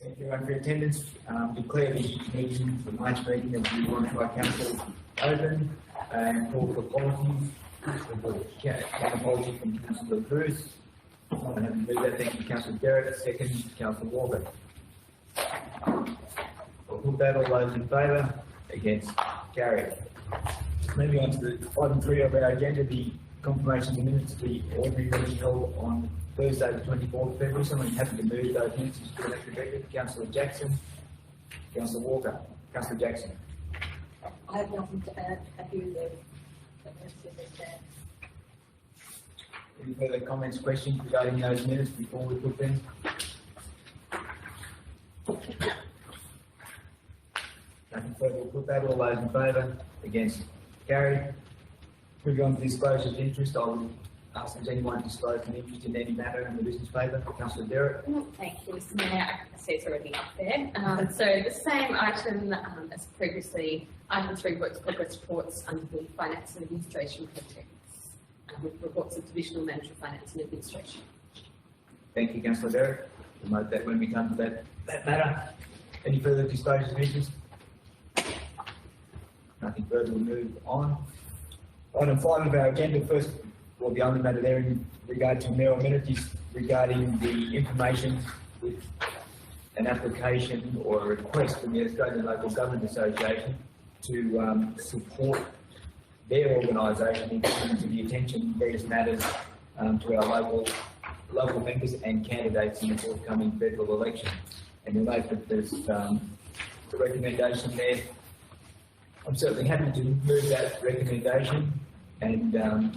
Thank you everyone for your attendance. Declare the meeting, the March meeting of the Wurundjeri Council open and call for apologies. Apology from Councillor Cruz. And have moved that. Thank you, Councillor Derrick. Second, Councillor Walker. I'll put that. All those in favour? Against? Carried. Moving on to the item 3 of our agenda, the confirmation of the minutes of the ordinary meeting held on Thursday, the 24th of February. Someone happy to move those minutes to the elected record? Councillor Jackson, Councillor Walker, Councillor Jackson. I have nothing to add. Happy with the Any further comments, questions regarding those minutes before we put them? Nothing further. We'll put that. All those in favour? Against? Carried. Moving on to disclosure of interest, I will ask if anyone disclosed an interest in any matter in the business paper. Councillor Derrick. Thank you, Mr. Mayor. I see it's already up there. So the same item as previously, item 3, works progress reports under the Finance and Administration projects, with reports of Divisional Manager of Finance and Administration. Thank you, Councillor Derrick. We'll note that when we come to that matter. Any further disclosures of interest? Nothing further. We'll move on. Item 5 of our agenda, first, well, the only matter there in regard to mayoral amenities regarding the information with an application or a request from the Australian Local Government Association to support their organisation in bringing to the attention of various matters to our local members and candidates in the forthcoming federal election. And you'll note that there's the recommendation there. I'm certainly happy to move that recommendation, and I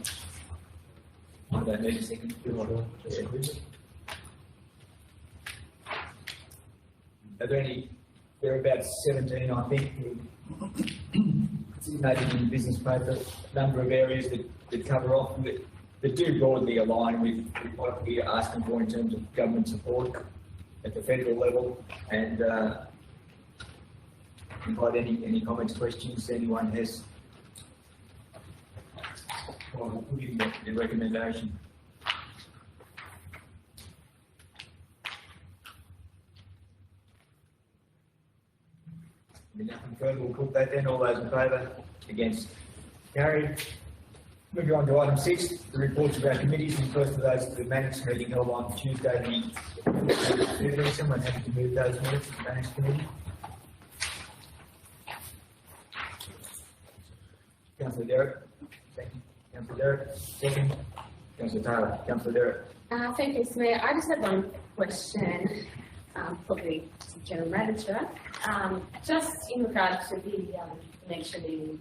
don't need a second. Are there any? There are about 17, I think, designated in the business paper. A number of areas that cover off that do broadly align with what we are asking for in terms of government support at the federal level, and invite any comments, questions anyone has. Well, we'll put in the recommendation. Nothing further, we'll put that then. All those in favour? Against? Carried. Moving on to item 6, the reports of our committees, and first of those is the managed meeting held on Tuesday the Someone happy to move those minutes to the managed committee? Councillor Derrick. Second. Councillor Derrick. Second. Councillor Taylor. Councillor Derrick. Thank you, Mr. Mayor. I just had one question, probably to the General Manager, just in regard to the mentioning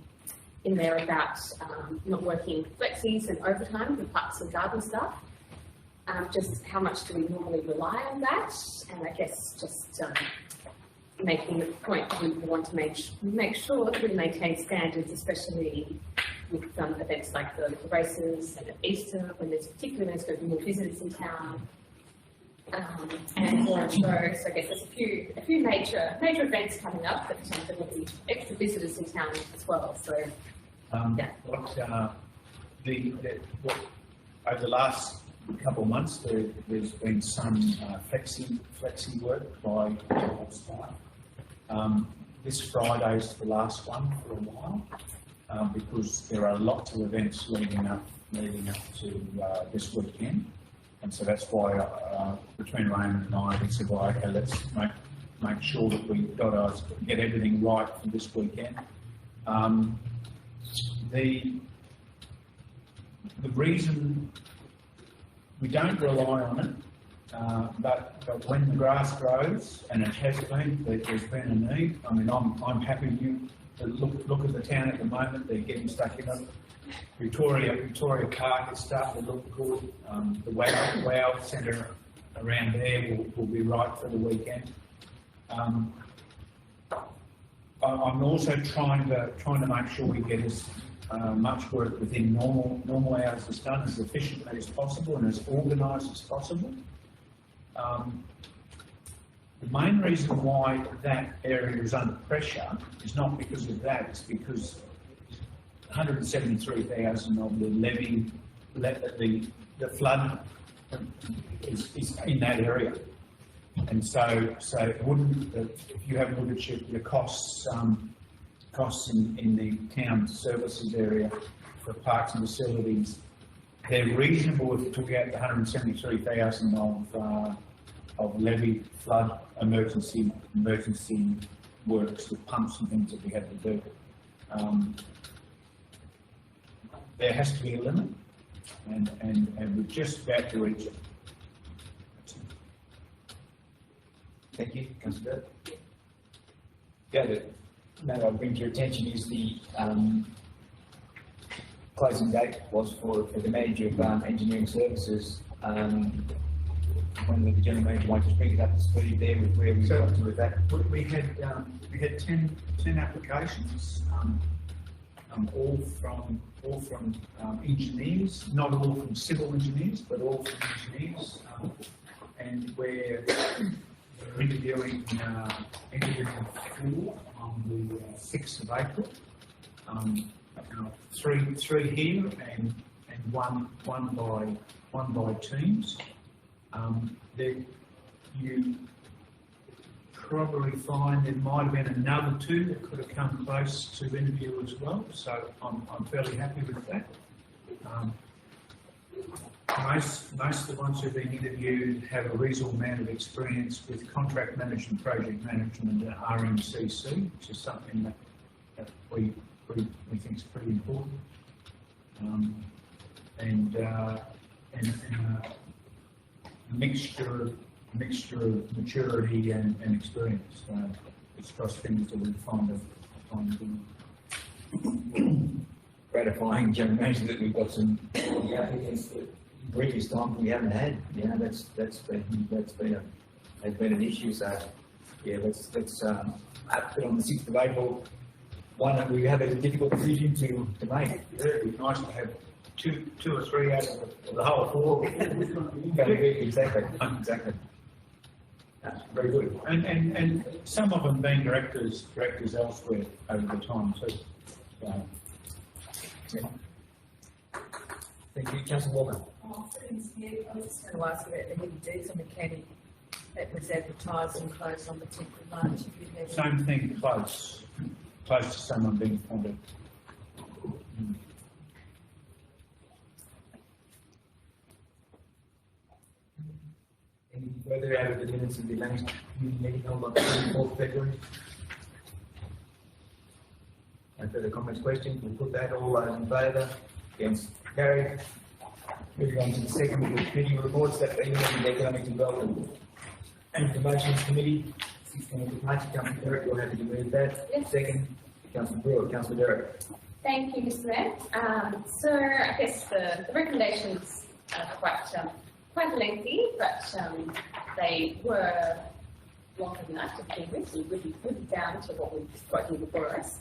in there about not working flexies and overtime with parks and garden staff. Just how much do we normally rely on that? And I guess just making the point that we want to make sure that we maintain standards, especially with events like the races and at Easter, when there's going to be more visitors in town, and more shows. So I guess there's a few major events coming up that there will be extra visitors in town as well. So yeah. Over the last couple of months, there's been some flexi work by staff. This Friday is the last one for a while, because there are lots of events leading up to this weekend, and so that's why between Raymond and I, we said, well, okay, let's make sure that we get everything right for this weekend. The reason we don't rely on it, but when the grass grows, and it has been, there's been a need. I mean, I'm happy to look at the town at the moment. They're getting stuck in it. Victoria Park is starting to look good. The Wow Centre around there will be right for the weekend. I'm also trying to make sure we get as much work within normal hours as done, as efficiently as possible and as organised as possible. The main reason why that area is under pressure is not because of that, it's because 173,000 of the levy, the flood is in that area. And so it wouldn't, if you have a look at your costs, costs in the town services area for parks and facilities, they're reasonable if you took out the 173,000 of levy flood emergency works with pumps and things that we had to do. There has to be a limit, and we're just about to reach it. Thank you, Councillor Burke. The other matter I'll bring to your attention is the closing date was for the manager of engineering services. When the general manager wanted to bring it up to speed there with where we got to with that. We had 10 applications, all from engineers, not all from civil engineers, but all from engineers, and we're interviewing 4 on the 6th of April. Three here and one by teams. You probably find there might have been another 2 that could have come close to interview as well, so I'm fairly happy with that. Most of the ones who've been interviewed have a reasonable amount of experience with contract management, project management, and RMCC, which is something that we think is pretty important. And a mixture of maturity and experience. It's cross things that we find Gratifying, General Manager, that we've got some applicants that in previous times we haven't had. You know, that's been an issue. So yeah, let's put on the 6th of April. One that we have a difficult decision to make. It'd be nice to have two or three out of the whole 4. Exactly. Very good. And some of them being directors elsewhere over the time too. So, yeah. Thank you, Councillor Walker. I was just going to ask about the hidden deeds mechanic that was advertised and closed on the 10th of March. same thing, close to someone being appointed. Any further out of the minutes of the last meeting held on the 24th February? No further comments, questions? We'll put that all in favour. Against? Carried. Moving on to the second of the committee reports, that being the Economic Development and Promotions Committee. 16 departure. Councillor Derrick, you're happy to move that. Yes. Second, Councillor Brewer. Councillor Derrick. Thank you, Mr. Mayor. So I guess the recommendations are quite lengthy, but they were longer than that to begin with, so we would be down to what we've got here before us.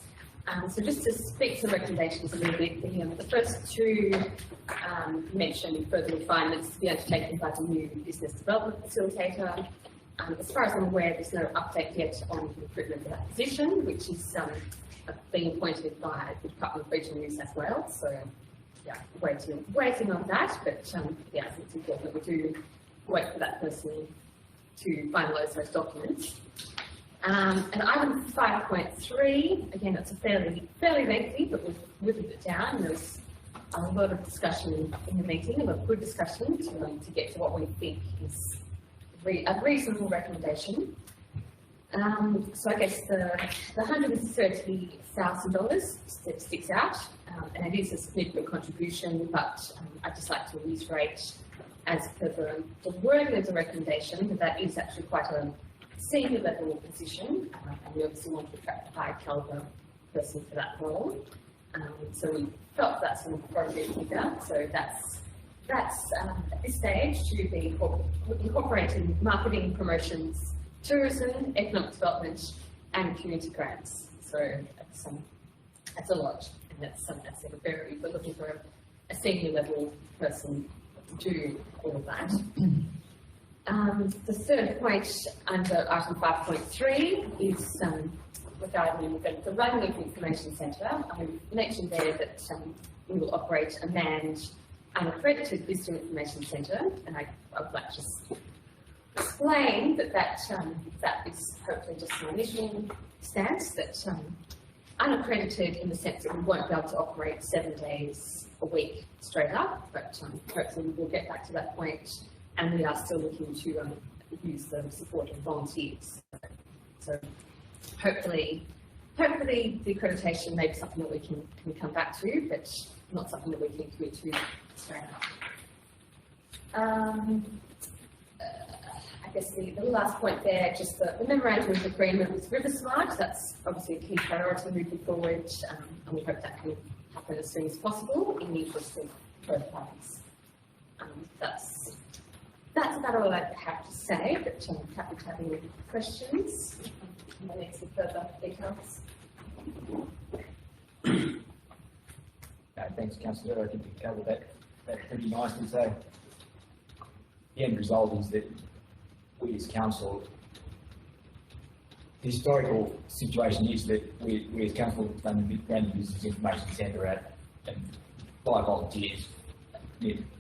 So just to speak to the recommendations a little bit, the first 2 mention further refinements to be undertaken by the new business development facilitator. As far as I'm aware, there's no update yet on the recruitment of that position, which is being appointed by the Department of Regional New South Wales. So, yeah, waiting on that. But yeah, I think it's important that we do wait for that person to finalise those documents. And item 5.3, again, it's a fairly lengthy, but we've whittled it down. And there's a lot of discussion in the meeting, a lot of good discussion to get to what we think is a reasonable recommendation. So I guess the $130,000 sticks out, and it is a significant contribution, but I'd just like to reiterate, as per the wording of the recommendation, that is actually quite a senior level position, and we obviously want to attract a high calibre person for that role. So we felt that's an appropriate figure. So that's at this stage to be incorporating marketing, promotions, tourism, economic development, and community grants. So that's a lot, and that's we're looking for a senior level person to do all of that. The third point under item 5.3 is regarding the running of the information centre. I mentioned there that we will operate a manned, unaccredited visitor information centre, and I would like to just explain explain that that is hopefully just an initial stance, that unaccredited in the sense that we won't be able to operate 7 days a week straight up, but hopefully we'll get back to that point, and we are still looking to use the support of volunteers. So hopefully the accreditation may be something that we can come back to, but not something that we can commit to straight up. I guess the last point there, just the memorandum of agreement with RiverSmart. That's obviously a key priority moving forward, and we hope that can happen as soon as possible in the interest of both parties. That's about all I have to say, but I'm happy to have any questions. I need some further details. Thanks, Councillor. I think you covered that pretty nicely. So the end result is that we as council, the historical situation is that we as council run the Business Information Centre and by volunteers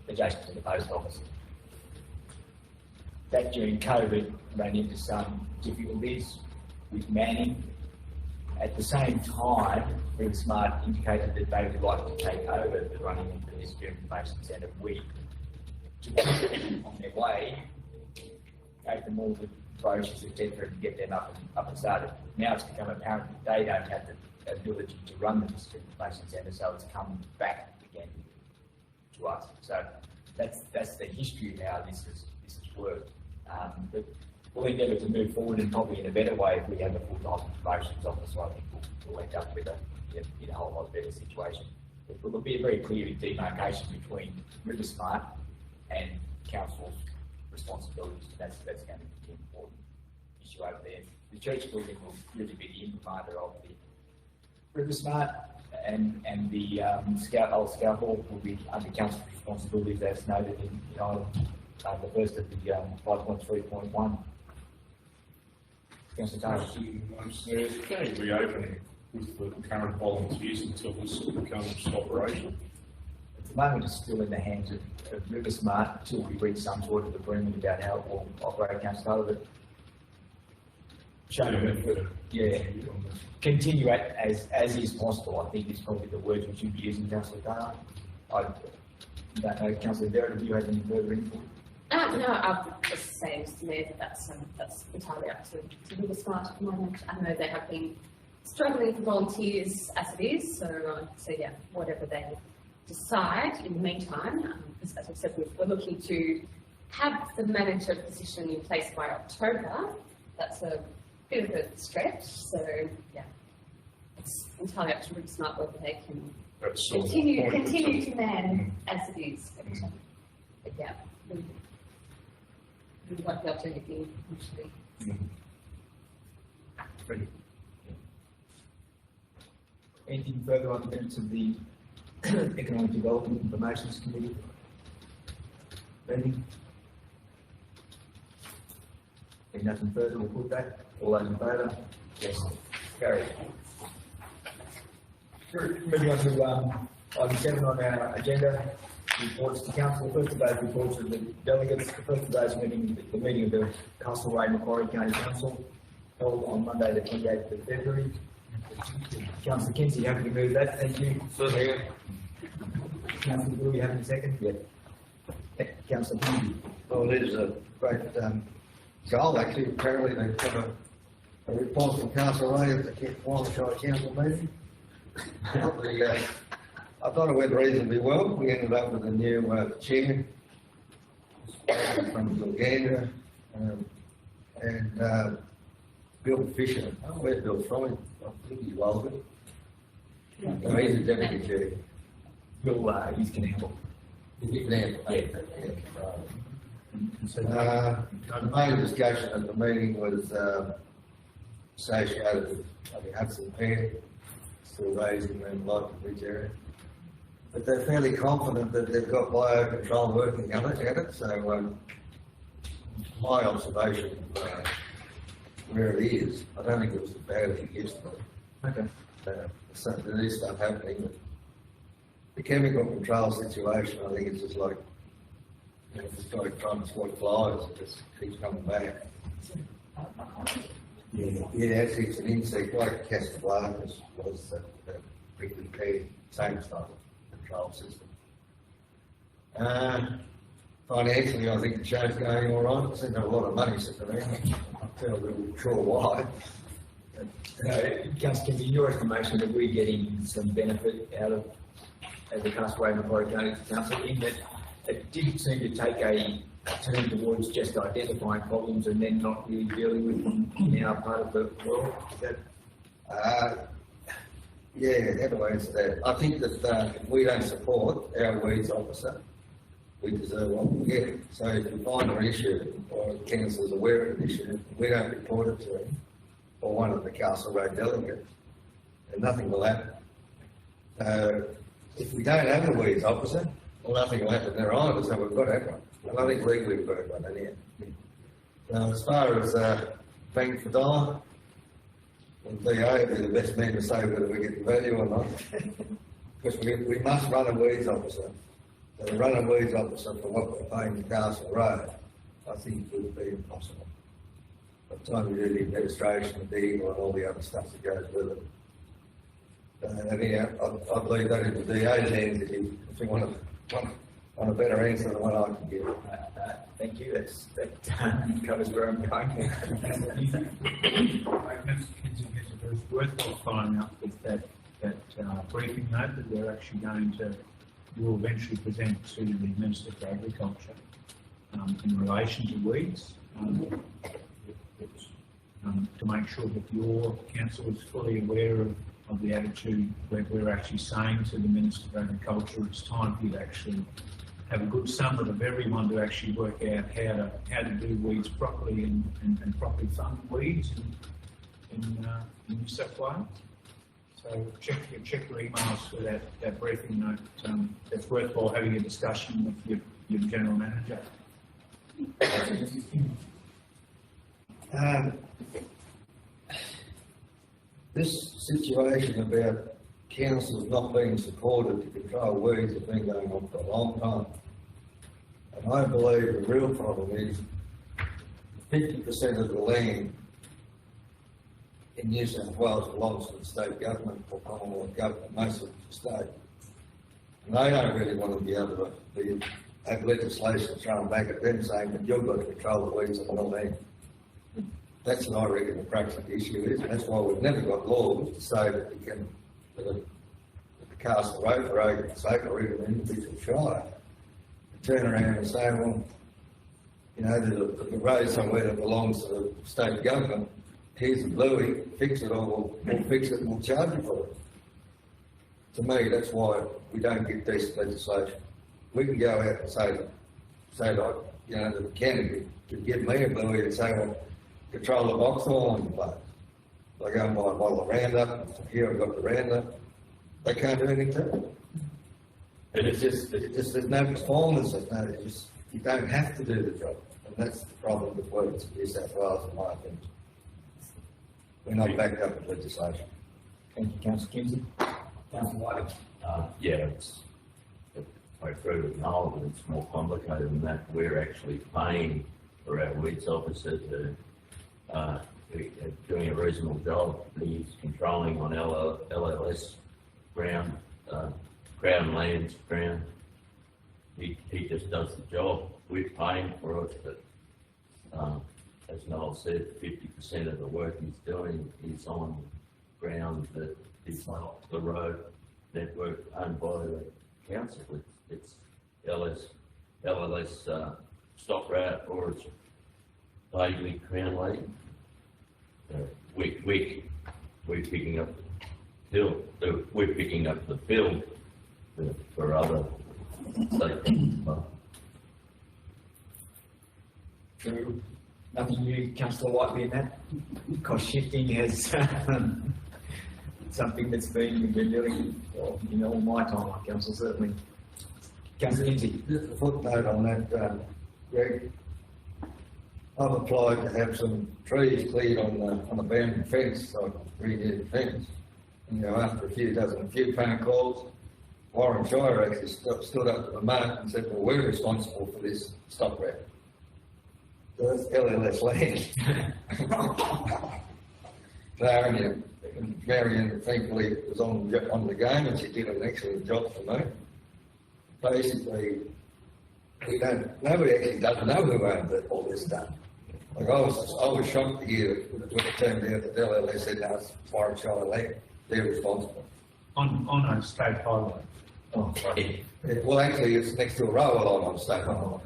adjacent to the post office. That during COVID ran into some difficulties with manning. At the same time, RiverSmart indicated that they would like to take over the running of the Business Information Centre. We, to keep on their way, gave them all the brochures, etc., to get them up and started. Now it's become apparent that they don't have the ability to run the District Information Centre, so it's come back again to us. So that's the history of how this has worked. But we'll endeavour to move forward, and probably in a better way if we have a full-time promotions office. I think we'll end up with a whole lot better situation. But there'll be a very clear demarcation between RiverSmart and council's responsibilities. That's going to be an important issue over there. The church building will really be the implementer of the RiverSmart, and the old Scout Hall will be under council's responsibilities as noted in the first of the 5.3.1. Councillor Taylor. There's going to be opening with the current volunteers until this becomes operational. At the moment, it's still in the hands of RiverSmart until we reach some sort of agreement about how it will operate, Councillor Taylor. Continue as is possible, I think is probably the words we should be using, Councillor Taylor. I don't know, Councillor Derrida, do you have any further input? No, I'll just say, Mr. Mayor, that that's entirely up to RiverSmart at the moment. I know they have been struggling for volunteers as it is, so yeah, whatever they decide in the meantime, as I've said, we're looking to have the manager position in place by October. That's a bit of a stretch, so yeah, it's entirely up to RiverSmart whether they can continue to man as it is. But yeah, we won't be able to do anything actually. Anything further on the minutes of the Economic Development and Promotions Committee meeting? If nothing further, we'll put that. All those in favour? Yes. Carried. Moving on to item 7 on our agenda, reports to council. The first of those reports of the delegates. The first of those meeting, the meeting of the Castlereagh Macquarie County Council held on Monday the 28th of February. Councillor Kinsey, happy to move that. Thank you. Certainly. Councillor Bill, you have a second? Yeah. Councillor Kinsey. Well, it is a great goal, actually. Apparently, they've got a report from Castlereagh at the Wallashaw Council meeting. I thought it went reasonably well. We ended up with a new chair from Uganda and Bill Fisher. Oh, where's Bill from? I think he's Walgett. No, he's a deputy chair. Bill, he's going to help. He's there. The main discussion at the meeting was associated with Hudson Pair, still raising them like the bridge area. But they're fairly confident that they've got biocontrol working on it, so my observation of where it is, I don't think it was as bad as it used to be. Okay. So there is stuff happening, but the chemical control situation, I think it's just like It's like trying to swat flies, it just keeps coming back. Yeah, actually, it's an insect like Casablancas was the prickly pear, same stuff, control system. Financially, I think the show's going all right. It seems to have a lot of money sitting around. I'm not really sure why. Councillor Kinsey, your estimation that we're getting some benefit out of, as a Castlereagh and Macquarie County Council, in that it did seem to take a turn towards just identifying problems and then not really dealing with them in our part of the world. Is that Yeah, how do I answer that? I think that if we don't support our weeds officer, we deserve what we get. So if we find an issue, or the council is aware of an issue, we don't report it to him, or one of the Castlereagh delegates, and nothing will happen. If we don't have a weeds officer, well, nothing will happen there either, so we've got to have one. And I think legally we've got to have one anyhow. Now, as far as bang for dollar, the DA would be the best man to say whether we get the value or not. Because we must run a weeds officer. So to run a weeds officer for what we're paying the Castlereagh, I think would be impossible. By the time we do the administration, the deal, and all the other stuff that goes with it. Anyhow, I believe that in the DA's hands if you want a better answer than what I can give. Thank you. That covers where I'm going. It's worthwhile following up with that briefing note that we're actually will eventually present to the Minister for Agriculture in relation to weeds, to make sure that your council is fully aware of the attitude where we're actually saying to the Minister for Agriculture, it's time for you to actually have a good summit of everyone to actually work out how to do weeds properly and properly fund weeds in New South Wales. So check your emails for that briefing note. It's worthwhile having a discussion with your general manager. This situation about councils not being supported to control weeds has been going on for a long time. And I believe the real problem is 50% of the land in New South Wales belongs to the state government or Commonwealth government, most of the state. And they don't really want to be able to have legislation thrown back at them saying that you've got to control the weeds on the land. That's what I reckon the crux of the issue is, and that's why we've never got laws to say that we can, that the Castlereagh, for argument's sake, or even an individual shire, turn around and say, well, you know, there's a road somewhere that belongs to the state government, here's the bluey, fix it, or we'll fix it and we'll charge you for it. To me, that's why we don't get decent legislation. We can go out and say like, you know, the candidate could give me a bluey and say, well, control the box all on the place. They go and buy a bottle of Roundup, here I've got the Roundup. They can't do anything to it. It's just there's no performance, you don't have to do the job. And that's the problem with weeds in New South Wales, in my opinion. We're not backed up with legislation. Thank you, Councillor Kinsey. Councillor White. I agree with Noel that it's more complicated than that. We're actually paying for our weeds officer to doing a reasonable job. He's controlling on LLS ground, Crown lands ground. He just does the job. We're paying for it, but as Noel said, 50% of the work he's doing is on ground that is not the road network owned by the council. It's LLS stock route, or it's vaguely Crown land. We're picking up the field. We're picking up the field for other stakeholders. True. Nothing new, Councillor Whiteley, in that. Cost shifting has something that's been doing all my time, Council, certainly. Councillor Kinsey. Just a footnote on that, Greg. I've applied to have some trees cleared on the abandoned fence, so I can renew the fence. And after a few phone calls, Warren Shire actually stood up to the mark and said, well, we're responsible for this stock wrap. So that's LLS land. Marion thankfully was on the game and she did an excellent job for me. Basically, nobody actually doesn't know who owned all this stuff. Like I was shocked to hear when it turned out that LLS said, no, it's Warren Shire land, they're responsible. On a state highway. Oh, right. Yeah, well, actually, it's next to a railway line on State Highway.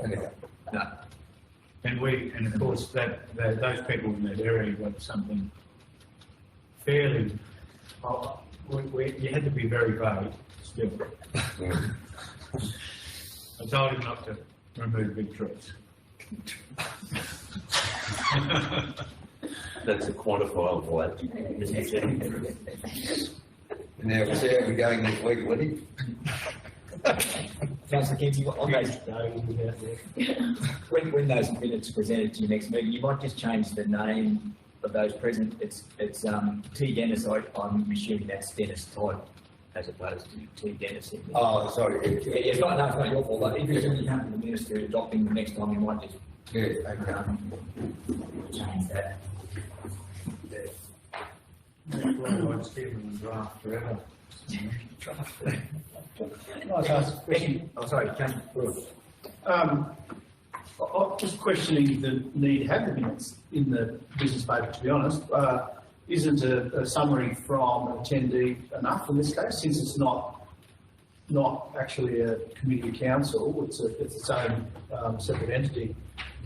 Anyway, No. And of course, those people in that area got something fairly, you had to be very vague still. I told him not to remove big trees. That's a quantifiable adjective, Mr. Chairman. now we'll see how we're going this week, Woody. Councillor Kinsey, on those, when those minutes are presented to you next meeting, you might just change the name of those present. It's T. Dennis. I'm assuming that's Dennis Todd as opposed to T. Dennis. Oh, sorry. It's not your fault. But if you come to the minister adopting the next time, you might just Okay. change that. I'd steal them and draft forever. Oh, sorry, Councillor Brooks. I'm just questioning the need to have the minutes in the business paper, to be honest. Isn't a summary from attendee enough in this case, since it's not actually a committee of council, it's its own separate entity?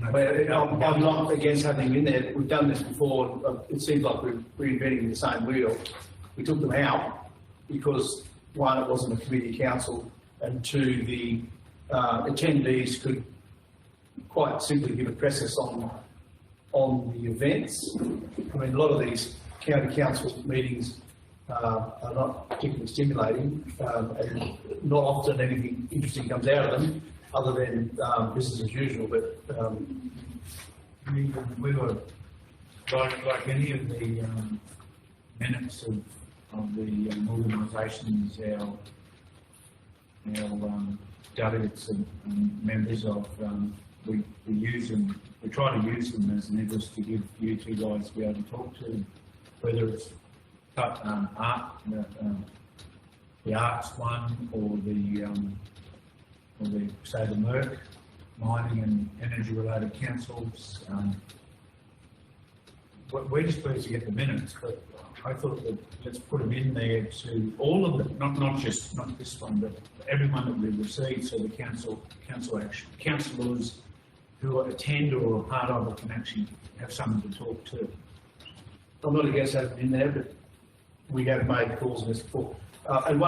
I'm not against having them in there. We've done this before. It seems like we're reinventing the same wheel. We took them out because, one, it wasn't a committee of council, and two, the attendees could quite simply give a preface on the events. I mean, a lot of these county council meetings are not particularly stimulating, and not often anything interesting comes out of them, other than business as usual. But We were, like any of the minutes of the organisations, our delegates and members of, we use them, we try to use them as an interest to give you two guys to be able to talk to them, whether it's art, the arts one, or the say the Merck, mining and energy related councils. We're just pleased to get the minutes, but I thought that let's put them in there to all of them, not this one, but everyone that we've received, so the councillors who attend or are part of it can actually have someone to talk to. I'm not against having it in there, but we have made calls on this before. And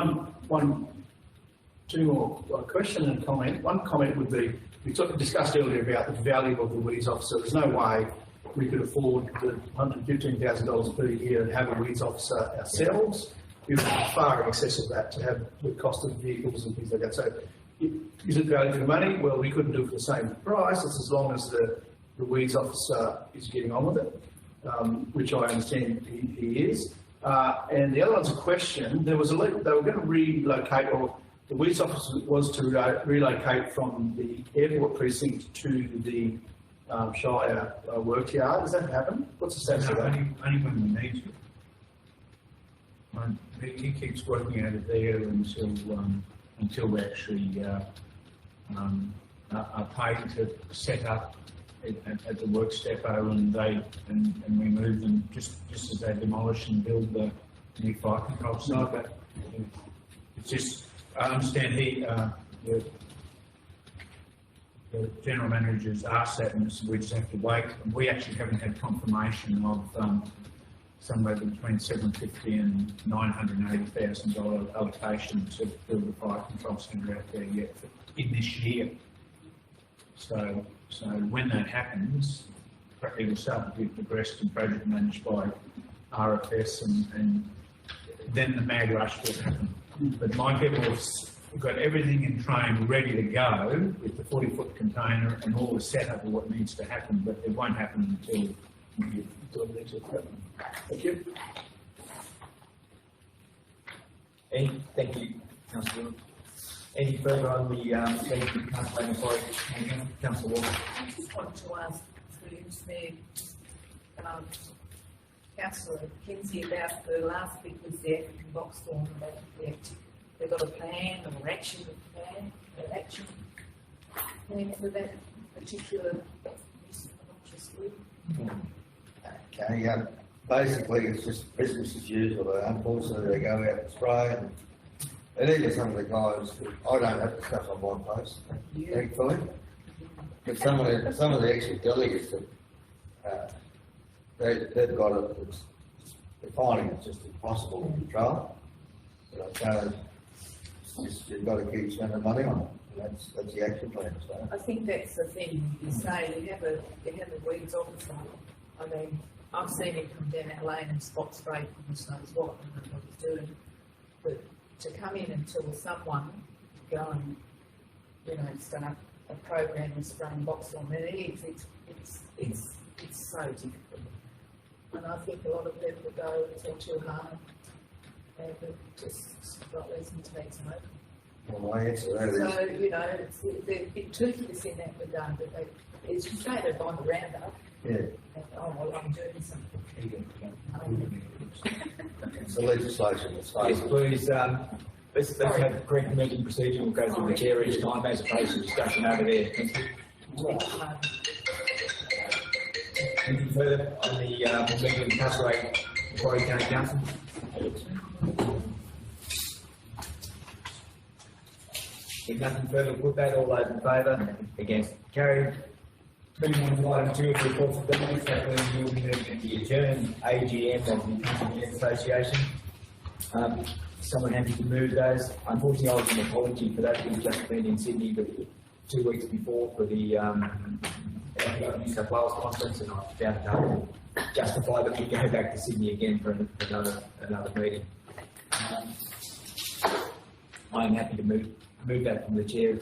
two more question and comment. One comment would be, we discussed earlier about the value of the weeds officer. There's no way we could afford the $115,000 per year and have a weeds officer ourselves. It would be far in excess of that to have the cost of vehicles and things like that. So, is it value for money? Well, we couldn't do it for the same price. It's as long as the weeds officer is getting on with it, which I understand he is. And the other one's a question. They were going to relocate, or the weeds officer was to relocate from the airport precinct to the Shire workyard. Does that happen? What's the status of that? Only when we need to. He keeps working out of there until we actually are paid to set up at the works depot, and we move them just as they demolish and build the new fire control center. Okay. It's just, I understand the general managers asked that, and so we just have to wait. We actually haven't had confirmation of somewhere between $750,000 and $980,000 allocation to build the fire control centre out there yet in this year. So when that happens, it will start to be progressed and project managed by RFS, and then the mad rush will happen. But my people have got everything in train ready to go with the 40-foot container and all the setup of what needs to happen, but it won't happen until Thank you. Thank you, Councillor. Any further on the, Councillor Macquarie? Councillor Walker? I just want to ask through you, Smith, Councillor Kinsey about the last bit was the African box form about they've got a plan or action plan for that particular noxious wood. Okay, basically it's just business as usual. Unfortunately, they go out and spray and even some of the guys, I don't have the stuff on my post, thankfully. But some of the actual delegates that, they've got it, they're finding it just impossible to control. So you've got to keep spending money on it. That's the action plan. So. I think that's the thing. You say you have a weeds officer. I mean, I've seen him come down that lane and spot spray goodness knows what, I don't know what he's doing. But to come in and tell someone to go and, start a program and spraying box on their eggs, it's so difficult. And I think a lot of people go, it's all too hard. And just not listen to that smoke. Well, my answer to that is... So, they're a bit toothless in that regard, but it's just say they're on the roundup. Yeah. And, I'm doing something. It's the legislation that's Yes, please, let's have the correct meeting procedure. We'll go through the chair each time as opposed to discussion over there. Thank you. Anything further on the meeting of the Castlereagh Macquarie County Council? If nothing further, put that. All those in favour? Against? Carried. Moving on to item 2 of the reports of delegates, that will be the adjourned AGM of the Council Association. Someone happy to move those? Unfortunately, I was an apology for that. We've just been in Sydney 2 weeks before for the New South Wales conference, and I found it hard to justify that we go back to Sydney again for another meeting. I am happy to move that from the chair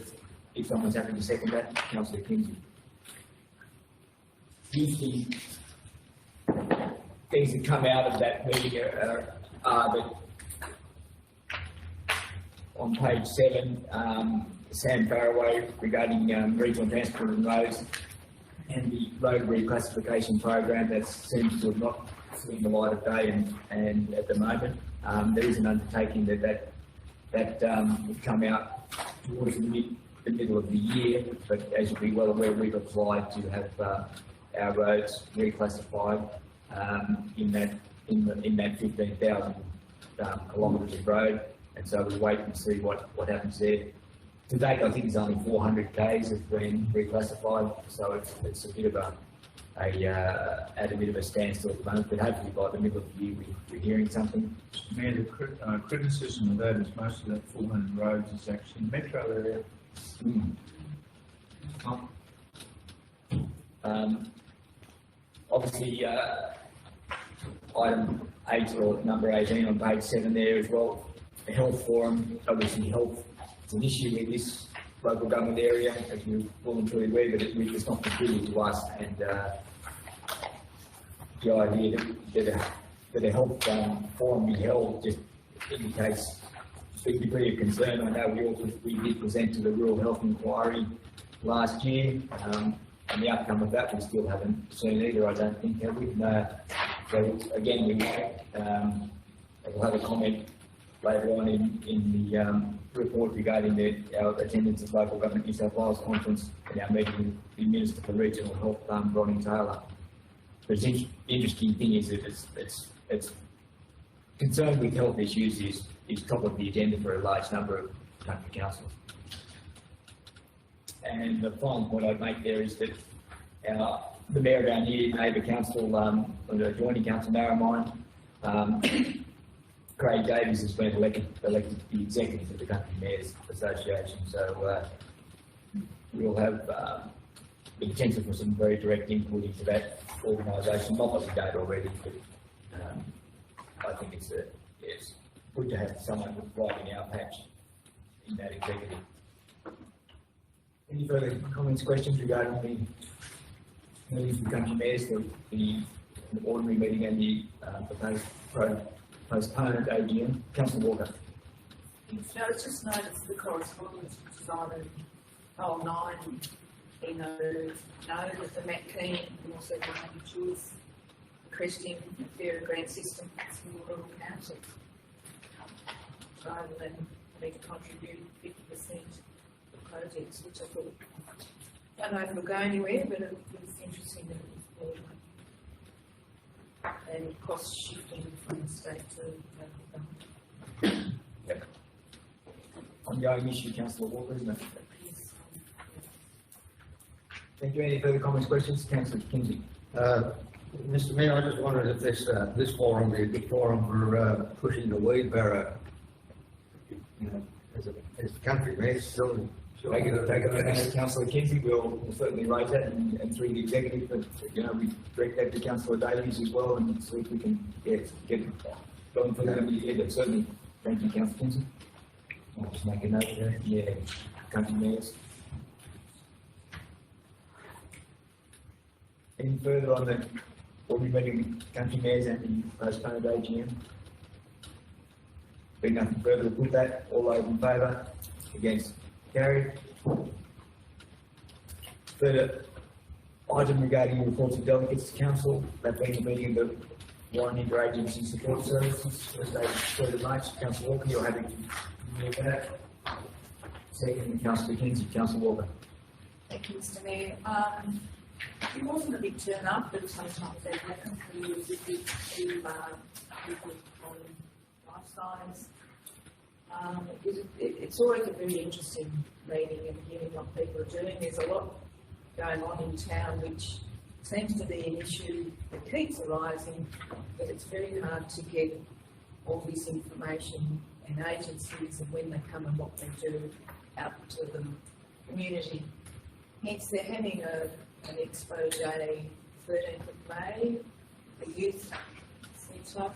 if someone's happy to second that. Councillor Kinsey. Usually, things that come out of that meeting are that on page 7, Sam Faraway regarding regional transport and roads and the road reclassification program that seems to have not seen the light of day and at the moment there is an undertaking that would come out towards the middle of the year, but as you'll be well aware, we've applied to have our roads reclassified in that 15,000 kilometres of road, and so we'll wait and see what happens there. To date, I think it's only 400 k's have been reclassified, so it's a bit of at a bit of a standstill at the moment. But hopefully by the middle of the year we're hearing something. Mayor, the criticism of that is most of that 400 roads is actually metro area. Obviously, item 8 or number 18 on page 7 there as well. The health forum, obviously health is an issue in this local government area, as you're well and truly aware, but it's not peculiar to us. And the idea that a health forum be held just indicates a big degree of concern. I know we did present to the Rural Health Inquiry last year, and the outcome of that we still haven't seen either, I don't think, have we? No. So again, we might, we'll have a comment later on in the report regarding our attendance at Local Government New South Wales Conference and our meeting with the Minister for Regional Health, Ronnie Taylor. But the interesting thing is that it's concern with health issues is top of the agenda for a large number of country councils. And the final point I'd make there is that the Mayor of our new neighbour council, the adjoining council, Narromine, Craig Davies has been elected to the executive of the Country Mayors Association. So we'll have the potential for some very direct input into that organisation. Not that we don't already, but I think it's good to have someone right in our patch in that executive. Any further comments, questions regarding the meetings of the Country Mayors, the ordinary meeting and the proposed postponed AGM? Councillor Walker. I was just noticed the correspondence which is on file 9, he noted that the Matt Keane and also the choose the Christian Fair Grant System for rural councils, rather than having to contribute 50% of projects, which I thought, I don't know if it'll go anywhere, but it was interesting that it was brought up. And cost shifting from the state to local government. Yep. Ongoing issue, Councillor Walker, isn't it? Thank you. Any further comments, questions? Councillor Kinsey. Mr. Mayor, I just wondered if this forum would be a good forum for pushing the weed barrow. You know, as the country mayor, still Take it, Councillor Kinsey, we'll certainly raise that and through the executive, but, you know, we direct that to Councillor Davies as well and see if we can, get it going for them, but certainly, thank you, Councillor Kinsey. I'll just make a note there, yeah, country mayors. Any further on the, we'll be meeting country mayors and the postponed AGM? Being nothing further to put that, all those in favour, against? Carried. Third item regarding reports of delegates to council, that being the meeting of the Warren Interagency Support Services, Thursday, 3rd of March. Councillor Walker, you're happy to move that. Second, Councillor Kinsey. Councillor Walker. Thank you, Mr. Mayor. It wasn't a big turn up, but sometimes that happens. We visit people on lifestyles. It's always a very interesting meeting and hearing what people are doing. There's a lot going on in town which seems to be an issue that keeps arising, but it's very hard to get all this information and agencies and when they come and what they do out to the community. Hence, they're having an expo day 13th of May, the youth centre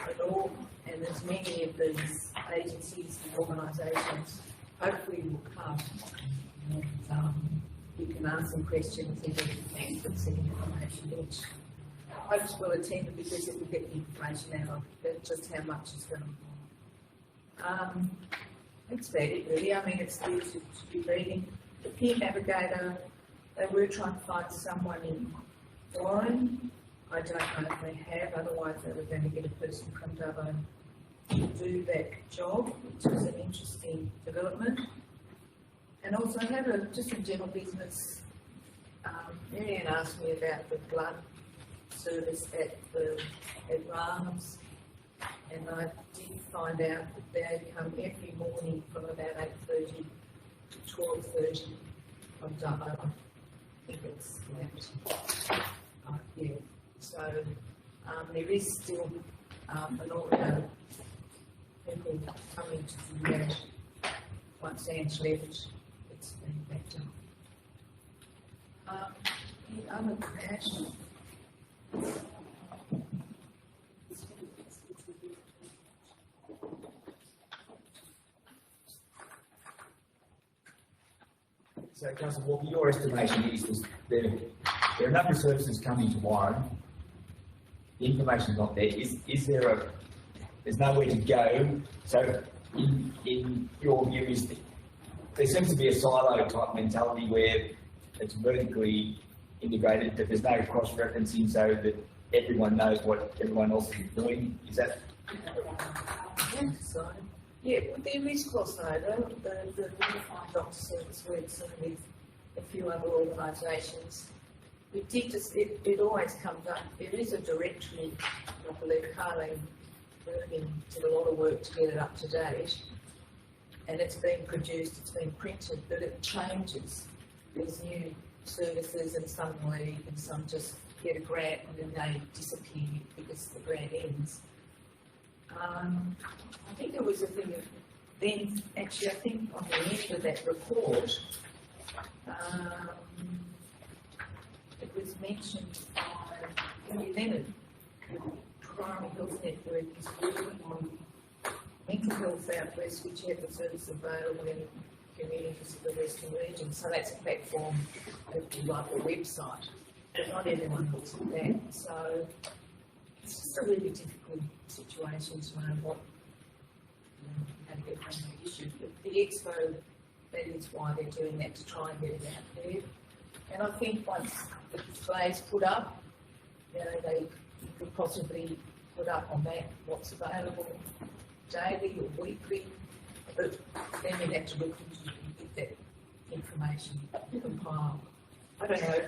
at all, and there's many of these agencies and organisations hopefully will come and you can ask them questions and get some information which hopes will attend because it will get the information out of just how much is going on. That's about it really. I mean, it's good to be reading. The Peer Navigator, they were trying to find someone in Warren. I don't know if they have, otherwise they were going to get a person from Dubbo to do that job, which is an interesting development. And also I have just a general business. Marianne asked me about the blood service at Rams, and I did find out that they come every morning from about 8:30 to 12:30 from Dubbo. I think it's that. Yeah. So there is still an awful lot of people coming to do that. Once Anne's left, it's been backed up. The other question. So, Councillor Walker, your estimation is there are a number of services coming to Warren. The information's not there. Is there there's nowhere to go? So, in your view, there seems to be a silo type mentality where it's vertically integrated, but there's no cross-referencing so that everyone knows what everyone else is doing. Is that? So, yeah, well, there is crossover. The Unified Doctor Service works with a few other organisations. It always comes up. There is a directory, I believe Carleen Bergen did a lot of work to get it up to date, and it's been produced, it's been printed, but it changes. There's new services and some leave and some just get a grant and then they disappear because the grant ends. I think there was a thing of, then actually I think on the end of that report, it was mentioned by Henry Leonard, the Primary Health Network is working on mental health out west, which have the service available in communities of the Western region. So that's a platform, if you like, a website. But not everyone looks at that. So it's just a really difficult situation to know what, going to get around the issue. But the expo, that is why they're doing that, to try and get it out there. And I think once the display's put up, you know, they could possibly put up on that what's available daily or weekly, but then you'd have to look into it and get that information compiled. I don't know.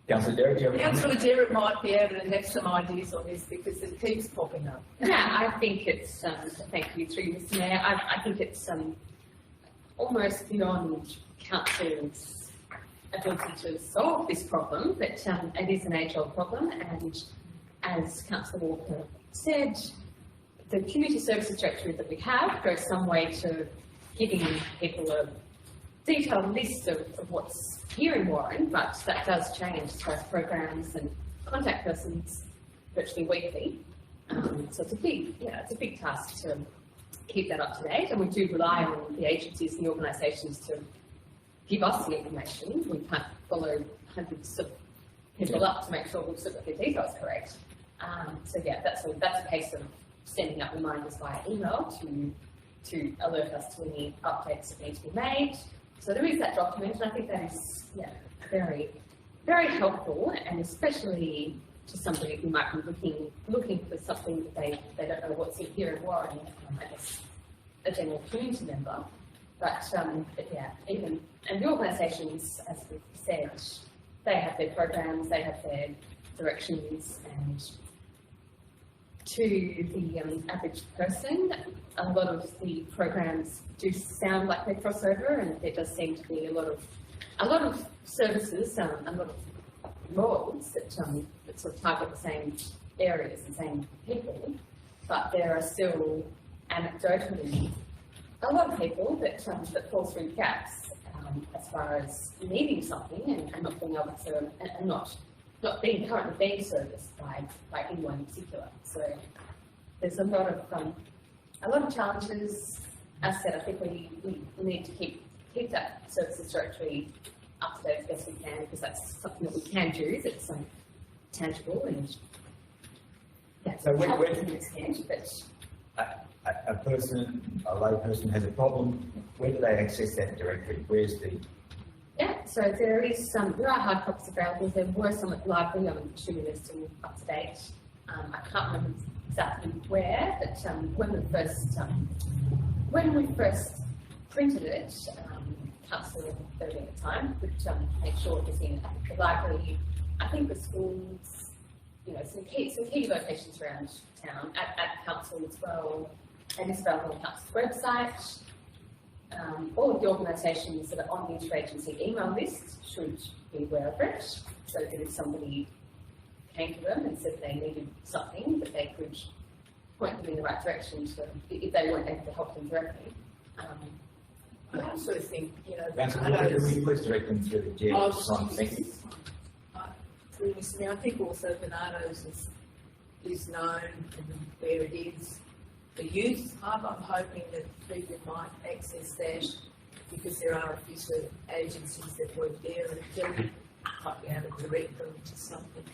Councillor Derrick, do you have a comment? Councillor Derrick might be able to have some ideas on this because it keeps popping up. Yeah, I think it's, thank you through Mr Mayor, I think it's almost beyond council's ability to solve this problem, but it is an age-old problem, and as Councillor Walker said, the community services directory that we have goes some way to giving people a detailed list of what's here in Warren, but that does change as far as programs and contact persons virtually weekly. So it's a big task to keep that up to date, and we do rely on the agencies and the organisations to give us the information. We can't follow hundreds of people up to make sure we've got the details correct. So yeah, that's a case of sending out reminders via email to alert us to any updates that need to be made. So there is that document, and I think that is very, very helpful, and especially to somebody who might be looking for something that they don't know what's in here in Warren, I guess a general community member. But yeah, and the organisations, as we've said, they have their programs, they have their directions, and to the average person, a lot of the programs do sound like they cross over, and there does seem to be a lot of services, a lot of roles that sort of target the same areas, the same people, but there are still anecdotally a lot of people that fall through gaps as far as needing something and not being able to, and not currently being serviced by anyone in particular. So there's a lot of challenges. As I said, I think we need to keep that services directory up to date as best we can, because that's something that we can do that's tangible and that's So when to an extent, but a lay person has a problem, where do they access that directory? Where's the... yeah, so there are hard copies available. There were some at the library. I'm assuming they're still up to date. I can't remember exactly where, but when we first printed it, Councillor Bertie at the time would make sure it was in the library, I think the schools, some key locations around town, at council as well, and it's available on council's website. All of the organisations that are on the interagency email list should be aware of it, so that if somebody came to them and said they needed something, that they could point them in the right direction if they weren't able to help them directly. I also think, Councillor Walker, can we please direct them through the chair? Thank you. I think also Bernardo's is known where it is. The youth, I'm hoping that people might access that because there are a few sort of agencies that work there and Kelly might be able to direct them to something.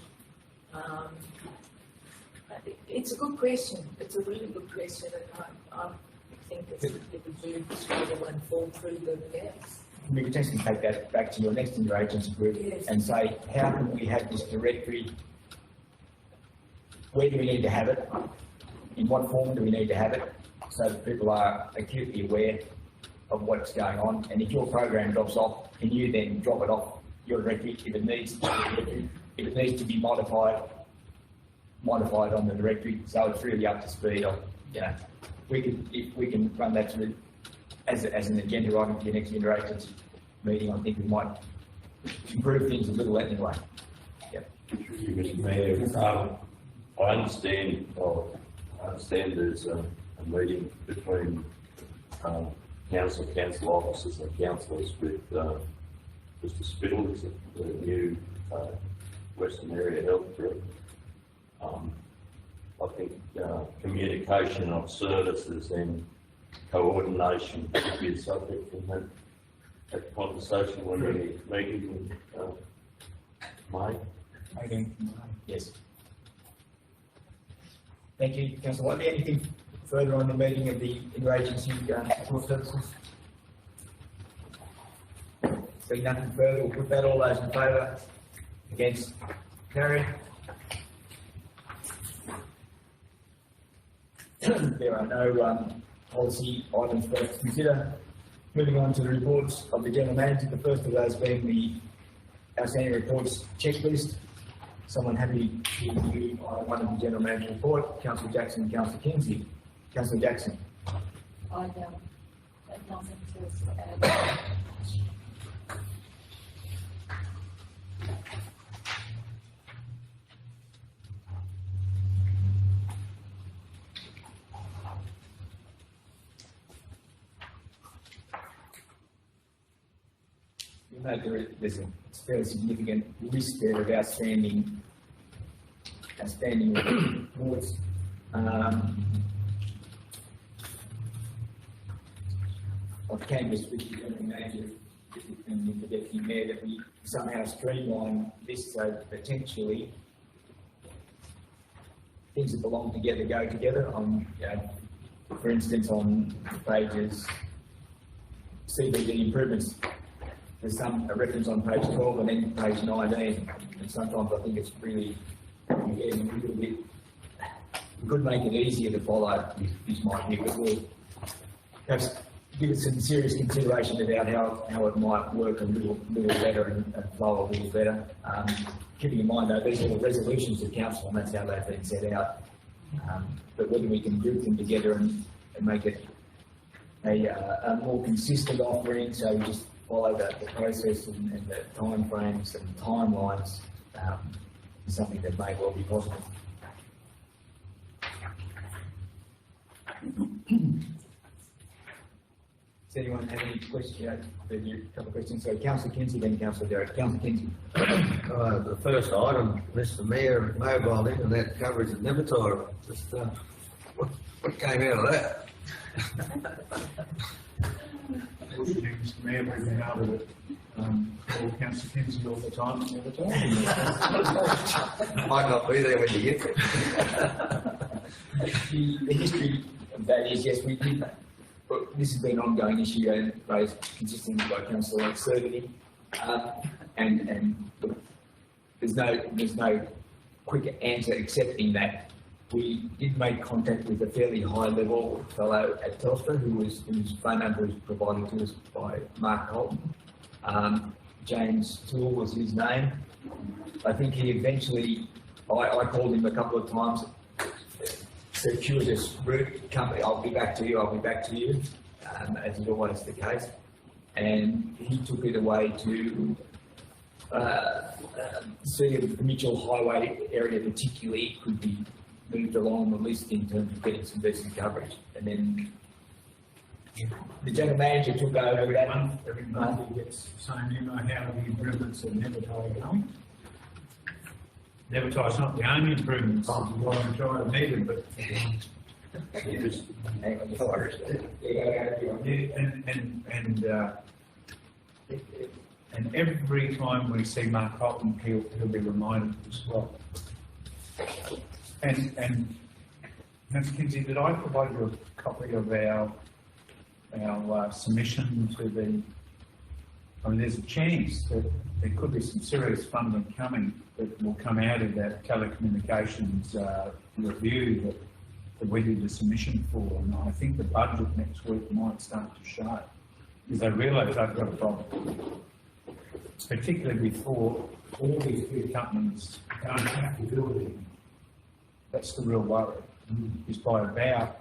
It's a good question. It's a really good question, and I think that people do struggle and fall through the gaps. We could potentially take that back to your next interagency group and say, how can we have this directory? Where do we need to have it? In what form do we need to have it? So that people are acutely aware of what's going on. And if your program drops off, can you then drop it off your directory if it needs to be modified on the directory, so it's really up to speed on, if we can run that through as an agenda item for your next interagency meeting, I think we might improve things a little anyway. Mr. Mayor, I understand there's a meeting between council officers and councillors with Mr. Spittle, is the new Western Area Health Group. I think communication of services and coordination should be a subject in that conversation when we're meeting May. Yes. Thank you, Councillor Whiteley. Anything further on the meeting of the interagency support services? Seeing nothing further, we'll put that, all those in favour, against, carried. There are no policy items for us to consider. Moving on to the reports of the General Manager, the first of those being the outstanding reports checklist. Someone happy to review item 1 of the General Manager report, Councillor Jackson and Councillor Kinsey. Councillor Jackson. I have nothing to add. You know, there's a fairly significant list there of outstanding reports. I've canvassed with the General Manager and the Deputy Mayor that we somehow streamline this so potentially things that belong together go together. On, for instance, on pages CBD improvements, there's a reference on page 12 and then page 19, and sometimes I think it's really getting a little bit. We could make it easier to follow. This might be, but we'll perhaps give it some serious consideration about how it might work a little better and flow a little better. Keeping in mind though, these are the resolutions of council, and that's how they've been set out. But whether we can group them together and make it a more consistent offering, so we just follow the process and the time frames and timelines, is something that may well be possible. Does anyone have any questions? A couple of questions. So, Councillor Kinsey, then Councillor Derrick. Councillor Kinsey. The first item, Mr Mayor, mobile internet coverage at Nevertire. Just what came out of that? Mr Mayor, we've been able to call Councillor Kinsey all the time and never told him. Might not be there when you get there. The history of that is, yes, we did. But this has been an ongoing issue and raised consistently by Councillor Cerveny, and there's no quick answer except in that we did make contact with a fairly high-level fellow at Telstra whose phone number was provided to us by Mark Colton. James Toole was his name. I think he eventually, I called him a couple of times, circuitous route, company, I'll be back to you, as is always the case. And he took it away to see if the Mitchell Highway area particularly could be moved along the list in terms of getting some decent coverage. And then the General Manager took over that. Every month he gets saying, you know, how the improvements at Nevertire are going. Nevertire's not the only improvements Nevertire needed, but and every time we see Mark Cotton, he'll be reminded as well. And Ms. Kinsey, did I provide you a copy of our submission to the? I mean, there's a chance that there could be some serious funding coming that will come out of that telecommunications review that we did a submission for, and I think the budget next week might start to show, because they realise they've got a problem, particularly before all these big companies don't have to do it anymore. That's the real worry, is by about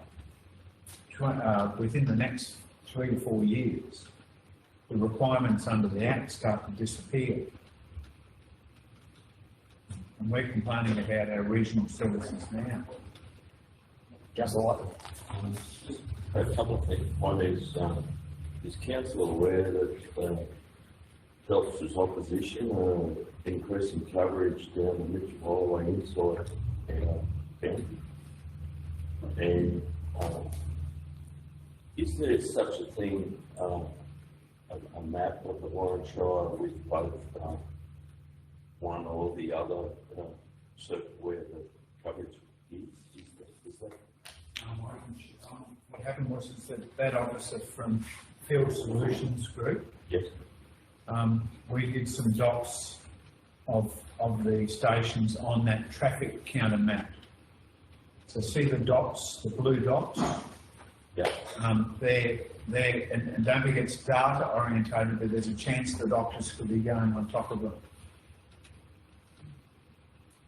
within the next 3 to 4 years, the requirements under the Act start to disappear. And we're complaining about our regional services now. Just a lot. A couple of things. One is council aware that Telstra's opposition increasing coverage down the Mitchell Highway inside our county? And is there such a thing, a map of the Warren Shire with both one or the other where the coverage is? Is that? what happened was is that officer from Field Solutions Group, Yes. we did some dots of the stations on that traffic counter map. So see the dots, the blue dots? Yeah. And don't forget it's data orientated, but there's a chance that Optus could be going on top of them.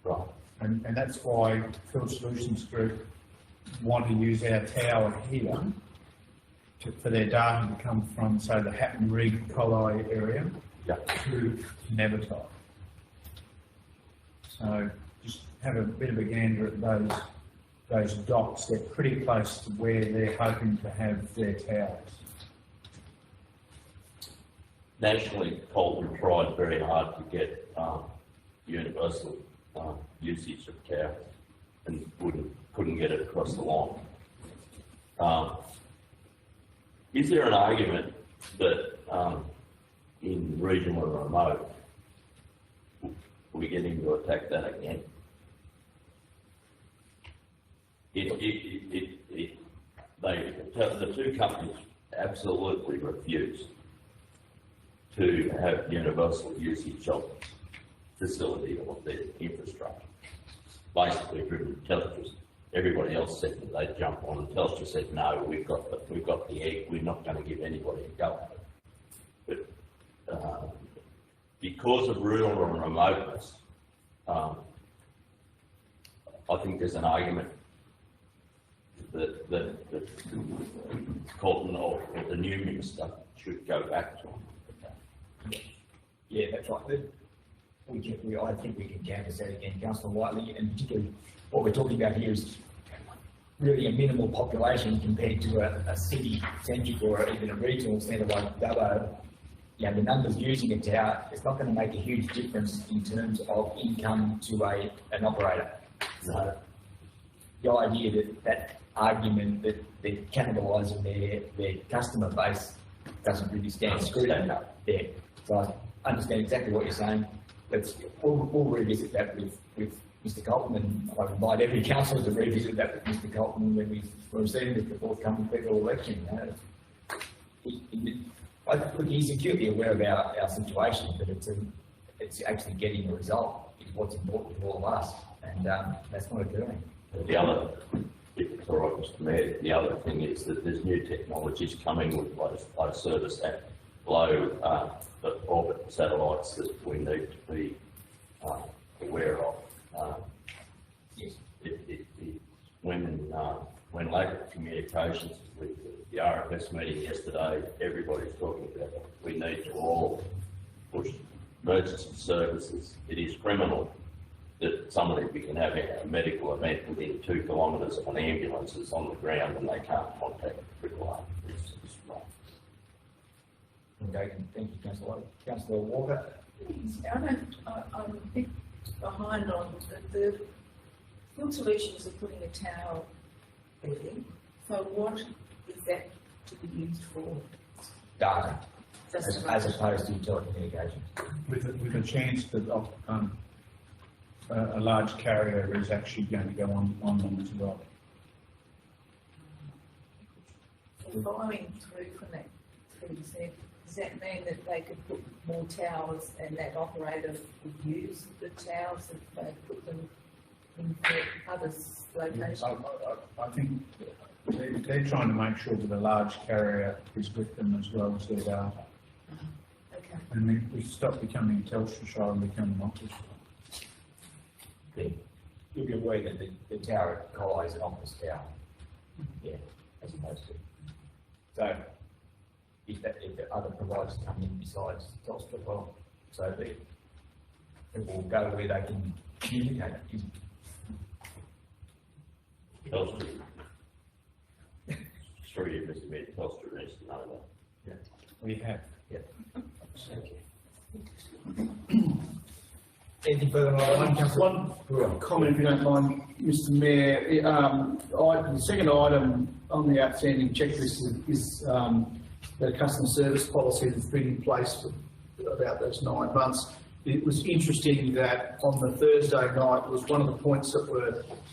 Right. And that's why Field Solutions Group want to use our tower here for their data to come from, say, the Hatton Reed Collie area Yeah. to Nevertine. So just have a bit of a gander at those dots. They're pretty close to where they're hoping to have their towers. Nationally, Colton tried very hard to get universal usage of towers and couldn't get it across the line. Is there an argument that in regional and remote, we're getting to attack that again? The two companies absolutely refuse to have universal usage of facility of their infrastructure. Basically driven Telstra. Everybody else said that they'd jump on, and Telstra said, no, we've got the egg, we're not going to give anybody a go. But because of rural and remoteness, I think there's an argument that Colton or the new minister should go back to them. Yeah, that's right. I think we can canvass that again, Councillor Whiteley, and particularly what we're talking about here is really a minimal population compared to a city centre or even a regional centre like Dubbo. Yeah, the numbers using a tower, it's not going to make a huge difference in terms of income to an operator. So the idea that argument that they're cannibalising their customer base doesn't really stand scrutiny there. So I understand exactly what you're saying. We'll revisit that with Mr. Colton, and I invite every councillor to revisit that with Mr. Colton when we receive the forthcoming federal election. I think he's acutely aware of our situation, but it's actually getting a result is what's important to all of us, and that's not occurring. The other, if it's all right, Mr. Mayor, the other thing is that there's new technologies coming with low service and low orbit satellites that we need to be aware of. Yes. When lack of communications with the RFS meeting yesterday, everybody's talking about it. We need to all push emergency services. It is criminal that we can have a medical event within 2 kilometres of an ambulance is on the ground and they can't contact AAA. It's wrong. Okay, thank you, Councillor. Councillor Walker. I'm a bit behind on the Field Solutions are putting a tower there. So what is that to be used for? Data, as opposed to telecommunications. With a chance that a large carrier is actually going to go on them as well. So following through from that 3%, does that mean that they could put more towers and that operator would use the towers if they put them in other locations? I think they're trying to make sure that a large carrier is with them as well as their data. Okay. And we stop becoming Telstra and become an Optus. You'll be aware that the tower at Collie is an Optus tower. Yeah, as opposed to. So if the other providers come in besides Telstra, well, so be it. It will go where they can communicate it. Telstra. Sure, you Mr. Mayor, Telstra needs to know that. Yeah. We have. Yeah. Anything further on Councillor? One comment, if you don't mind, Mr. Mayor. The second item on the outstanding checklist is the customer service policy that's been in place for about those 9 months. It was interesting that on the Thursday night was one of the points that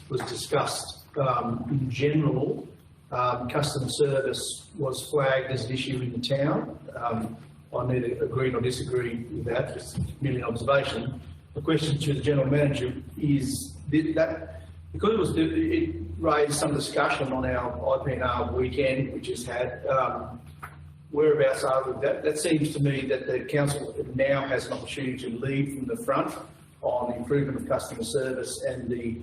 was discussed in general Customer service was flagged as an issue in the town. I neither agree nor disagree with that, just merely an observation. The question to the General Manager is that, because it raised some discussion on our IPNR weekend, we just had, whereabouts are we with that? That seems to me that the council now has an opportunity to lead from the front on the improvement of customer service and the,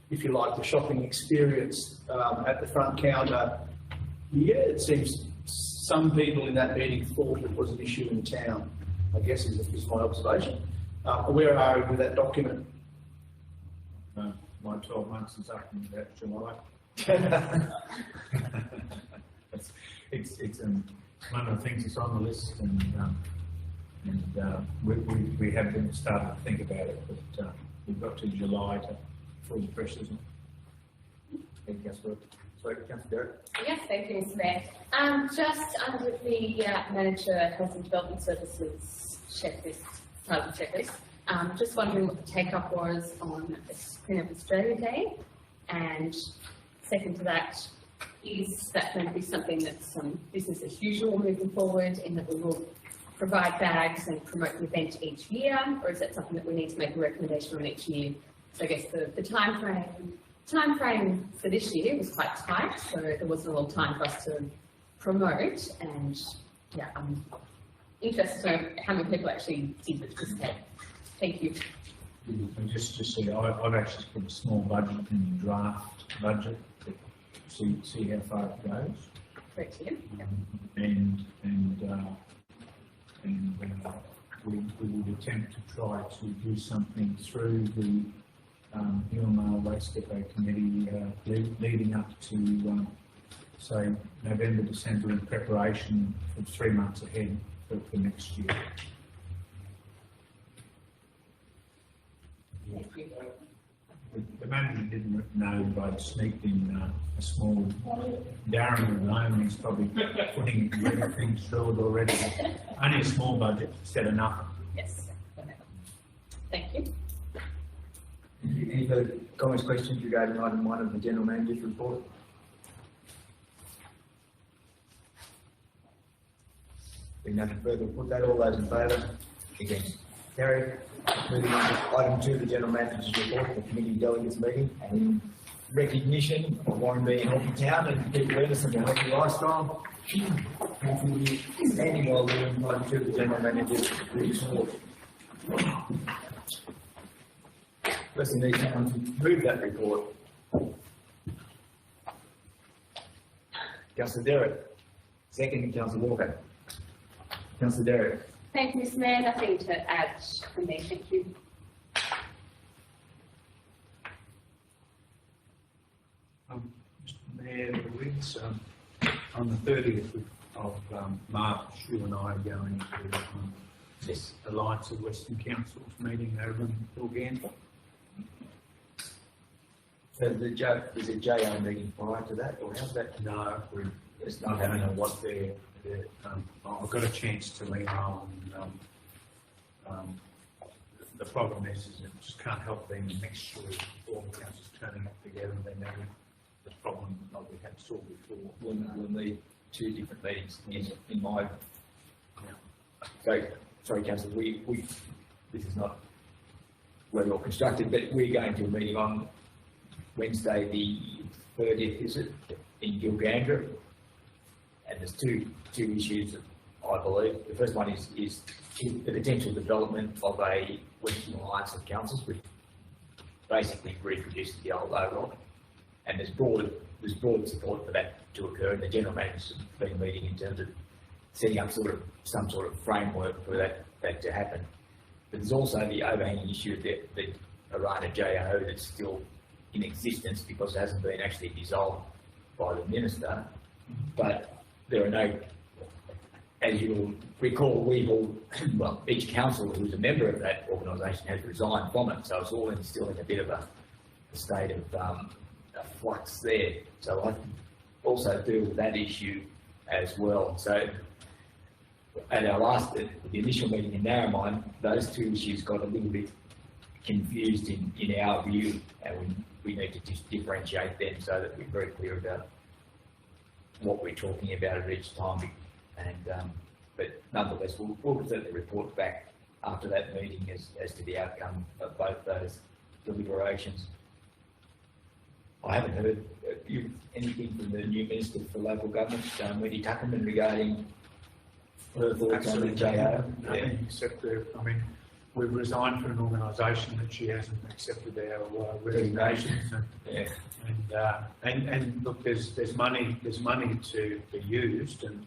if you like, the shopping experience at the front counter. Yeah, it seems some people in that meeting thought it was an issue in town, I guess is my observation. Where are we with that document? My 12 months is up in about July. it's one of the things that's on the list, and we have been starting to think about it, but we've got to July to fully press this on. Sorry, Councillor Derrick. Yes, thank you, Mr. Mayor. Just under the Manager Health and Development Services checklist, title checklist, just wondering what the take-up was on Clean Up Australia Day, and second to that, is that going to be something that's business as usual moving forward, in that we will provide bags and promote the event each year, or is that something that we need to make a recommendation on each year? So I guess the time frame for this year was quite tight, so there wasn't a lot of time for us to promote, and yeah, I'm interested to know how many people actually did participate. Thank you. And just to see, I've actually put a small budget in the draft budget to see how far it goes. Correct, yeah. We would attempt to try to do something through the Hillmale Waste Depot Committee leading up to, say, November, December, in preparation for 3 months ahead for next year. The manager didn't know, but I'd sneaked in a small Darren alone. He's probably putting everything through it already. Only a small budget, instead of nothing. Yes. Thank you. Any further comments, questions regarding item 1 of the General Manager's report? Being nothing further, we'll put that. All those in favour? Against? Carried. Moving on to item 2 of the General Manager's report, the committee delegates meeting, and in recognition of Warren being a healthy town and people innocent and healthy lifestyle, standing while we're in item 2 of the General Manager's report. First, we need someone to move that report. Councillor Derrick. Second, Councillor Walker. Councillor Derrick. Thank you, Mr. Mayor. Nothing to add from me. Thank you. Mr. Mayor, Louise, on the 30th of March, you and I are going to this Alliance of Western Councils meeting over in Bilgandra. So is it JO meeting prior to that, or how's that? No, I don't know what they're I've got a chance to email, and the problem is it just can't help being a mixture of all the councils turning up together, and then having the problem that we had saw before. We'll need 2 different meetings in my. So, sorry, Councillor, this is not well constructed, but we're going to a meeting on Wednesday the 30th, is it, in Gilgandra, and there's two issues, I believe. The first one is the potential development of a Western Alliance of Councils, which basically reproduces the old overall, and there's broad support for that to occur, and the General Manager's been meeting in terms of setting up some sort of framework for that to happen. But there's also the overhanging issue of the Arana JO that's still in existence because it hasn't been actually dissolved by the Minister. But there are no, as you'll recall, each council who's a member of that organisation has resigned from it, so it's all still in a bit of a state of a flux there. So I also deal with that issue as well. So at our the initial meeting in Narromine, those 2 issues got a little bit confused in our view, and we need to just differentiate them so that we're very clear about what we're talking about at each time. And, but nonetheless, we'll certainly report back after that meeting as to the outcome of both those deliberations. I haven't heard anything from the new Minister for Local Government, Wendy Tuckerman, regarding her thoughts on the JO. Nothing except I mean, we've resigned from an organisation that she hasn't accepted our resignations, and look, there's money to be used and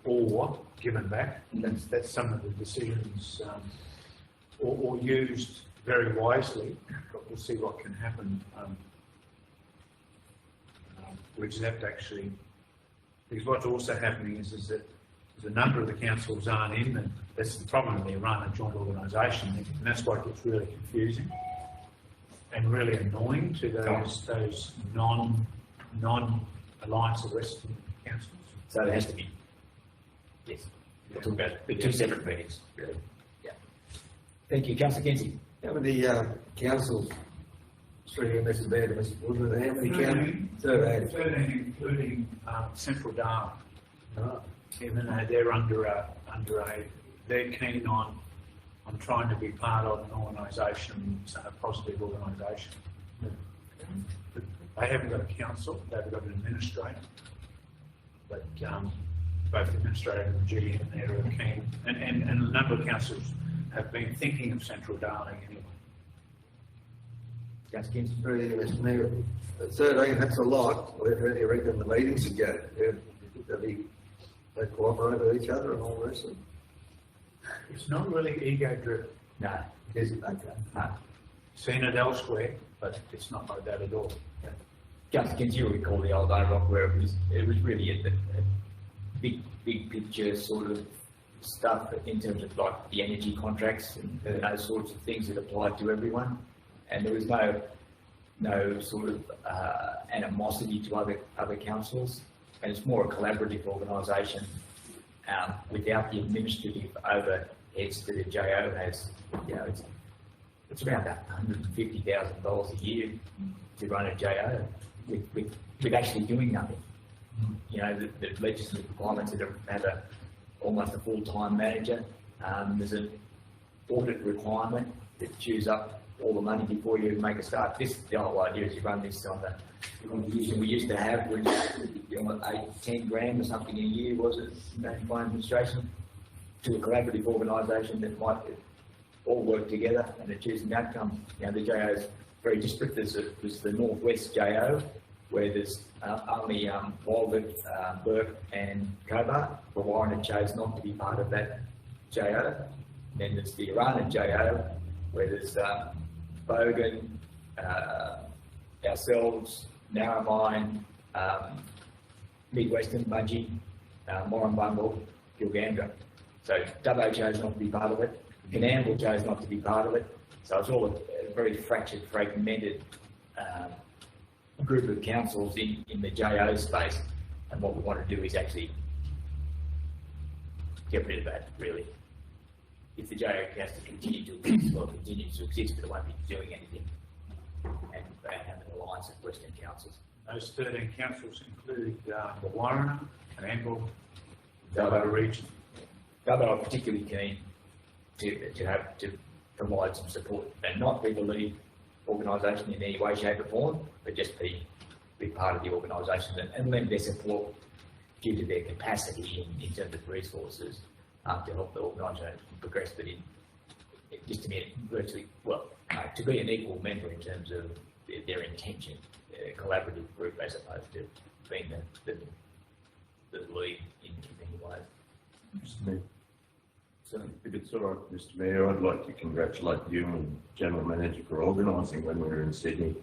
or given back. That's some of the decisions, or used very wisely. But we'll see what can happen. We just have to actually, because what's also happening is that there's a number of the councils aren't in, and that's the problem when you run a joint organisation, and that's why it gets really confusing and really annoying to those non-Alliance of Western councils. So there has to be, yes, we'll talk about the two separate meetings, really. Yeah. Thank you, Councillor Kinsey. How many councils, through Mr. Baird and Mr. Woodward, how many councils? 13, including Central Darwin. Even though they're they're keen on trying to be part of an organisation, a positive organisation. They haven't got a council, they've got an administrator. But both the administrator and the GM there are keen, and a number of councils have been thinking of Central Darling anyway. Councillor Kinsey. Really, Mr. Mayor, 13, that's a lot. Where do you reckon the meetings would go? They cooperate with each other and all the rest of it? It's not really ego-driven. No, it isn't. Okay. No. Seen it elsewhere, but it's not like that at all. Councillor Kinsey, you recall the old IROC where it was really a big picture sort of stuff in terms of like the energy contracts and those sorts of things that applied to everyone, and there was no sort of animosity to other councils, and it's more a collaborative organisation without the administrative overheads that a JO has. You know, it's around $150,000 a year to run a JO with actually doing nothing. You know, the legislative requirements that have almost a full-time manager. There's an audit requirement that chews up all the money before you make a start. The whole idea is you run this on the contribution we used to have, which, you know, 10 grand or something a year, was it, by administration, to a collaborative organisation that might all work together and achieve an outcome. You know, the JO is very disparate. There's the Northwest JO, where there's only Walgett, Burke and Cobart, but Warren had chose not to be part of that JO. Then there's the Arana JO, where there's Bogan, ourselves, Narromine, Mid-Western, Mudgee, Moranbungle, Gilgandra. So Dubbo chose not to be part of it. Canamble chose not to be part of it. So it's all a very fractured, fragmented group of councils in the JO space. And what we want to do is actually get rid of that, really. If the JO has to continue to exist, well, it continues to exist, but it won't be doing anything. And have an alliance of Western councils. Those 13 councils include the Warriner, Canamble, Dubbo region. Dubbo are particularly keen to provide some support and not be the lead organisation in any way, shape or form, but just be part of the organisation and lend their support due to their capacity in terms of resources to help the organisation progress, but just to be virtually, well, to be an equal member in terms of their intention, a collaborative group as opposed to being the lead in many ways. Mr. Mayor. So, if it's all right, Mr. Mayor, I'd like to congratulate you and General Manager for organising when we were in Sydney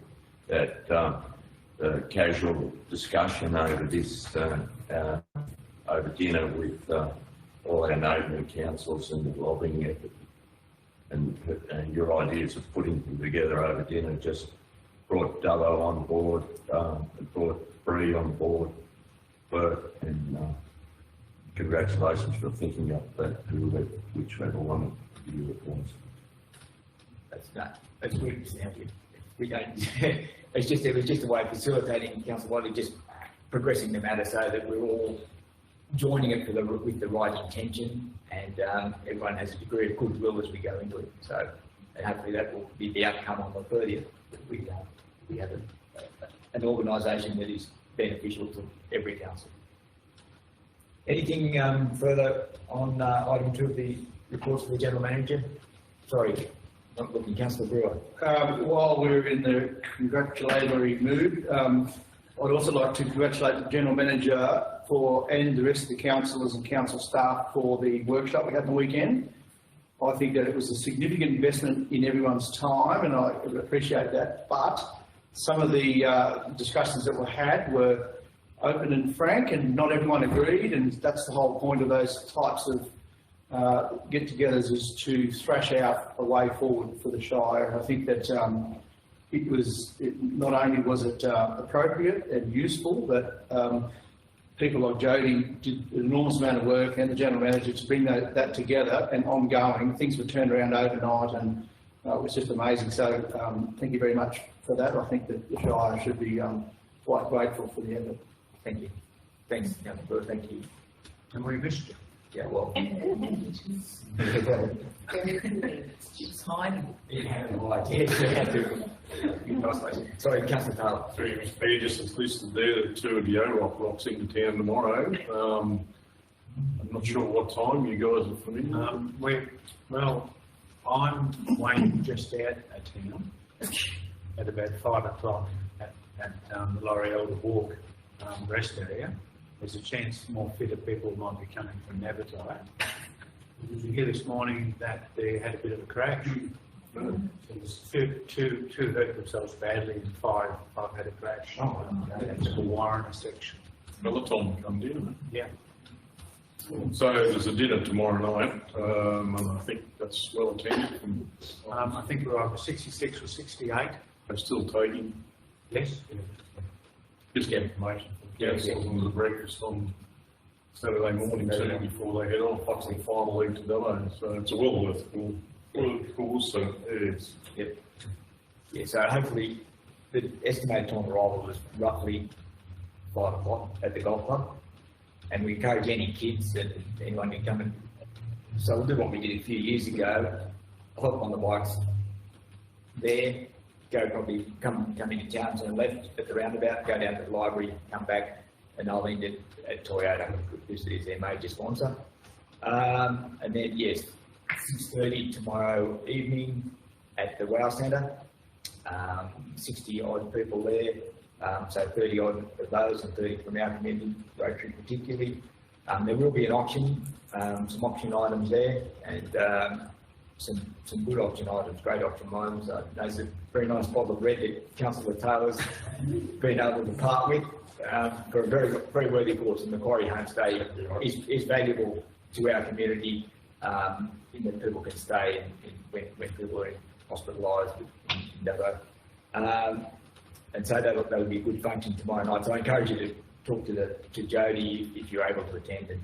that casual discussion over this, over dinner with all our neighbouring councils and the lobbying effort. And your ideas of putting them together over dinner just brought Dubbo on board, brought Bree on board, Burke, and congratulations for thinking up that, whichever one of you it was. That's good. Thank you. We don't. It was just a way of facilitating. Councillor Wiley just progressing the matter so that we're all joining it with the right intention, and everyone has a degree of goodwill as we go into it. So, and hopefully that will be the outcome on the 30th. We have an organisation that is beneficial to every council. Anything further on item 2 of the reports for the General Manager? Sorry, not looking, Councillor Brewer. While we're in the congratulatory mood, I'd also like to congratulate the General Manager and the rest of the councillors and council staff for the workshop we had on the weekend. I think that it was a significant investment in everyone's time, and I appreciate that. But some of the discussions that were had were open and frank, and not everyone agreed, and that's the whole point of those types of get-togethers, is to thrash out a way forward for the Shire. I think that not only was it appropriate and useful, but people like Jody did an enormous amount of work, and the General Manager, to bring that together and ongoing. Things were turned around overnight, and it was just amazing. So thank you very much for that. I think that the Shire should be quite grateful for the effort. Thank you. Thanks, Councillor Brewer. Thank you. And we missed you. Yeah, well. It's hiding. Yeah, right. Yeah, sorry, Councillor Taylor. Through Mr. Mayor, just as listed there, the 2 of the O-Rock rocks into town tomorrow. I'm not sure what time you guys are familiar. I'm waiting just out of town at about 5 o'clock at the Laurie Elder Walk rest area. There's a chance more fitter people might be coming from Navatai. Did you hear this morning that they had a bit of a crash? So there's two hurt themselves badly, and five had a crash. That's the Warren section. Peloton come down. Yeah. So there's a dinner tomorrow night, and I think that's well attended. I think we're over 66 or 68. I'm still taking. Yes. Just get information from council and the breakfast on Saturday morning, certainly before they head off, plus the final league to Dubbo. So it's a well worth course. So it's. Yep. Yeah, so hopefully the estimated time of arrival was roughly 5 o'clock at the golf club. And we encourage any kids that anyone can come and, so we'll do what we did a few years ago, hop on the bikes there, go probably come into town to the left at the roundabout, go down to the library, come back, and I'll end it at Toyota, because is their major sponsor. And then, yes, 6:30 tomorrow evening at the WOW Centre, 60 odd people there. So 30 odd of those and 30 from our community, Rotary particularly. There will be an auction, some auction items there, and some good auction items, great auction items. There's a very nice bottle of red that Councillor Taylor's been able to part with for a very, very worthy cause. And Macquarie Homestay is valuable to our community in that people can stay when people are hospitalised in Dubbo. And so that'll be a good function tomorrow night. So I encourage you to talk to Jody if you're able to attend, and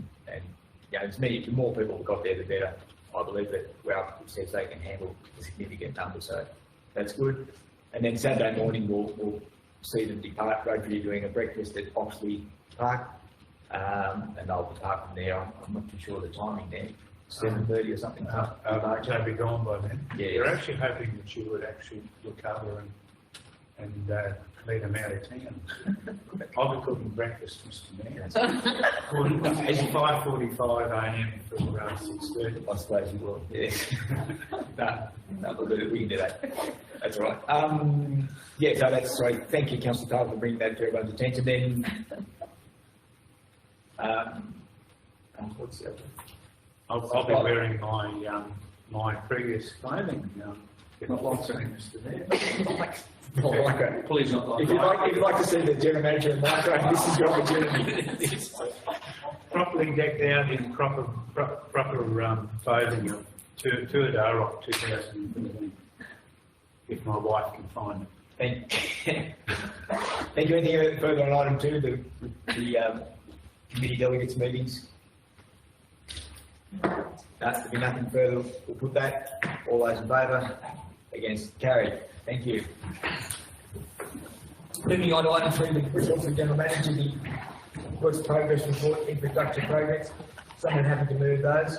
you know, the more people got there, the better. I believe that WOW says they can handle a significant number, so that's good. And then Saturday morning we'll see them depart. Rotary doing a breakfast at Oxley Park, and they'll depart from there. I'm not too sure the timing there. 7:30 or something. They'll be gone by then. Yeah. We're actually hoping that you would actually recover and clean them out of town. I'll be cooking breakfast, Mr. Mayor. It's 5:45 a.m. for around 6:30. I suppose you will. Yeah. No, we can do that. That's all right. Yeah, so that's right. Thank you, Councillor Taylor, for bringing that to everyone's attention. Then, what's the other? I'll be wearing my previous clothing. Not like saying, Mr. Mayor. Please not. If you'd like to see the General Manager and micro, this is your opportunity. Properly decked out in proper clothing of Tour de Rock 2015, if my wife can find it. Thank you. Anything further on item 2, the committee delegates meetings? No, there'll be nothing further. We'll put that. All those in favour? Against? Carried. Thank you. Moving on to item 3, the report from General Manager, the works progress report, infrastructure projects. Someone happy to move those?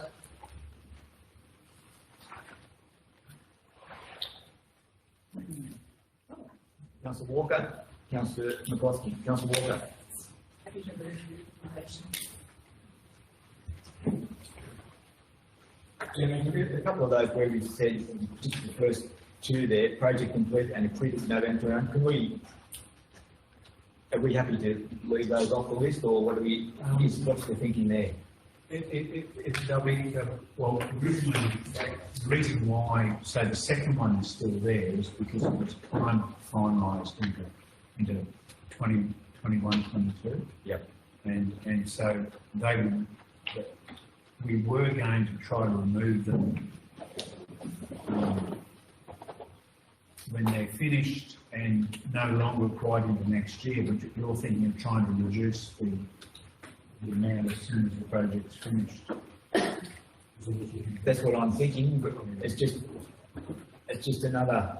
Councillor Walker, Councillor McCloskey, Councillor Walker. Happy to move the information. A couple of those where we said, just the first two there, project complete and acquitted November round, are we happy to leave those off the list, or what do we, what's the thinking there? They'll be, well, originally, the reason why, so the second one is still there is because it was finalised into 21, 22. Yep. And so we were going to try to remove them when they're finished and no longer required in the next year, but you're thinking of trying to reduce the amount as soon as the project's finished. That's what I'm thinking, but it's just another,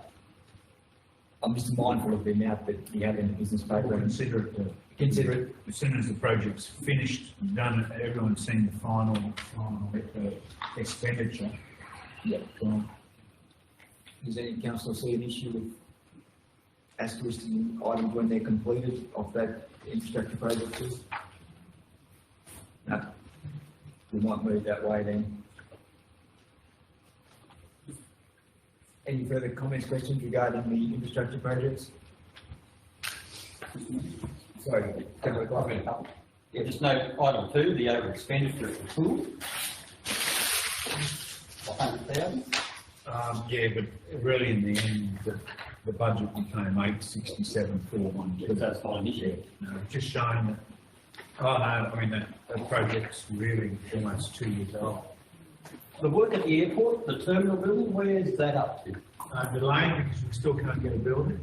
I'm just mindful of the amount that you have in the business paper. We'll consider it as soon as the project's finished, done, everyone's seen the final expenditure. Yep. Does any councillor see an issue with asterisking items when they're completed of that infrastructure project? No. We might move that way then. Any further comments, questions regarding the infrastructure projects? Sorry, Councillor Clark. Yeah, just note item 2, the over expenditure of the pool. 100,000. Yeah, but really in the end, the budget became 867,412. That's not an issue. No, just showing that, oh no, I mean, the project's really almost 2 years old. The work at the airport, the terminal building, where's that up to? Delayed because we still can't get a building.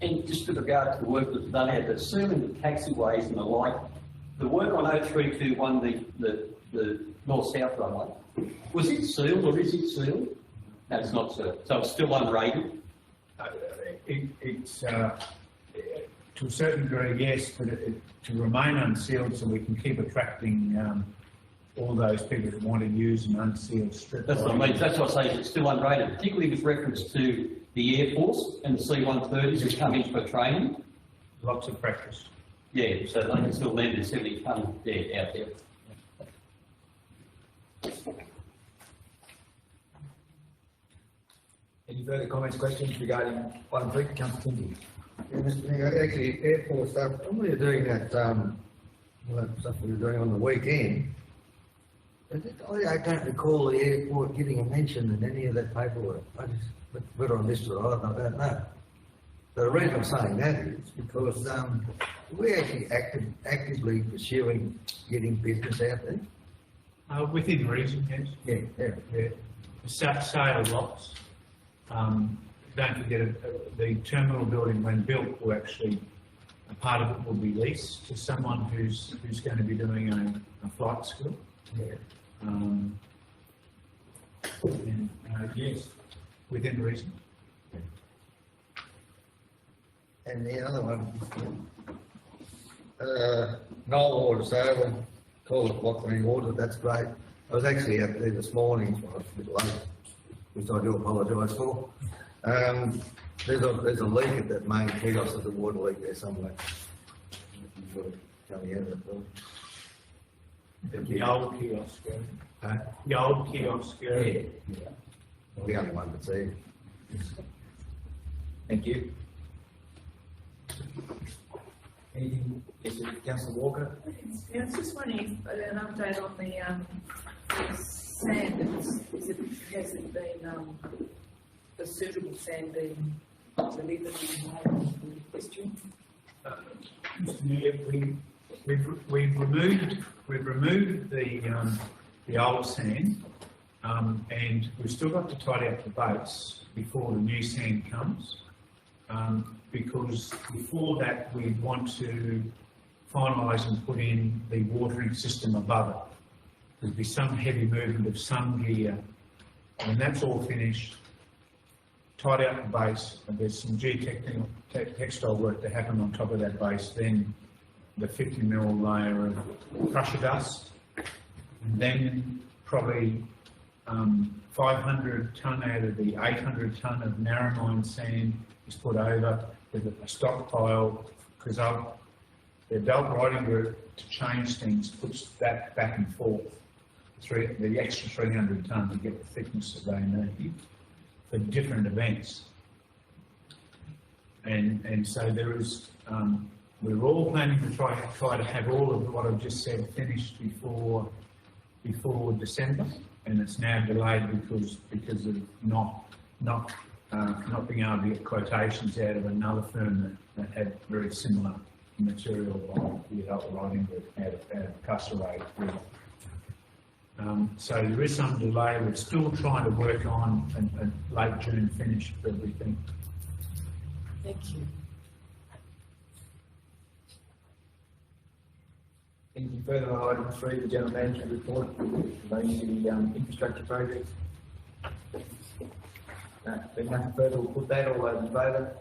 And just with regard to the work that's done out, assuming the taxiways and the like, the work on 0321, the north-south runway, was it sealed or is it sealed? No, it's not sealed. So it's still unrated? It's to a certain degree, yes, but to remain unsealed so we can keep attracting all those people that want to use an unsealed strip. That's what I mean. That's what I say. It's still unrated, particularly with reference to the Air Force and the C-130s who come in for training. Lots of practice. Yeah, so they can still land their 70-tonne out there. Any further comments, questions regarding item 3, Councillor Kinsey? Yeah, Mr. Mayor, actually, airport stuff, when we were doing that, well, that stuff we were doing on the weekend, I don't recall the airport getting a mention in any of that paperwork. I just, whether I missed it or not, I don't know. But the reason I'm saying that is because we actually actively pursuing getting business out there. Within reason, yes. Yeah. Sale of lots. Don't forget, the terminal building, when built, will actually, a part of it will be leased to someone who's going to be doing a flight school. Yeah. And, yes, within reason. And the other one, Knoll Water Sale, 12 o'clock running water, that's great. I was actually out there this morning, so I was a bit late, which I do apologise for. There's a leak at that main kiosk, there's a water leak there somewhere. Coming out of it. The old kiosk. Huh? The old kiosk. Yeah. The only one that's there. Thank you. Anything, yes, Councillor Walker? Yeah, I was just wondering if an update on the sand, has it been, the suitable sand being delivered in the question? Mr. Mayor, we've removed the old sand, and we've still got to tidy up the boats before the new sand comes. Because before that, we want to finalise and put in the watering system above it. There'll be some heavy movement of some gear. When that's all finished, tidy up the base, and there's some geotechnical textile work to happen on top of that base, then the 50 mil layer of crusher dust, and then probably 500 tonne out of the 800 tonne of narrowmine sand is put over with a stockpile, because the belt riding group, to change things, puts that back and forth, the extra 300 tonne to get the thickness that they need for different events. And so there is, we're all planning to try to have all of what I've just said finished before December, and it's now delayed because of not being able to get quotations out of another firm that had very similar material by the adult riding group out of Castlereagh. So there is some delay. We're still trying to work on a late June finish for everything. Thank you. Anything further on item 3, the general manager report relating to the infrastructure project? No, there's nothing further. We'll put that. All those in favour?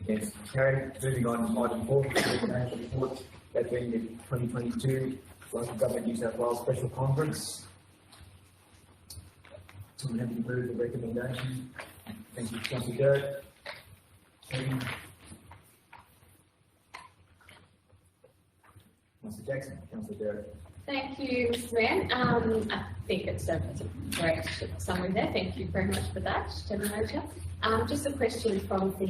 Yes, carried. Moving on, item 4, the general manager report, that being the 2022 Local Government New South Wales Special Conference. Someone have to move the recommendation. Thank you, Councillor Derrick. Councillor Jackson, Councillor Derrick. Thank you, Mr. Mayor. I think it's a great summary there. Thank you very much for that, General Manager. Just a question from the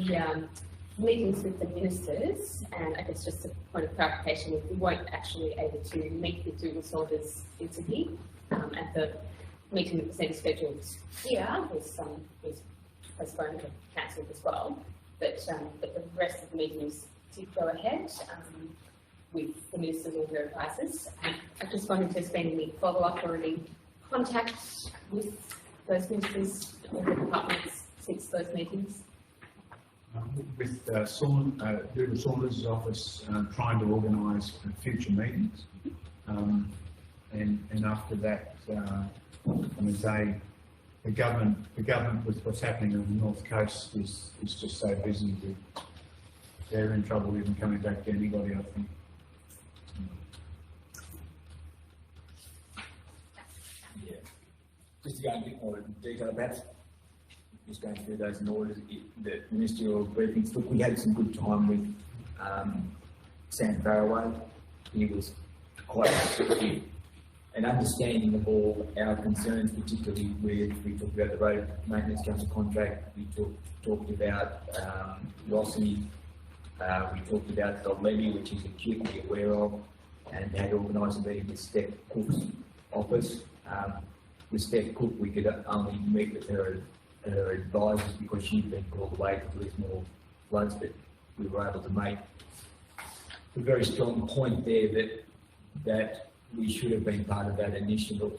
meetings with the ministers, and I guess just a point of clarification, we weren't actually able to meet with Dougal Saunders interview at the meeting that was then scheduled here, was postponed or cancelled as well, but the rest of the meetings did go ahead with the ministers or their advisors. I just wanted to spend any follow-up or any contact with those ministers or the departments since those meetings. With Dougal Saunders' office trying to organise future meetings, and after that, the government with what's happening on the North Coast is just so busy that they're in trouble even coming back to anybody, I think. Yeah. Just to go in a bit more detail, perhaps, just going through those in order, the ministerial briefings. Look, we had some good time with Sam Farraway. He was quite receptive and understanding of all our concerns, particularly with, we talked about the Road Maintenance Council contract, we talked about Rossi, we talked about the levy, which he's acutely aware of, and had organised a meeting with Steph Cook's office. With Steph Cook, we could only meet with her advisors because she'd been called away to lose more floods, but we were able to make a very strong point there that we should have been part of that initial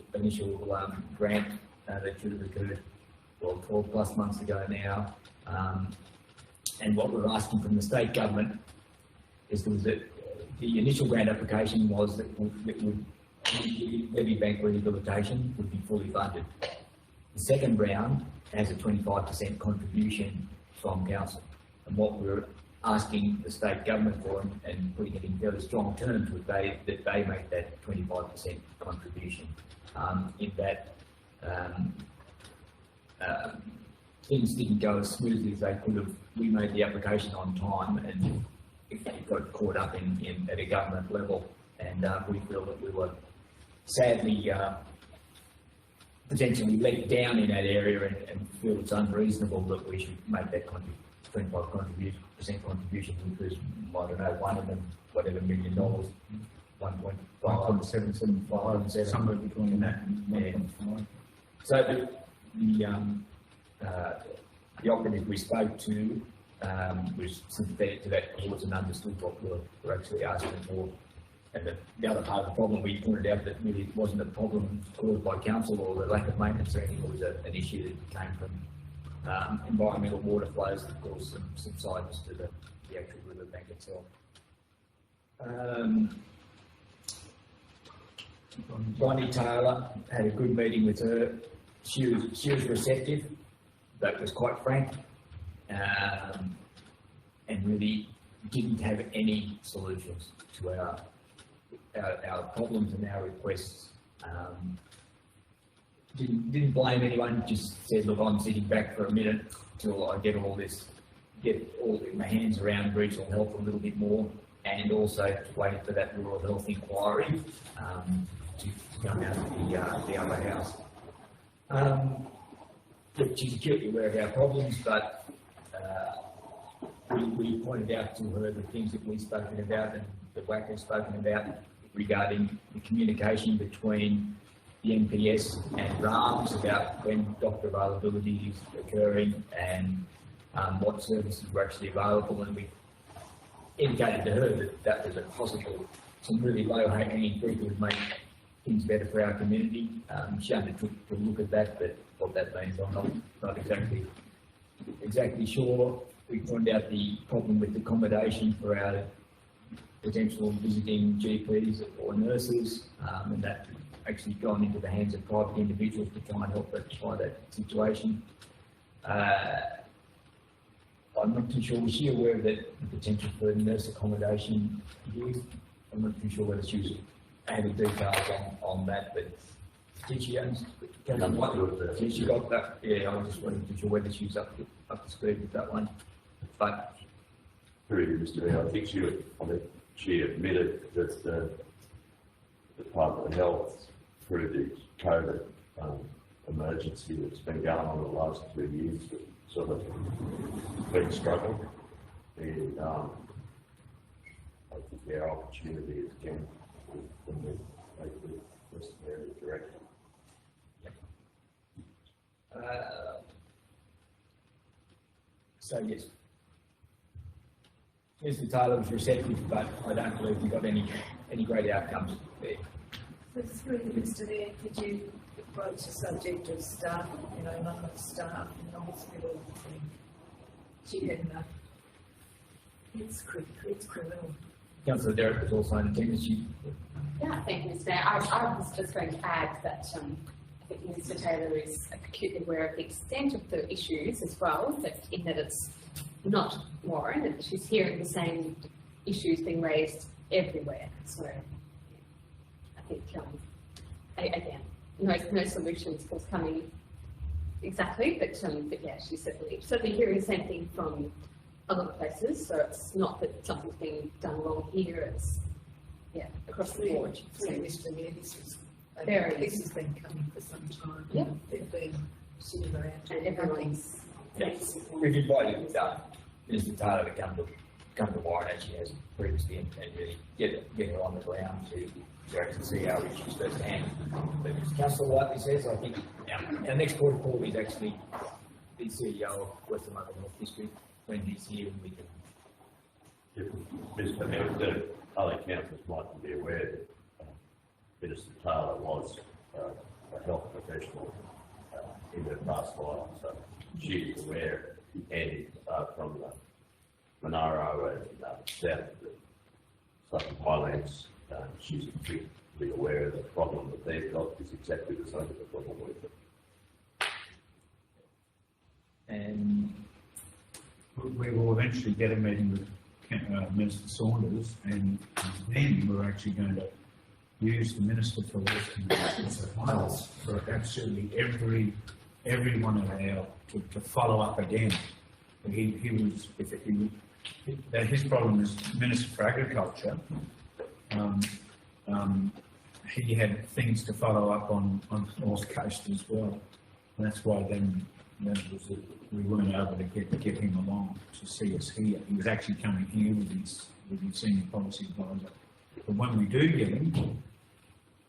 grant that should have occurred, 12 plus months ago now. And what we're asking from the state government is that the initial grant application was that levy bank rehabilitation would be fully funded. The second round has a 25% contribution from council, and what we're asking the state government for, and putting it in fairly strong terms, was that they make that 25% contribution. In that things didn't go as smoothly as they could have. We made the application on time, and it got caught up at a government level, and we feel that we were sadly potentially let down in that area, and feel it's unreasonable that we should make that 25% contribution, because, I don't know, one of them, whatever $1 million, 1.775, somewhere between that. Yeah. So the operative we spoke to was sympathetic to that cause and understood what we're actually asking for. And the other part of the problem, we pointed out that really wasn't a problem caused by council or the lack of maintenance or anything. It was an issue that came from environmental water flows that caused some subsidence to the actual river bank itself. Bonnie Taylor, had a good meeting with her. She was receptive, but was quite frank and really didn't have any solutions to our problems and our requests. Didn't blame anyone, just said, look, I'm sitting back for a minute till I get my hands around regional health a little bit more, and also waiting for that rural health inquiry to come out of the other house. Look, she's acutely aware of our problems, but we pointed out to her the things that we've spoken about and that WAC has spoken about regarding the communication between the NPS and RAMS about when doctor availability is occurring and what services were actually available, and we indicated to her that that was a possible, some really low-hanging fruit that would make things better for our community. She undertook to look at that, but what that means, I'm not exactly sure. We pointed out the problem with accommodation for our potential visiting GPs or nurses, and that actually gone into the hands of private individuals to try and help rectify that situation. I'm not too sure, was she aware of the potential for nurse accommodation use? I'm not too sure whether she was added details on that, but did she understand? Did she got that? Yeah, I was just wondering too sure whether she was up to speed with that one. But Through you, Mr. Mayor, I think she admitted that the Department of Health, through the COVID emergency that's been going on the last 2 years, sort of been struggling. And I think our opportunity is again when we make the Mr. Mayor the director. So yes, Mr. Taylor was receptive, but I don't believe we got any great outcomes there. So through Mr. Mayor, could you approach the subject of staff, not enough staff in the hospital? She had enough. It's criminal. Councillor Derrick was also in attendance. Yeah, thank you, Mr. Mayor. I was just going to add that I think Mr. Taylor is acutely aware of the extent of the issues as well, in that it's not Warren, and she's hearing the same issues being raised everywhere. So I think, again, no solutions forthcoming exactly, but yeah, she's certainly hearing the same thing from other places. So it's not that something's being done wrong here. It's across the board. Mr. Mayor, this has been coming for some time. Yep. They've been sitting around And everyone's Yes, we've invited Mr. Taylor to come to Warren, as she has previously, and really get her on the ground to actually see our issues firsthand. But as Councillor Whiteley says, I think our next port of call is actually the CEO of Western Local Health District when he's here, and we can. Mr. Mayor, the other councillors might be aware that Minister Taylor was a health professional in her past life, so she is aware, and from the Monaro and south of the Southern Highlands, she's completely aware of the problem that they've got is exactly the same as the problem we've got. And We will eventually get a meeting with Minister Saunders, and then we're actually going to use the Minister for Western Wales for absolutely every one of our to follow up again. His problem is Minister for Agriculture. He had things to follow up on the North Coast as well. And that's why then we weren't able to get him along to see us here. He was actually coming here with his senior policy advisor. But when we do get him,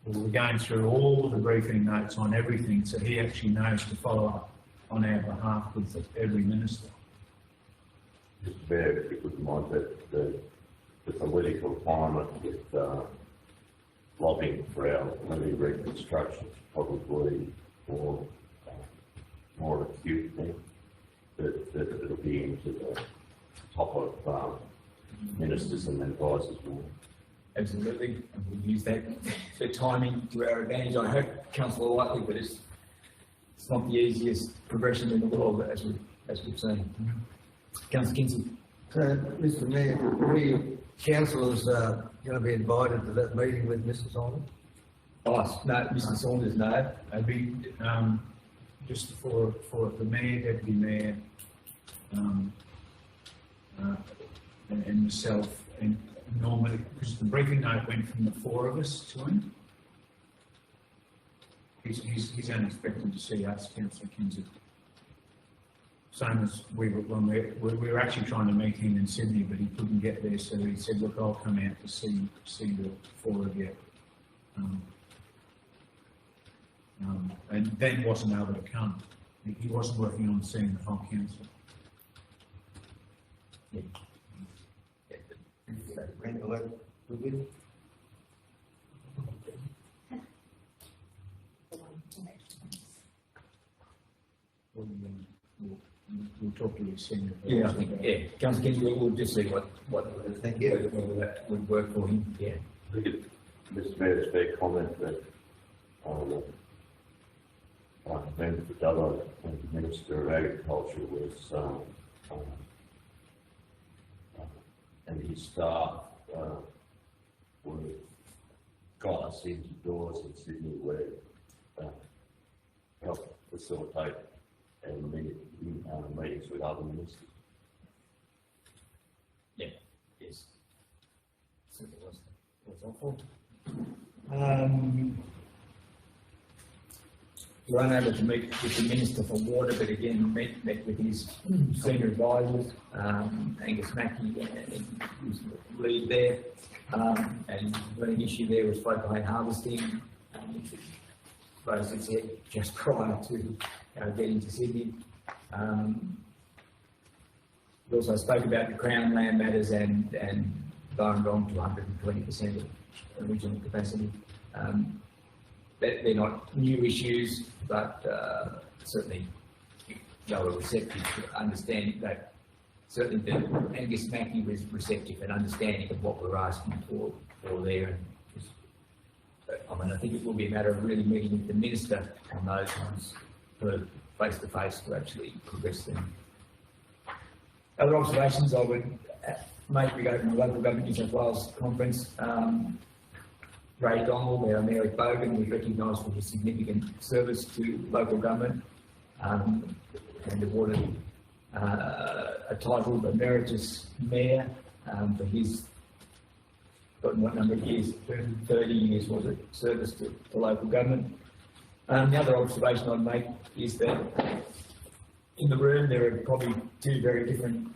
we're going through all the briefing notes on everything, so he actually knows to follow up on our behalf with every minister. Mr. Mayor, if you wouldn't mind, that the political climate with lobbying for our levy reconstruction is probably more acute thing, that it'll be into the top of ministers and advisors more. absolutely, and we'll use that for timing to our advantage. I hope Councillor Whiteley, but it's not the easiest progression in the world as we've seen. Councillor Kinsey. Mr Mayor, we councillors going to be invited to that meeting with Mr Simon? Oh, no, Mr Saunders, no. I'd be, just for the mayor, deputy mayor, and myself, and normally, because the briefing note went from the four of us to him. He's only expecting to see us, Councillor Kinsey. Same as we were, when we were actually trying to meet him in Sydney, but he couldn't get there, so he said, look, I'll come out to see the four of you. And then wasn't able to come. He wasn't working on seeing the whole council. We'll talk to you soon. Yeah, I think, yeah. Councillor Kinsey, we'll just see what whether that would work for him, yeah. I think Mr Mayor's fair comment that, member for Dubbo, the Minister of Agriculture was, and his staff, got us into doors in Sydney where, helped facilitate and meetings with other ministers. Yeah, yes. Certainly was helpful. We were unable to meet with the Minister for Water, but again, met with his senior advisors, Angus Mackey, who's the lead there. And when an issue there was floodplain harvesting, which was, as I said, just prior to getting to Sydney. We also spoke about the Crown land matters and Barrangong to 120% of original capacity. They're not new issues, but certainly they were receptive to understanding that. Certainly, Angus Mackey was receptive and understanding of what we're asking for there. And just, I think it will be a matter of really meeting with the Minister on those ones for face to face to actually progress them. Other observations I would make regarding the Local Government New South Wales Conference. Ray Donald, our Mayor at Bogan, was recognised for his significant service to local government and awarded a title of Emeritus Mayor for his, what number of years, 30 years was it, service to local government. The other observation I'd make is that in the room there are probably two very different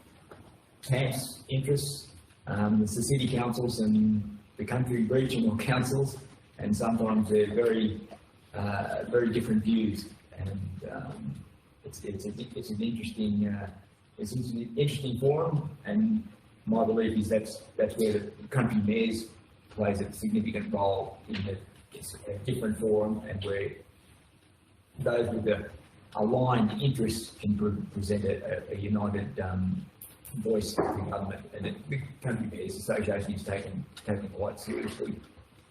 camps, interests. There's the city councils and the country regional councils, and sometimes they're very different views. And it's an interesting forum, and my belief is that's where the country mayors plays a significant role in that it's a different forum, and where those with the aligned interests can present a united voice to the government, and the Country Mayors Association is taken quite seriously,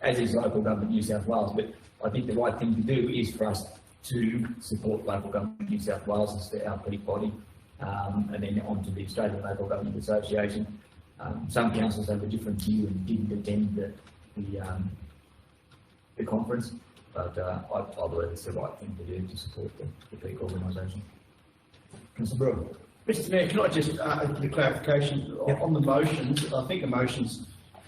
as is Local Government New South Wales. But I think the right thing to do is for us to support Local Government New South Wales as our peak body, and then on to the Australian Local Government Association. Some councils have a different view and didn't attend the conference, but I believe it's the right thing to do to support the peak organisation. Councillor Brewer. Mr Mayor, can I just the clarification on the motions? I think the motions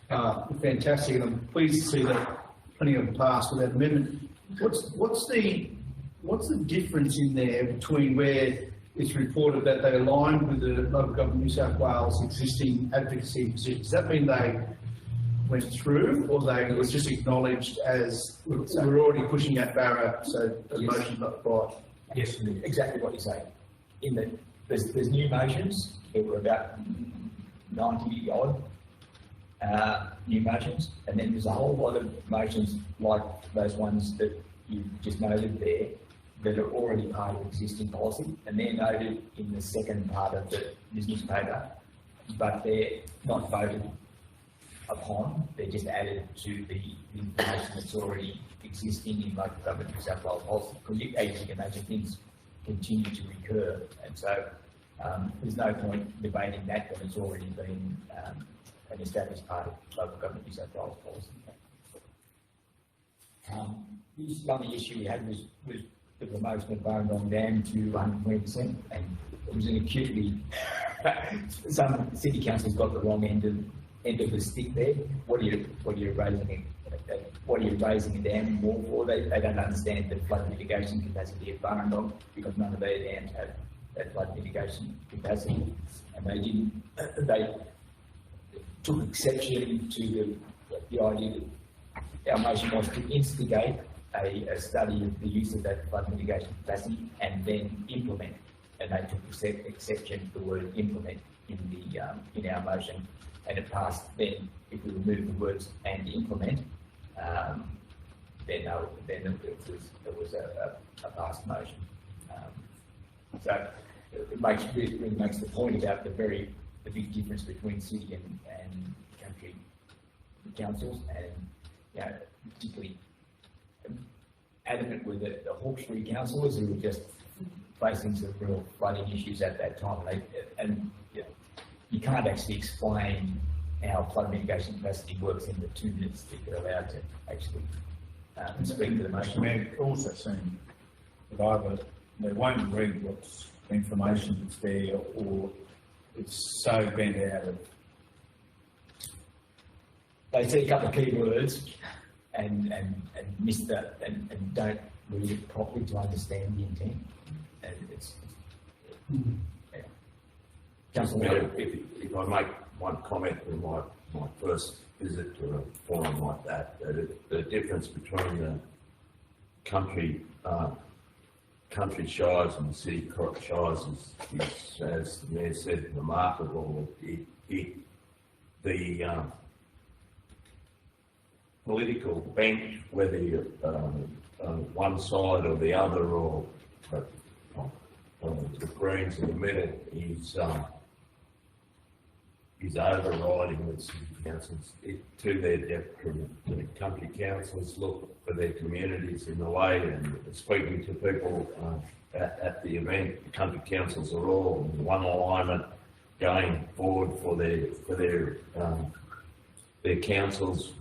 are fantastic, and I'm pleased to see that plenty of them passed without amendment. What's the difference in there between where it's reported that they aligned with the Local Government New South Wales existing advocacy positions? Does that mean they went through, or they were just acknowledged as we're already pushing at Barra, so the motion's not right? Yes, exactly what you say. In that there's new motions. There were about 90 odd new motions, and then there's a whole lot of motions like those ones that you just noted there that are already part of existing policy, and they're noted in the second part of the business paper, but they're not voted upon. They're just added to the information that's already existing in Local Government New South Wales policy, because as you can imagine, things continue to recur, and so There's no point debating that when it's already been an established part of local government New South Wales policy. The only issue we had was the promotion of Barrendong Dam to 120%, and it was an acutely, some city councils got the wrong end of the stick there. What are you raising a dam more for? They don't understand the flood mitigation capacity of Barrendong, because none of their dams have that flood mitigation capacity, and they took exception to the idea that our motion was to instigate a study of the use of that flood mitigation capacity and then implement. And they took exception to the word implement in our motion, and it passed. Then, if we remove the words and implement, then it was a passed motion. So it really makes the point about the big difference between city and country councils, and particularly adamant with the Hawkesbury councillors who were just facing some real flooding issues at that time. You can't actually explain how flood mitigation capacity works in the 2 minutes that you're allowed to actually speak to the motion. We've also seen that either they won't read what's information that's there, or it's so bent out of. They see a couple of key words and miss that and don't read it properly to understand the intent. And it's yeah. Councillor, If I make one comment in my first visit to a forum like that, the difference between the country shires and the city shires is, as the Mayor said, remarkable. The political bench, whether you're one side or the other, or the Greens in the middle, is overriding the city councils to their detriment. The country councils look for their communities in the way, and speaking to people at the event, the country councils are all in one alignment, going forward for their councils.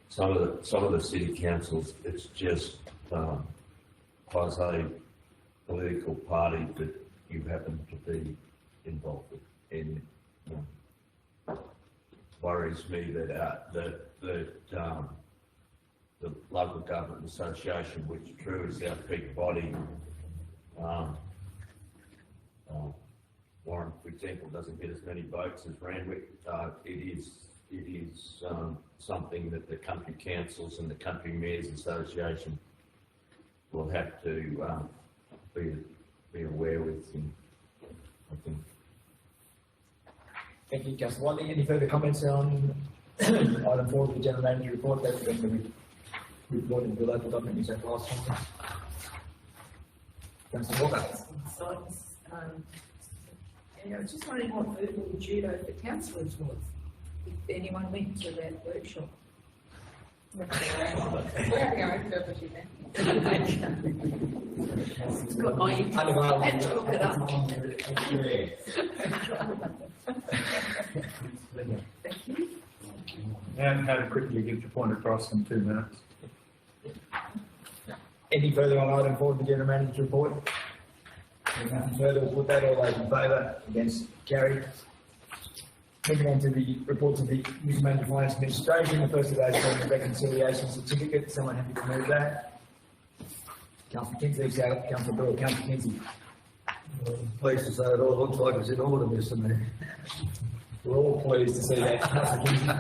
Some of the city councils, it's just quasi political party that you happen to be involved with, and worries me that the local government association, which true is our peak body, Warren, for example, doesn't get as many votes as Randwick. It is something that the country councils and the country mayors association will have to be aware with. I think. Thank you, Councillor Whiteley. Any further comments on item 4 of the General Manager report? That's been the report of the local government New South Wales Conference. Councillor Walker. I was just wondering what verbal judo for councillors was, if anyone went to that workshop. It's got my interest. I had to look it up. Thank you. And how to quickly get your point across in 2 minutes. Any further on item 4 of the General Manager's report? If nothing further, we'll put that. All those in favour? Against? Carried. Moving on to the reports of the New Zealand Finance Administration. The first of those being the reconciliation certificate. Someone happy to move that? Councillor Kinsley, Councillor Bill, Councillor Kinsley. Pleased to say it all looks like it's in order, Mr. Mayor. We're all pleased to see that. Councillor Kinsley.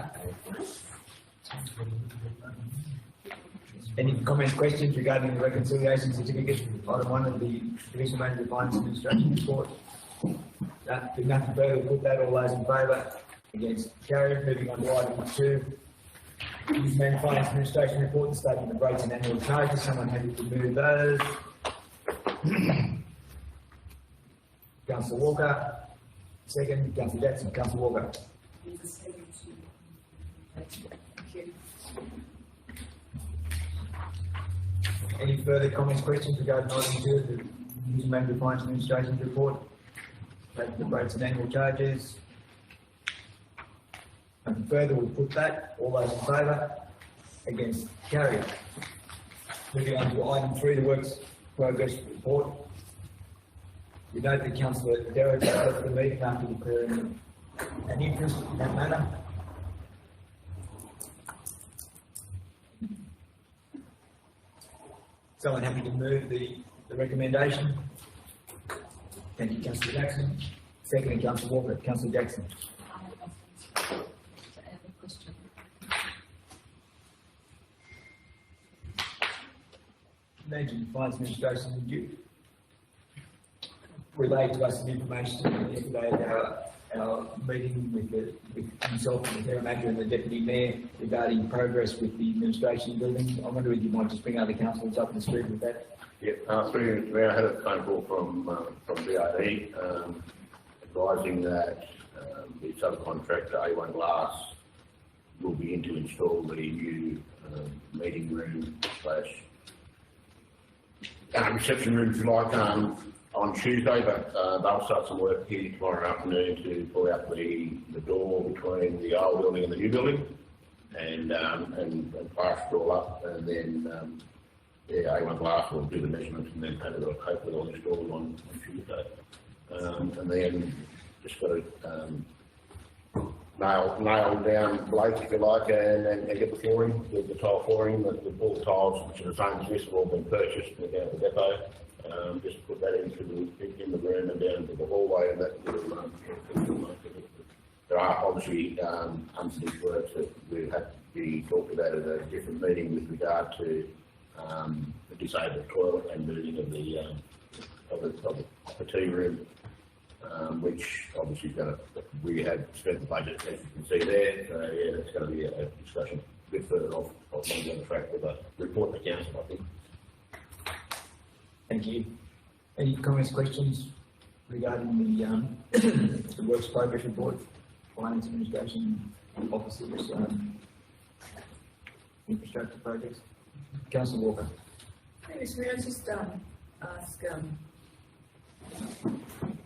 Any comments, questions regarding the reconciliation certificate? Item 1 of the Division Manager Finance Administration report. If nothing further, we'll put that. All those in favour? Against? Carried. Moving on to item 2. Division Manager Finance Administration report, the statement of rates and annual charges. Someone happy to move those? Councillor Walker. Second. Councillor Jackson. Councillor Walker. Thank you. Any further comments, questions regarding item 2 of the Division Manager Finance Administration report? take the rates and annual charges. And further, we'll put that, all those in favour, against, carried. Moving on to item 3, the works progress report. We note that Councillor Derrick has left the meeting after declaring an interest in that matter. Someone happy to move the recommendation? Thank you, Councillor Jackson. Second, Councillor Walker. Councillor Jackson. I have nothing to add a question. Imagine Finance Administration would you relay to us some information yesterday at our meeting with himself and the Terra Manager and the Deputy Mayor regarding progress with the administration building. I wonder if you might just bring other councillors up to speed with that. Yeah, we had a phone call from BID advising that the subcontractor A1 Glass will be in to install the new meeting room / reception room, if you like, on Tuesday, but they'll start some work here tomorrow afternoon to pull out the door between the old building and the new building and plaster it all up, and then A1 Glass will do the measurements and then hopefully they'll install it on Tuesday. And then just got to nail down Blake, if you like, and get the flooring, the tile flooring, the all tiles, which are the same as this, have all been purchased down at the depot. Just put that in the room and down into the hallway, and that will, there are obviously unfinished works that we have to be talked about at a different meeting with regard to the disabled toilet and moving of the tea room, which obviously we have spent the budget, as you can see there. So yeah, that's going to be a discussion a bit further off on the track with a report to council, I think. Thank you. Any comments, questions regarding the works progress report, Finance Administration Officers, infrastructure projects? Councillor Walker. Mr. Mayor, I just ask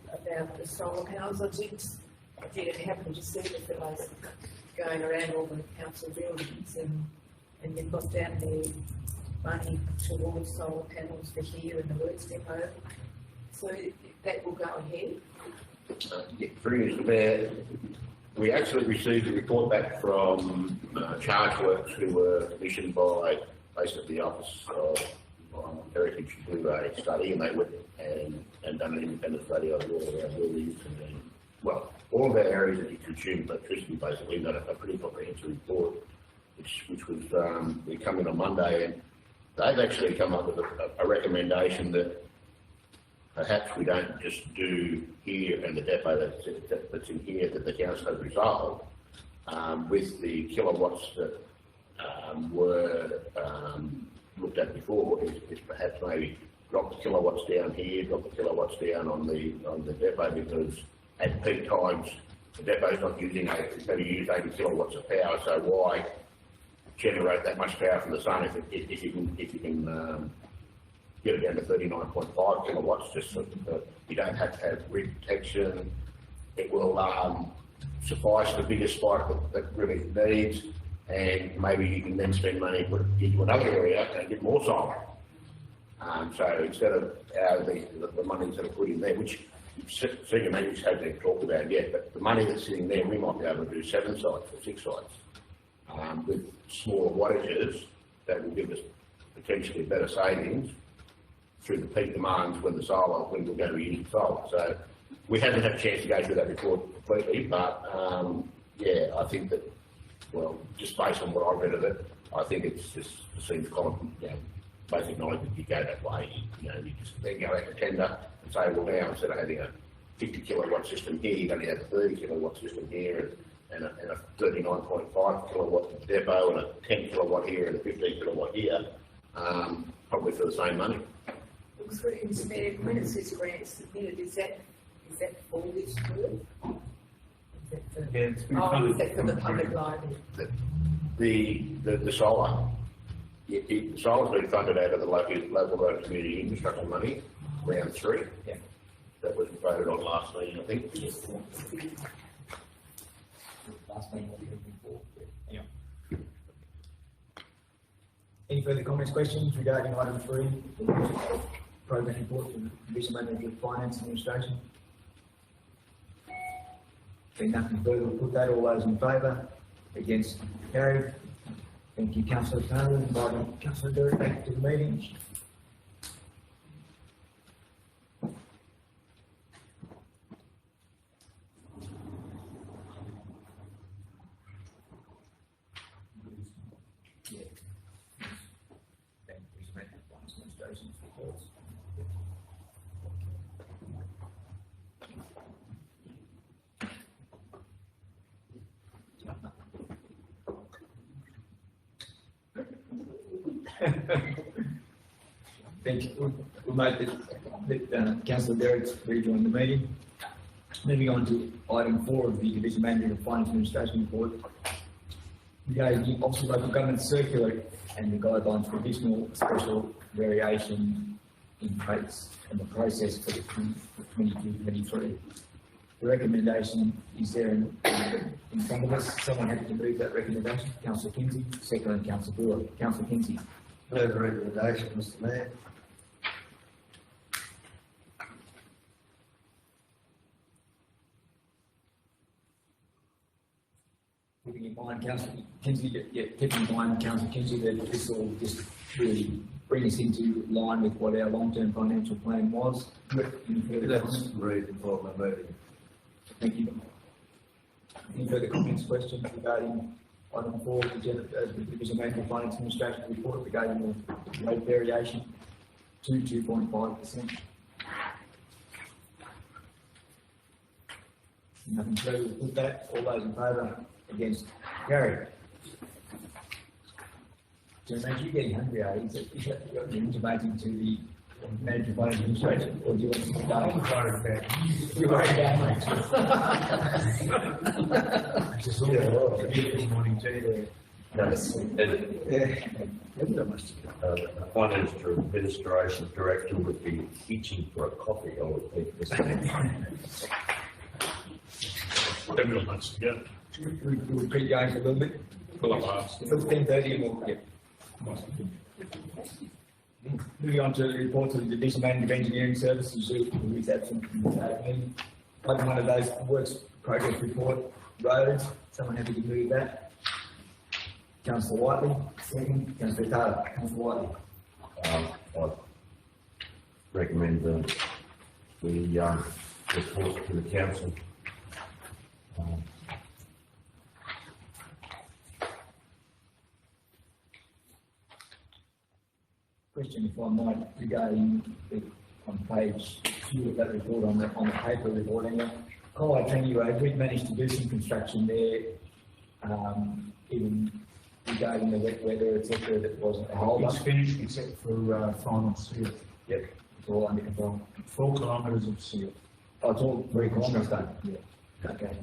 about the solar panels. I did happen to see the fellows going around all the council buildings and they've got down there money towards solar panels for here and the works depot. So that will go ahead. Through Mr. Mayor, we actually received a report back from ChargeWorks, who were commissioned by basically the Office of Heritage to do a study, and they went and done an independent study on all of our buildings and all of our areas that you consume electricity, basically, done a pretty comprehensive report, which was we come in on Monday, and they've actually come up with a recommendation that perhaps we don't just do here and the depot that's in here that the council has resolved with the kilowatts that were looked at before, is perhaps maybe drop the kilowatts down here, drop the kilowatts down on the depot, because at peak times the depot's not using it's going to use 80 kilowatts of power, so why generate that much power from the sun if you can get it down to 39.5 kilowatts, just so that you don't have to have grid protection. It will suffice the biggest spike that really needs, and maybe you can then spend money, put it into another area and get more solar. So instead of the money that are put in there, which senior managers haven't talked about yet, but the money that's sitting there, we might be able to do 7 sites or 6 sites with smaller wattages that will give us potentially better savings through the peak demands when we're going to be using solar. So we haven't had a chance to go through that report completely, but I think that, just based on what I've read of it, I think it seems common, basic knowledge that you go that way. You just then go out to tender and say, well, now instead of having a 50 kilowatt system here, you're going to have a 30 kilowatt system here and a 39.5 kilowatt depot and a 10 kilowatt here and a 15 kilowatt here, probably for the same money. When it says grant submitted, is that for this work? It's been is that for the public library? The solar. The solar's been funded out of the local community infrastructure money, round 3. Yeah. that was voted on last meeting, I think. Last meeting, what we had before. Anyway. Any further comments, questions regarding item 3, the program report from the Division Manager of Finance and Administration? Being nothing further, we'll put that. All those in favour? Against? Carried. Thank you, Councillor Taylor. Inviting Councillor Derrick back to the meeting. Thank you. We'll note that Councillor Derrick's rejoined the meeting. Moving on to item 4 of the Division Manager of Finance Administration report. Regarding the Office of Local Government Circular and the guidelines for additional special variation in rates and the process for the 22-23. The recommendation is there in front of us. Someone happy to move that recommendation? Councillor Kinsey, second and Councillor Brewer. Councillor Kinsey. Move the recommendation, Mr. Mayor. Keeping in mind, Councillor Kinsey, keeping in mind, Councillor Kinsey, that this will just really bring us into line with what our long-term financial plan was. That's the reason for my voting. Thank you. Any further comments, questions regarding item 4 of the Division Manager of Finance Administration report regarding the rate variation to 2.5%? Nothing further to put that. All those in favour? Against? Carried. So, Manager, you're getting hungry, are you? Is that you're intimating to the Manager of Finance Administration, or do you want to start? I'm worried about. You're worried about Just look at a beautiful morning tea there. That's, Finance Administration Director would be itching for a coffee, I would think. This Everyone wants to go. We'll keep going for a little bit. Well, I'm asked. Until 10:30 and we'll, Moving on to the reports of the Division Manager of Engineering Services, who is absent from the meeting. Item 1 of those works progress report, roads. Someone happy to move that? Councillor Whiteley, second. Councillor Taylor. Councillor Whiteley. I recommend the report to the council. Question, if I might, regarding on page 2 of that report, on the paper report. Colway Tangy Road, we've managed to do some construction there, even regarding the wet weather, etc. That wasn't a hold up. It's finished except for final seal. Yep, it's all under control. 4 kilometres of seal. Oh, it's all 3 kilometres done? Yeah. Okay.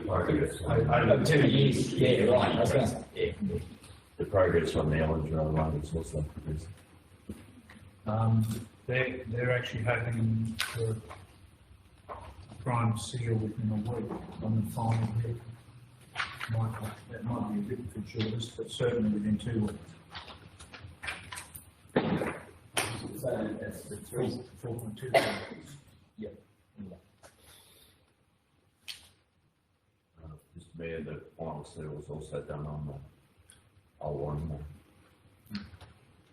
Progress. Over 2 years, yeah, right. I was going to say, yeah. The progress on the Ellendale line is also progressing. They're actually hoping for prime seal within a week on the final bit. That might be a bit for shortest, but certainly within 2 weeks. So that's the 4.2. Yeah. Mr. Mayor, the final seal was also done on the old one.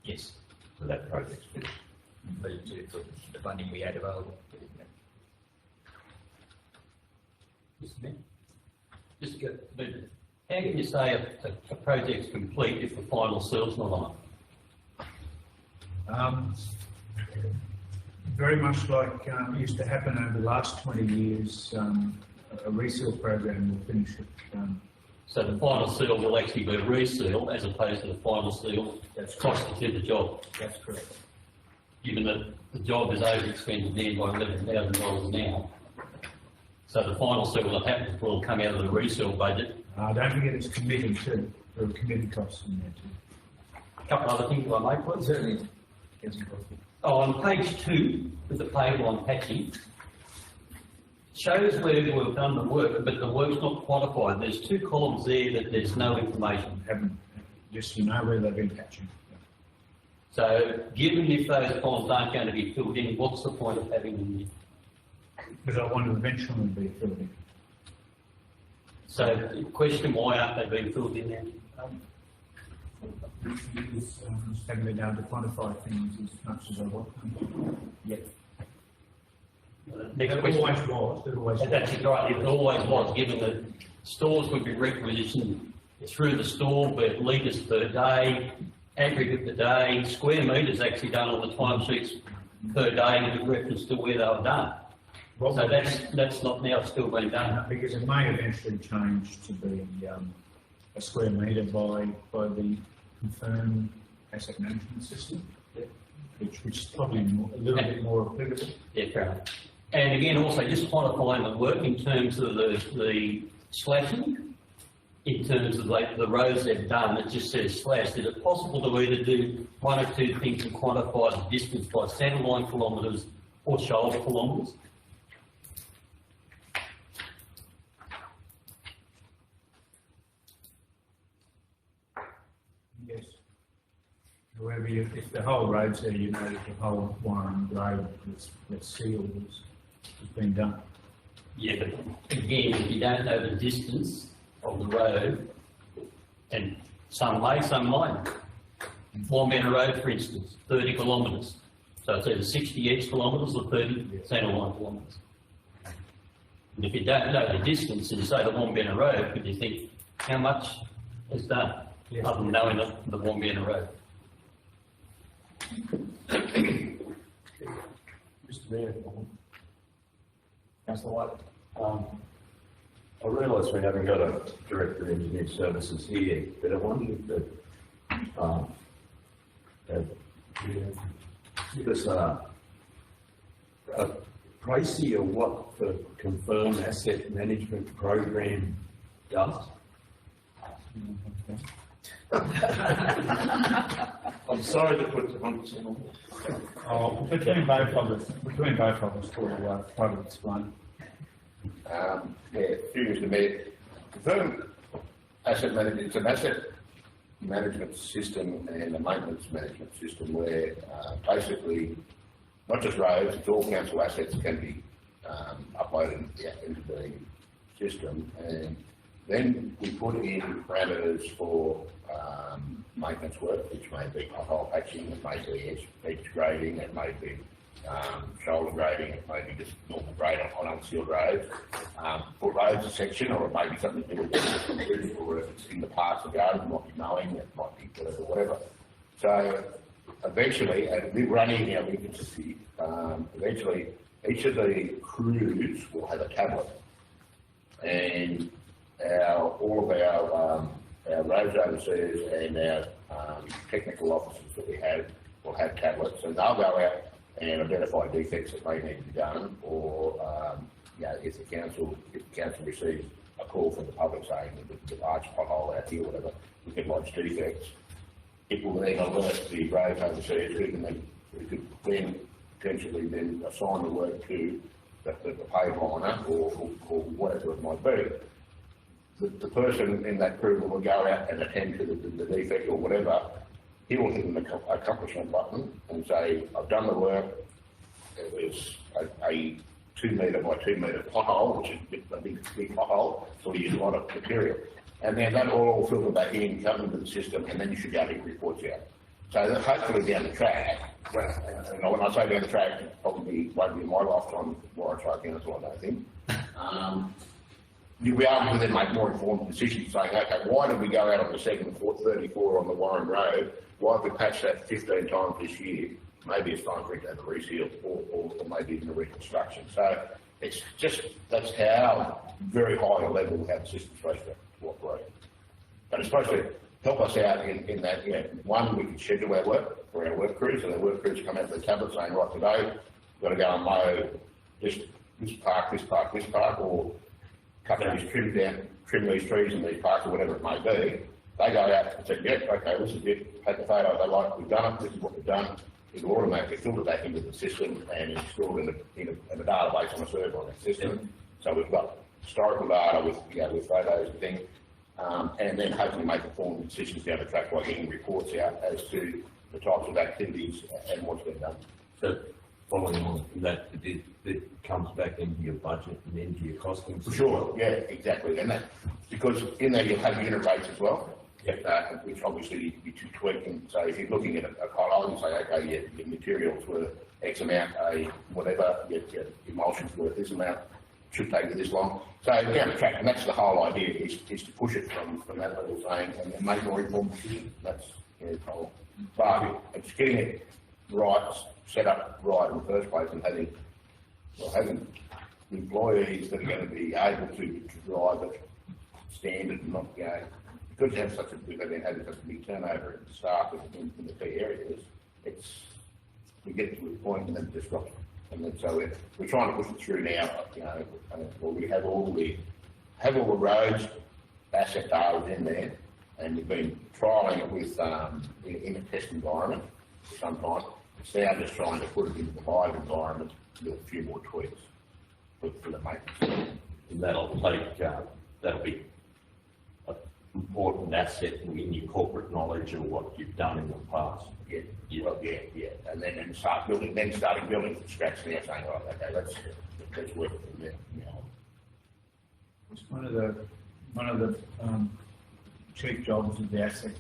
Yes. So that project's finished. For the funding we had available. Just get, but how can you say a project's complete if the final seal's not on? Very much like used to happen over the last 20 years, a reseal program will finish it. So the final seal will actually be a reseal as opposed to the final seal That's constitute the job, That's correct. given that the job is over-expended there by $11,000 now. So the final seal that happens will come out of the reseal budget. Don't forget it's committed too. There are committed costs in there too. A couple other things I make, please. Certainly. On page 2, with the table on patching, shows where we've done the work, but the work's not quantified. There's 2 columns there that there's no information. Haven't, just you know where they've been patching. So, given if those columns aren't going to be filled in, what's the point of having them there? Because I want to eventually be filled in. So, the question, why aren't they being filled in there? Just haven't been able to quantify things as much as I want them yet. Next It question. always was, it always was. That's right, it always was, given that stores would be requisitioned through the store, but litres per day, aggregate per day, square metres actually done on the timesheets per day with reference to where they were done. So that's not now still being done. Because it may eventually change to be a square metre by the confirmed asset management system, which is probably a little bit more applicable. Yeah, fair enough. And again, also just quantifying the work in terms of the slashing, in terms of like the rows they've done, it just says slashed. Is it possible to either do 1 or 2 things and quantify the distance by centreline kilometres or shoulder kilometres? Yes. However, if the whole road's there, you know that the whole Warren Road that's sealed has been done. Yeah, but again, if you don't know the distance of the road, and some may, some might. Wombetter Road, for instance, 30 kilometres. So it's either 60 X kilometres or 30 centreline kilometres. And if you don't know the distance and you say the Wombetter Road, could you think how much is done? Yeah. Other than knowing the Wombetter Road. Mr Mayor, Councillor White. I realise we haven't got a Director of Engineering Services here, but I wondered if give us a pricey of what the confirmed asset management program does. I'm sorry to put you on channel. Oh, between both of us, we'll try to explain. Through Mr Mayor, confirmed asset management, it's an asset management system and a maintenance management system where basically not just roads, it's all council assets can be uploaded into the system, and then we put in parameters for maintenance work, which may be pothole patching, it may be edge grading, it may be shoulder grading, it may be just normal grade on unsealed roads. For roads a section, or it may be something to do with or if it's in the parts of the garden, it might be mowing, it might be whatever. So eventually, and we're running our inconsistency, eventually each of the crews will have a tablet, and all of our roads overseers and our technical officers that we have will have tablets, and they'll go out and identify defects that may need to be done, or if the council receives a call from the public saying that the large pothole out here, whatever, we can lodge defects. It will then alert the road overseers who could then potentially then assign the work to the pave liner or whatever it might be. The person in that crew will go out and attend to the defect or whatever. He will hit an accomplishment button and say, I've done the work. It was a 2 metre by 2 metre pothole, which is a big pothole, so we use a lot of material. And then that will all filter back in, come into the system, and then you should be able to get reports out. So that hopefully down the track, when I say down the track, it probably won't be in my lifetime before I try council, I don't think. You'll be able to then make more informed decisions, saying, okay, why did we go out on the second 34 on the Warren Road? Why have we patched that 15 times this year? Maybe it's time for it to have a reseal or maybe even a reconstruction. So it's just, that's how very high a level how the system's supposed to operate. But it's supposed to help us out in that, one, we can schedule our work for our work crews, and our work crews come out to the tablet saying, right, today, we've got to go and mow this park, or cut these trim these trees in these parks, or whatever it may be. They go out and say, okay, this is it, take the photo they like, we've done it, this is what we've done, it'll automatically filter back into the system and install in a database on a server on that system. So we've got historical data with, with photos and things, and then hopefully make informed decisions down the track by getting reports out as to the types of activities and what's been done. So following on from that, it comes back into your budget and into your costings? For sure, yeah, exactly. And that, because in there you'll have unit rates as well, which obviously you tweak. And so if you're looking at a column, you say, okay, your materials were X amount, whatever, your emulsions worth this amount, should take you this long. So down the track, and that's the whole idea, is to push it from that level saying and make more informed decisions. That's the whole. But it's getting it right, set up right in the first place, and having employees that are going to be able to drive it standard and not go. Because we've been having such a big turnover in staff in the key areas, we get to a point and then it just drops. And then so we're trying to push it through now. We have all the roads asset data in there, and we've been trialling it with in a test environment for some time. It's now just trying to put it into the live environment with a few more tweaks for the maintenance. And that'll be an important asset in your corporate knowledge of what you've done in the past. Yeah. And then starting building from scratch now, saying, oh, okay, let's work from there. It's one of the chief jobs of the asset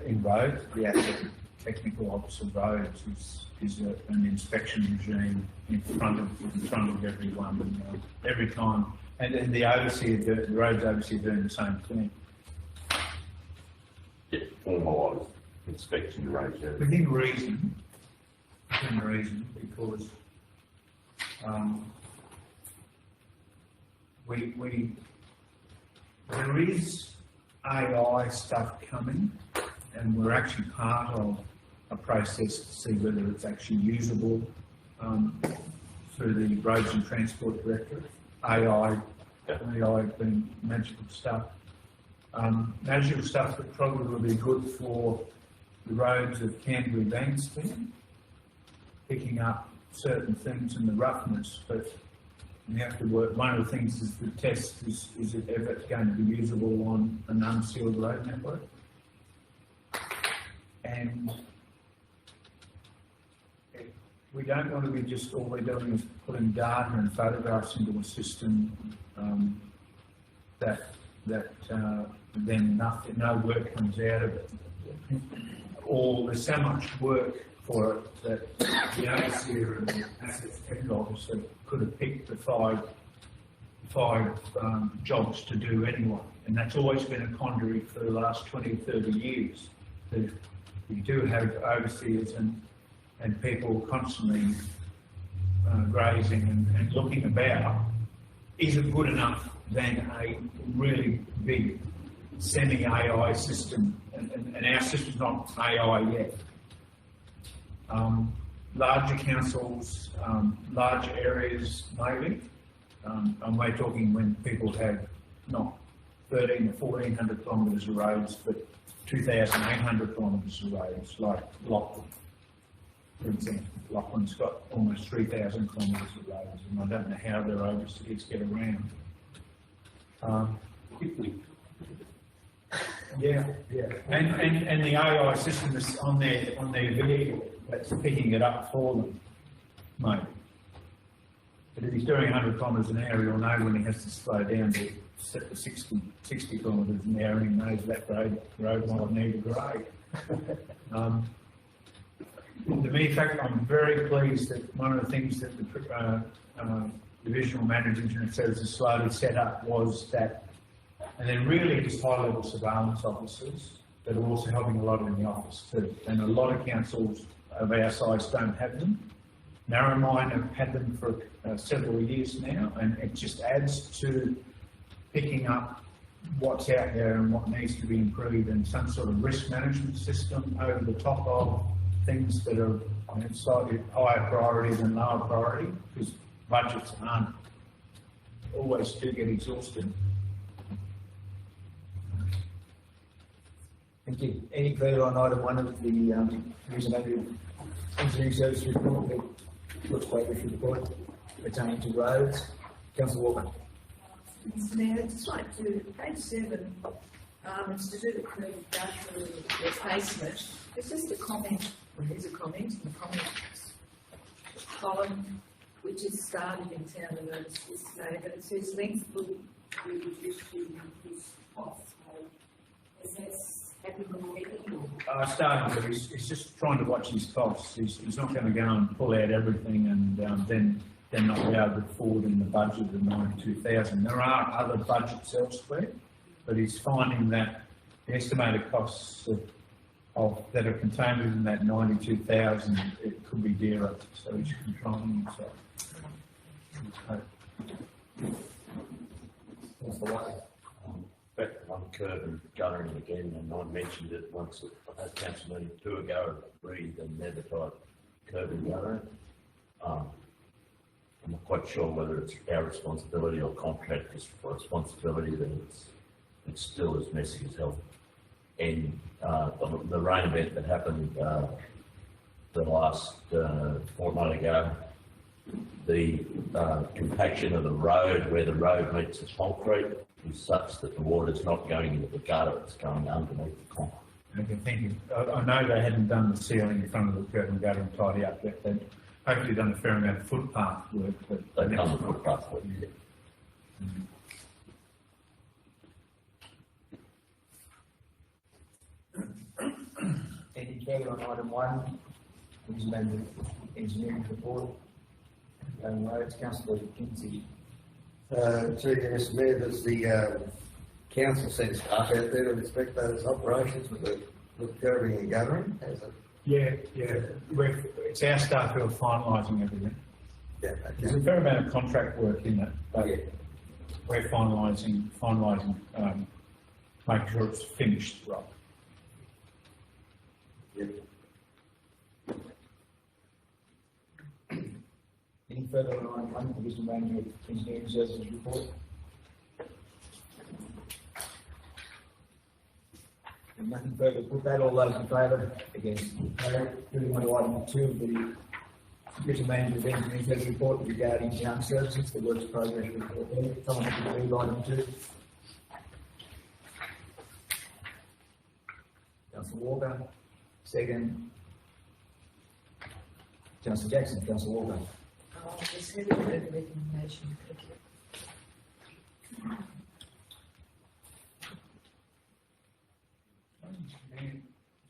in roads, the asset technical officer roads is an inspection regime in front of everyone every time, and then the roads overseer doing the same thing. Yeah, formalised inspection ratio. Within reason, because there is AI stuff coming, and we're actually part of a process to see whether it's actually usable through the Roads and Transport Directorate. AI being magical stuff. Magical stuff that probably will be good for the roads of Canterbury Bankstown, picking up certain things in the roughness, but we have to work. One of the things is the test is it ever going to be usable on an unsealed road network? And we don't want to be just all we're doing is putting data and photographs into a system that then no work comes out of it. Or there's so much work for it that the overseer and the assets technical officer could have picked the five jobs to do anyway. And that's always been a quandary for the last 20, 30 years. That you do have overseers and people constantly grazing and looking about. Is it good enough than a really big semi-AI system? And our system's not AI yet. Larger councils, large areas maybe, and we're talking when people have not 1,300 or 1,400 kilometres of roads, but 2,800 kilometres of roads, like Lachlan, for example. Lachlan's got almost 3,000 kilometres of roads, and I don't know how their overseers get around. Quickly. Yeah. And the AI system is on their vehicle that's picking it up for them, mate. But if he's doing 100 kilometres an hour, he'll know when he has to slow down to set to 60 kilometres an hour, and he knows that road might need a grade. The mere fact, I'm very pleased that one of the things that the Divisional Management Internet Services slowly set up was that, and they're really just high-level surveillance officers that are also helping a lot in the office too. And a lot of councils of our size don't have them. Narromine have had them for several years now, and it just adds to picking up what's out there and what needs to be improved, and some sort of risk management system over the top of things that are slightly higher priority than lower priority, because budgets aren't always do get exhausted. Thank you. Any further on item one of the representative engineering service report, the works progress report pertaining to roads. Councillor Walker. Mr Mayor, I'd just like to, page 7, it's to do with the industrial replacement. It's just a comment, well, here's a comment, the comment column, which is started in town and notice this day, but it says length will be reduced to reduce costs. So, is this happening already? Starting to, he's just trying to watch his costs. He's not going to go and pull out everything and then not be able to afford in the budget of 92,000. There are other budgets elsewhere, but he's finding that the estimated costs that are contained within that 92,000, it could be dearer, so he's controlling himself. Back on curb and guttering again, and I mentioned it once at a council meeting 2 ago, agreed and never tried curb and guttering. I'm not quite sure whether it's our responsibility or contractor's responsibility, that it's still as messy as hell. And the rain event that happened the last fortnight ago, the compaction of the road where the road meets the concrete is such that the water's not going into the gutter, it's going underneath the concrete. Okay, thank you. I know they hadn't done the ceiling in front of the curb and gutter and tidy up yet. They'd hopefully done a fair amount of footpath work, but They've done the footpath work. Anything further on item 1, which is the engineering report? Going roads, Councillor Kinsey. Through you, Mr Mayor, does the council send staff out there to inspect those operations with the curbing and guttering? Has it? yeah. It's our staff who are finalising everything. Yeah, There's a okay. fair amount of contract work in it, but we're finalising, making sure it's finished right. Yep. Any further on item 1, Division Manager of Engineering Services report? If nothing further, put that, all those in favour? Against? Moving on to item 2 of the Division Manager of Engineering Services report regarding town services, the works progress report there. Someone have to read item 2. Councillor Walker, second. Councillor Jackson, Councillor Walker. Just heavy recommendation, thank you.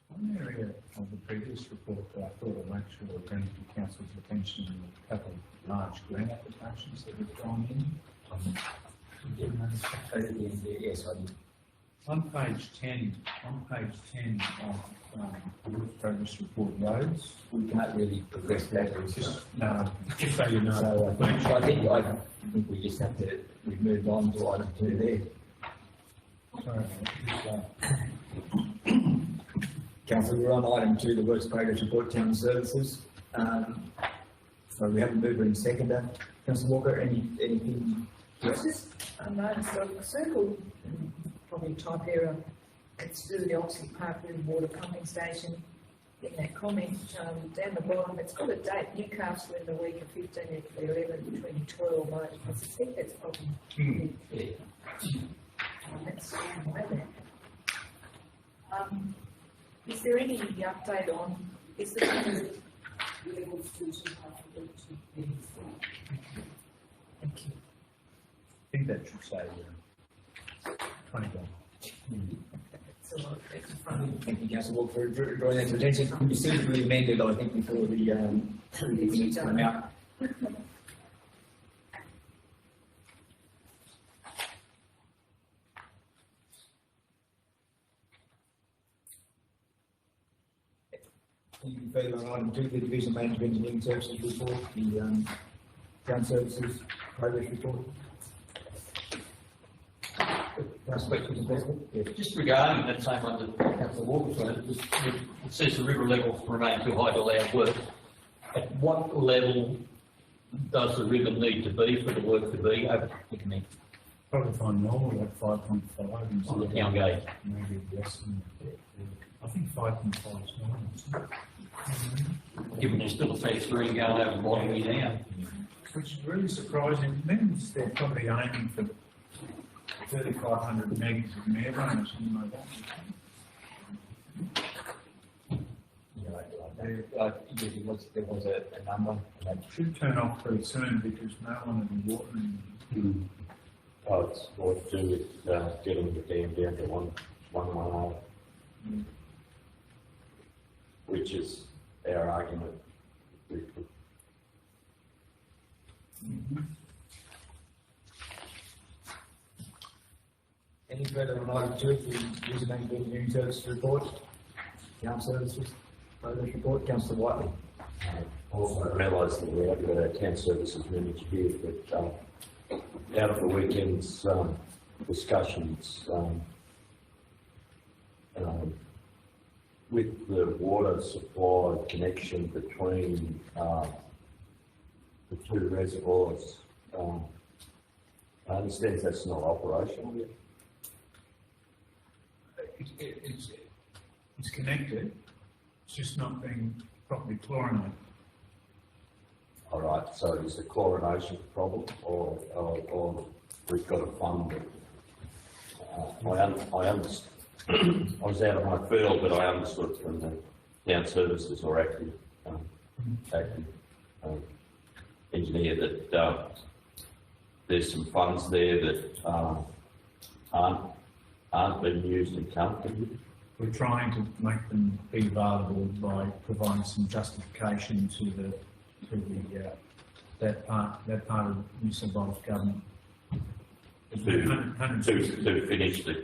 One area of the previous report that I thought I'd make sure I bring to council's attention in a couple of large grant applications that have gone in. Yes, I did. On page 10 of the works progress report roads. We can't really progress that. Just so you know. So I think we just have to, we've moved on to item 2 there. Sorry, Councillor, we're on item 2, the works progress report, town services. So we haven't moved in seconder. Councillor Walker, anything? It's just, I noticed I've circled, probably type error, it's to do with the Oxley Park River Water Pumping Station. In that comment, down the bottom, it's got a date, Newcastle in the week of 15th to 11th, 2012. I suspect that's probably, that's way there. Is there any update on, is the level 2 Thank you. I think that should say 20 Thank you, Councillor Walker, for drawing that to attention. Could be suitably amended, I think, before the minutes come out. Anything further on item 2, the Division Manager of Engineering Services report, the town services progress report? Just regarding that same one that Councillor Walker said, it says the river level remain too high to allow work. At what level does the river need to be for the work to be open? Probably find normal at 5.5 On the town gauge. Maybe less than that. I think 5.5 is normal. Given there's still a fair screen going over the bottom here now. Which is really surprising. It means they're probably aiming for 3,500 megs of Airone or something like that. There was a number, and that Should turn off pretty soon because no one will be watering. Oh, it's more to do with, getting the dam down to one, which is our argument. Any further on item 2, the user bank building services report, town services, progress report, Councillor Whiteley. Also, I realise that we have got our town services manager here, but, out of the weekend's, discussions, with the water supply connection between, the two reservoirs, I understand that's not operational yet. It's connected, it's just not being properly chlorinated. All right, so is the chlorination a problem, or we've got to fund it? I understand. I was out of my field, but I understood from the town services or active engineer that there's some funds there that aren't being used and can't be used. We're trying to make them be available by providing some justification to that part of New South Wales government. To finish the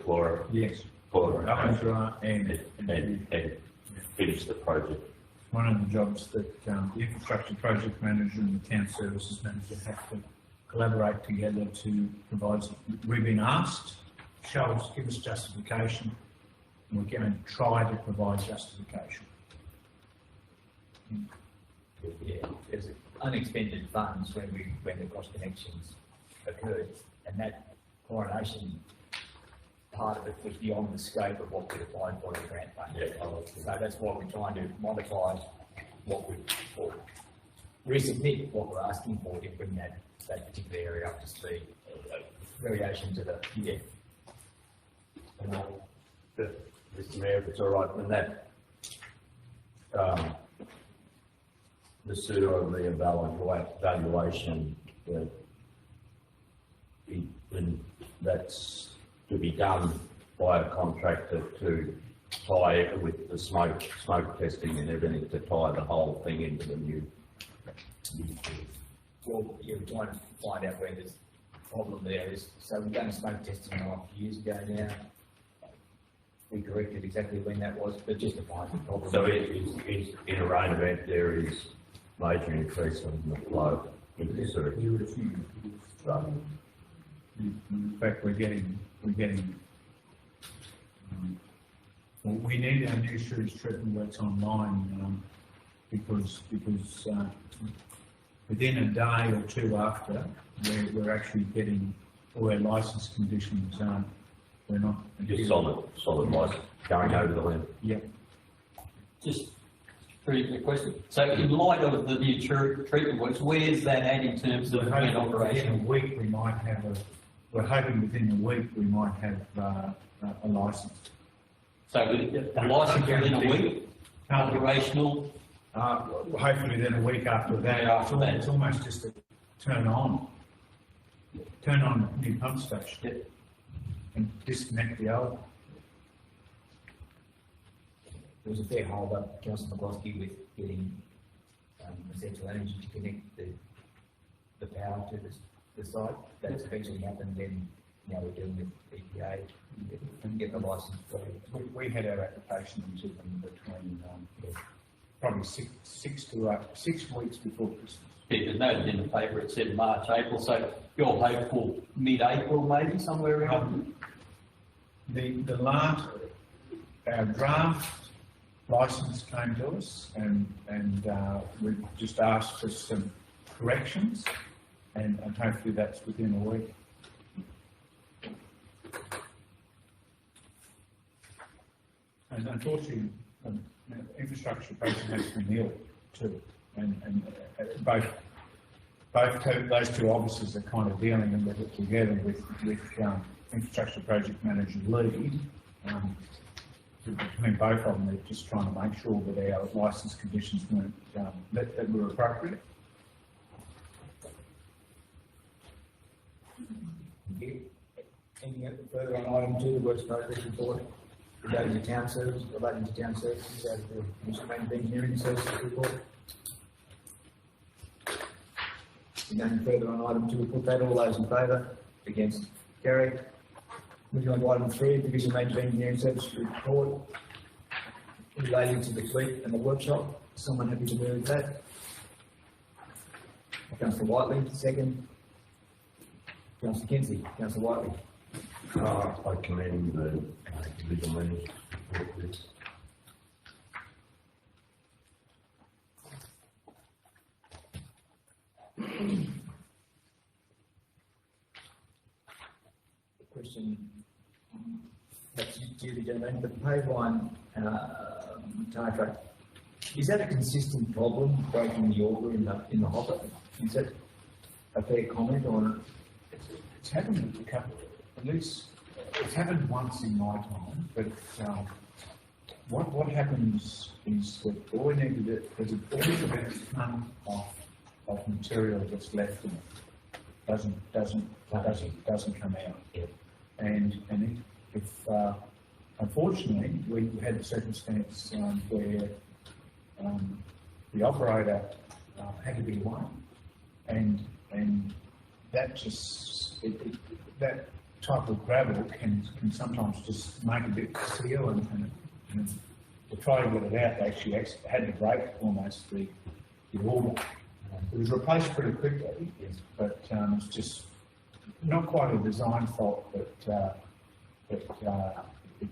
Yes. chlorination and finish the project. One of the jobs that the infrastructure project manager and the town services manager have to collaborate together to provide. We've been asked, give us justification, and we're going to try to provide justification. Yeah, there's unexpended funds when the cross connections occurred, and that chlorination part of it was beyond the scope of what we applied for the grant fund. Yeah. So that's why we're trying to modify what resubmit what we're asking for to bring that particular area up to speed. Variation to the Mr. Mayor, if it's all right, when that the sewer reevaluation, when that's to be done by a contractor to tie with the smoke testing and everything, to tie the whole thing into the new. Well, you're trying to find out where there's a problem there is. So we've done smoke testing a few years ago now. We corrected exactly when that was, but just to find the problem. So in a rain event, there is major increase in the flow into the sewer. You would assume. In fact, we're getting. We need our new sewage treatment works online because within a day or two after, we're actually getting all our licence conditions. We're not Just solid license going over the land. Yeah. Just very quick question. So in light of the new treatment works, where's that at in terms of Within operation? a week, we might have we're hoping within a week we might have a licence. So the license within a week, operational? Hopefully then a week after that. It's almost just a turn on new pump station. Yep. And disconnect the old. There was a fair hold up, Councillor McCloskey, with getting Essential Energy to connect the power to the site. That's eventually happened, then now we're dealing with EPA and get the licence. We had our application into them between probably 6 weeks before Christmas. It noted in the paper, it said March, April, so you're hopeful mid-April maybe, somewhere around? Our draft licence came to us and we just asked for some corrections and hopefully that's within a week. And unfortunately, infrastructure project has been nil too, and those two officers are kind of dealing with it together with infrastructure project manager lead. Between both of them, they're just trying to make sure that our licence conditions weren't that were appropriate. Anything further on item 2, the works progress report relating to town services, as the Commission of Engineering Services report? Going further on item 2, we'll put that. All those in favour? Against? Carried. Moving on to item 3, Division of Engineering Services report relating to the fleet and the workshop. Someone happy to move that? Councillor Whiteley, second. Councillor Kinsey, Councillor Whiteley. I commend the division managers for this. Question, perhaps to the gentleman, the Payline tire truck, is that a consistent problem, breaking the order in the hopper? Is that a fair comment on it? It's happened a couple, at least, it's happened once in my time, but what happens is that all we need to do, there's always about a ton of material that's left in it, doesn't come out. Yeah. And if unfortunately we had a circumstance where the operator had to be away, and that just that type of gravel can sometimes just make a bit seal, and to try to get it out, they actually had to break almost the order. It was replaced pretty quickly, but it's just not quite a design fault, but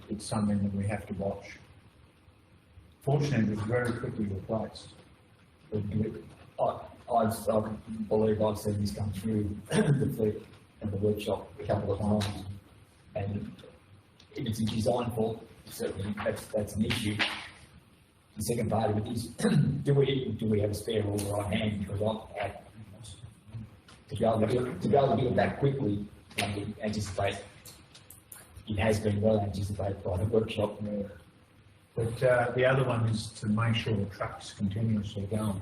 it's something that we have to watch. Fortunately, it was very quickly replaced. I believe I've seen this come through the fleet and the workshop a couple of times, and if it's a design fault, certainly that's an issue. The second part of it is, do we have a spare order on hand? Because to be able to do it that quickly, we anticipate it has been well anticipated by the workshop. But the other one is to make sure the truck's continuously going.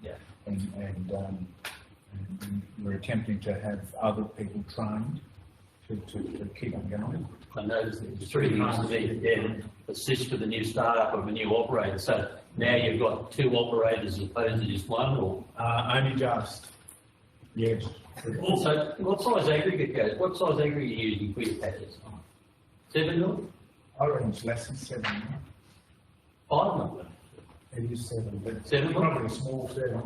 Yeah. And we're attempting to have other people trained to keep on going. I noticed that the 3 years to be then assist with the new startup of a new operator. So now you've got 2 operators as opposed to just one, or? Only just. Yes. Also, what size aggregate goes? What size aggregate are you using for your patches? 7 mil? I reckon it's less than 7 mil. 5 mil? It is 7, but 7 mil? probably a small 7.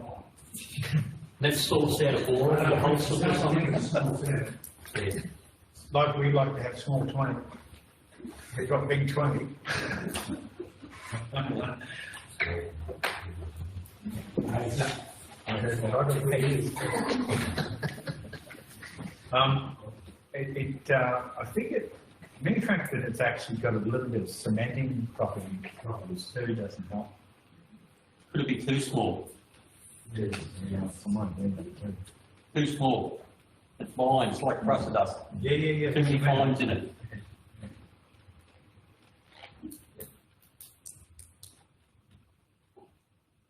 That's sourced out of 4 the whole stuff or something? Yeah. Like we like to have small 20. They've got big 20. I think many fact that it's actually got a little bit of cementing properties too, doesn't help. Could it be too small? Yeah, someone Too small. It's fine, it's like crusted dust. Yeah. Too many fines in it.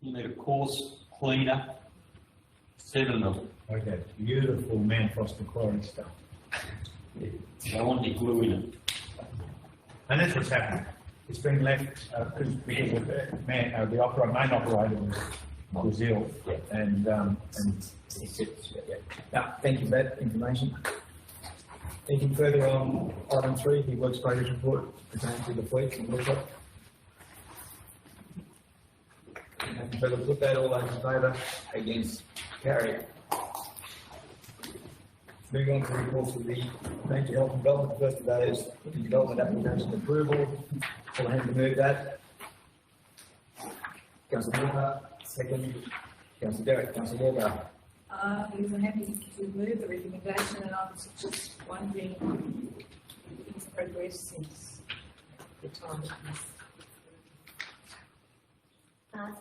You need a coarse cleaner, 7 mil. Okay, beautiful Manfrost Quarry stuff. I want any glue in it. And that's what's happening. It's been left because the main operator was ill, and thank you for that information. Anything further on item 3, the works progress report pertaining to the fleet and workshop? Nothing further, put that. All those in favour? Against? Carried. Moving on to reports of the Major Health and Development. First of those, the development application approval. I'll hand to move that. Councillor Walker, second. Councillor Derrick. Councillor Walker. Yes, I'm happy to move the recommendation, and I was just wondering its progress since the time it was.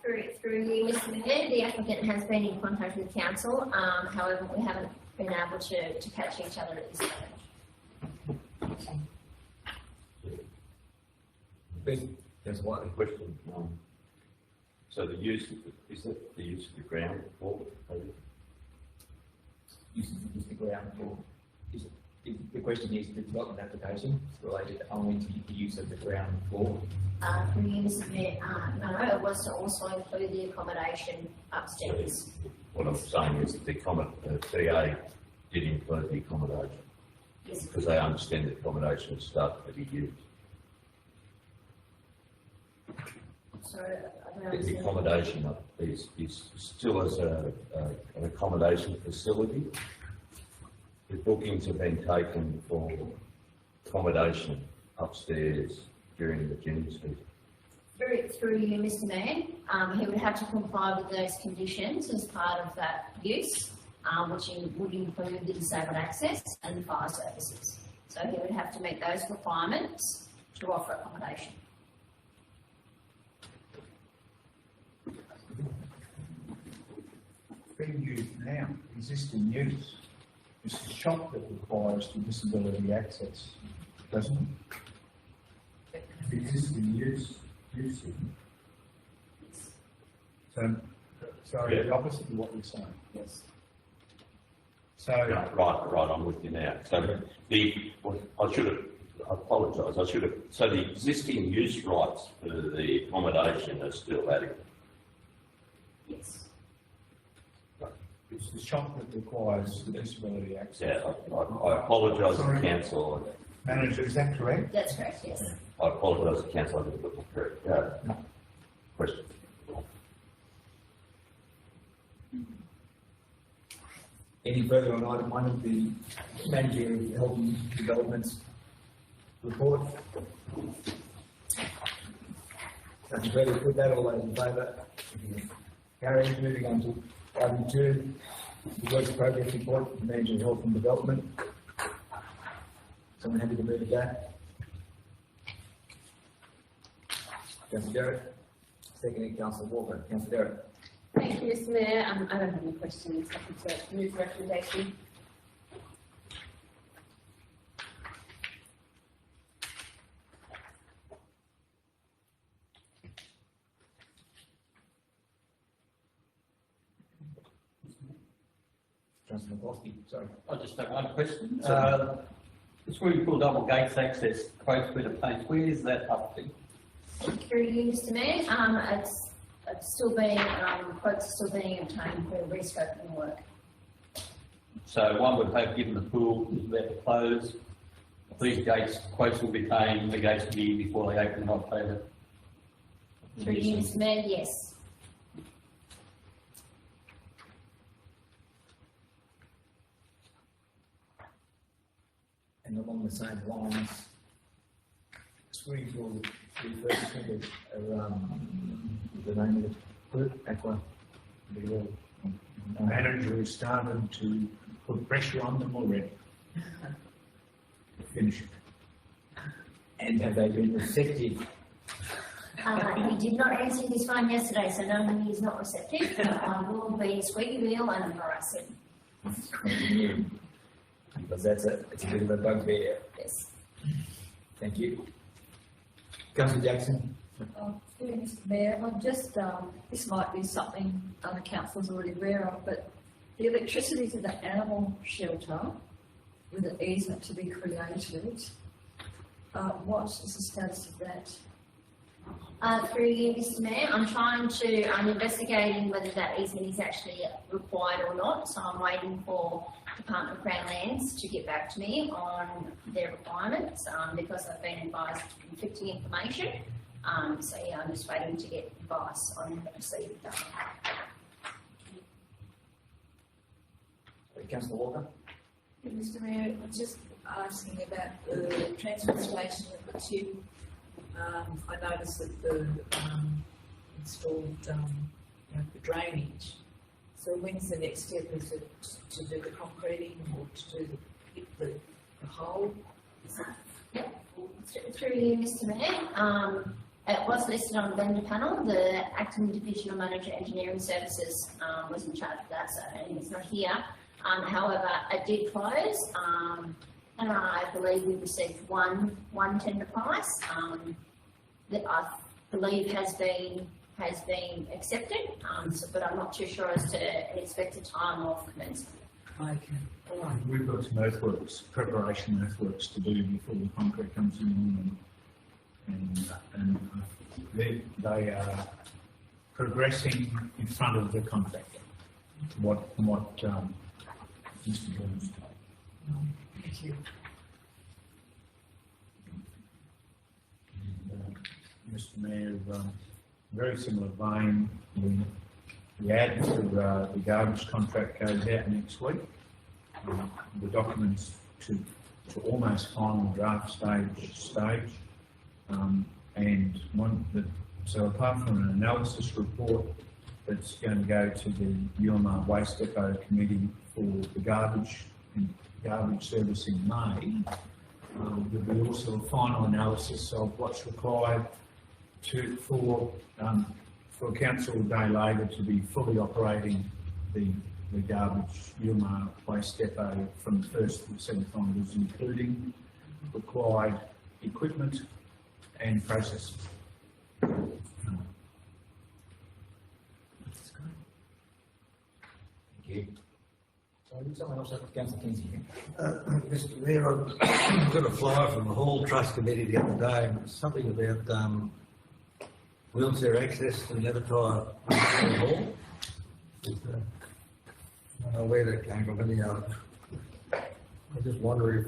Through you, Mr. Mayor, the applicant has been in contact with council, however, we haven't been able to catch each other at this stage. There's one. Question, so the use, is that the use of the ground for, Use the ground for, the question is, the development application related only to the use of the ground for? Through you, Mr. Mayor, no, it was to also include the accommodation upstairs. what I'm saying is the TA did include the accommodation, Yes. because they understand the accommodation is starting to be used. So, I don't The understand. accommodation is still as an accommodation facility. The bookings have been taken for accommodation upstairs during the gym season. Through you, Mr. Mayor, he would have to comply with those conditions as part of that use, which would include the disabled access and the fire services. So he would have to meet those requirements to offer accommodation. Being used now, existing use, it's a shop that requires the disability access, doesn't it? Existing use. So, sorry, the opposite of what you're saying. Yes. So, Right, I'm with you now. So I apologise, so the existing use rights for the accommodation are still adequate. Yes. it's the shop that requires the disability access. Yeah, I apologise to Sorry. council. Manager, is that correct? That's correct, yes. I apologise to council, I didn't put the correct, question. Any further on item one of the manager of health and development's report? Nothing further with that, all those in favour? Carried. Moving on to item two, the works progress report from the manager of health and development. Someone happy to move it down? Councillor Derrick. Second, Councillor Walker. Councillor Derrick. Thank you, Mr. Mayor. I don't have any questions. Happy to move the recommendation. Councillor McCloskey, sorry. I just have one question. The swimming pool double gates access, quotes for the place, where is that up to? Through you, Mr. Mayor, it's still being, quotes are still being obtained for rescoping work. So one would hope, given the pool is about to close, these gates, quotes will be taken, the gates will be before they open in October. Through you, Mr. Mayor, yes. And along the same lines, swimming pool refurbishment of the name of the group, Aqua. The manager has started to put pressure on them already. Finish it. And have they been receptive? He did not answer his phone yesterday, so no, he is not receptive. I will be squeaky wheel and harass him. Continue. Because it's a bit of a bugbear. Yes. Thank you. Councillor Jackson. Mr. Mayor, I'm just, this might be something other councillors are already aware of, but the electricity to the animal shelter with an easement to be created, what is the status of that? Through you, Mr. Mayor, I'm investigating whether that easement is actually required or not, so I'm waiting for Department of Crown Lands to get back to me on their requirements, because I've been advised of conflicting information. So yeah, I'm just waiting to get advice on the proceed with that. Councillor Walker. Mr. Mayor, I'm just asking about the transfer station at the tip. I noticed that the installed the drainage. So when's the next step? Is it to do the concreting or to do the hole? Yep. Through you, Mr. Mayor, It was listed on the vendor panel. The acting divisional manager engineering services was in charge of that, so he's not here. However, it did close, and I believe we received one tender price that I believe has been accepted, but I'm not too sure as to an expected time of commencement. Okay. We've got some earthworks, preparation earthworks to do before the concrete comes in, and they are progressing in front of the contractor. What Mr. Jones told. Thank you. Mr. Mayor, very similar vein, the ad for the garbage contract goes out next week. The documents to almost final draft stage. So apart from an analysis report that's going to go to the Ulamar Waste Depot Committee for the garbage service in May, there'll be also a final analysis of what's required for Council Day Labour to be fully operating the garbage Ulamar Waste Depot from the 1st to the 7th onwards, including required equipment and processes. Thank you. So, someone else, Councillor Kinsey. Mr. Mayor, I've got a flyer from the Hall Trust Committee the other day, and it's something about wheelchair access to Nevertire Hall. I don't know where that came from. I just wonder if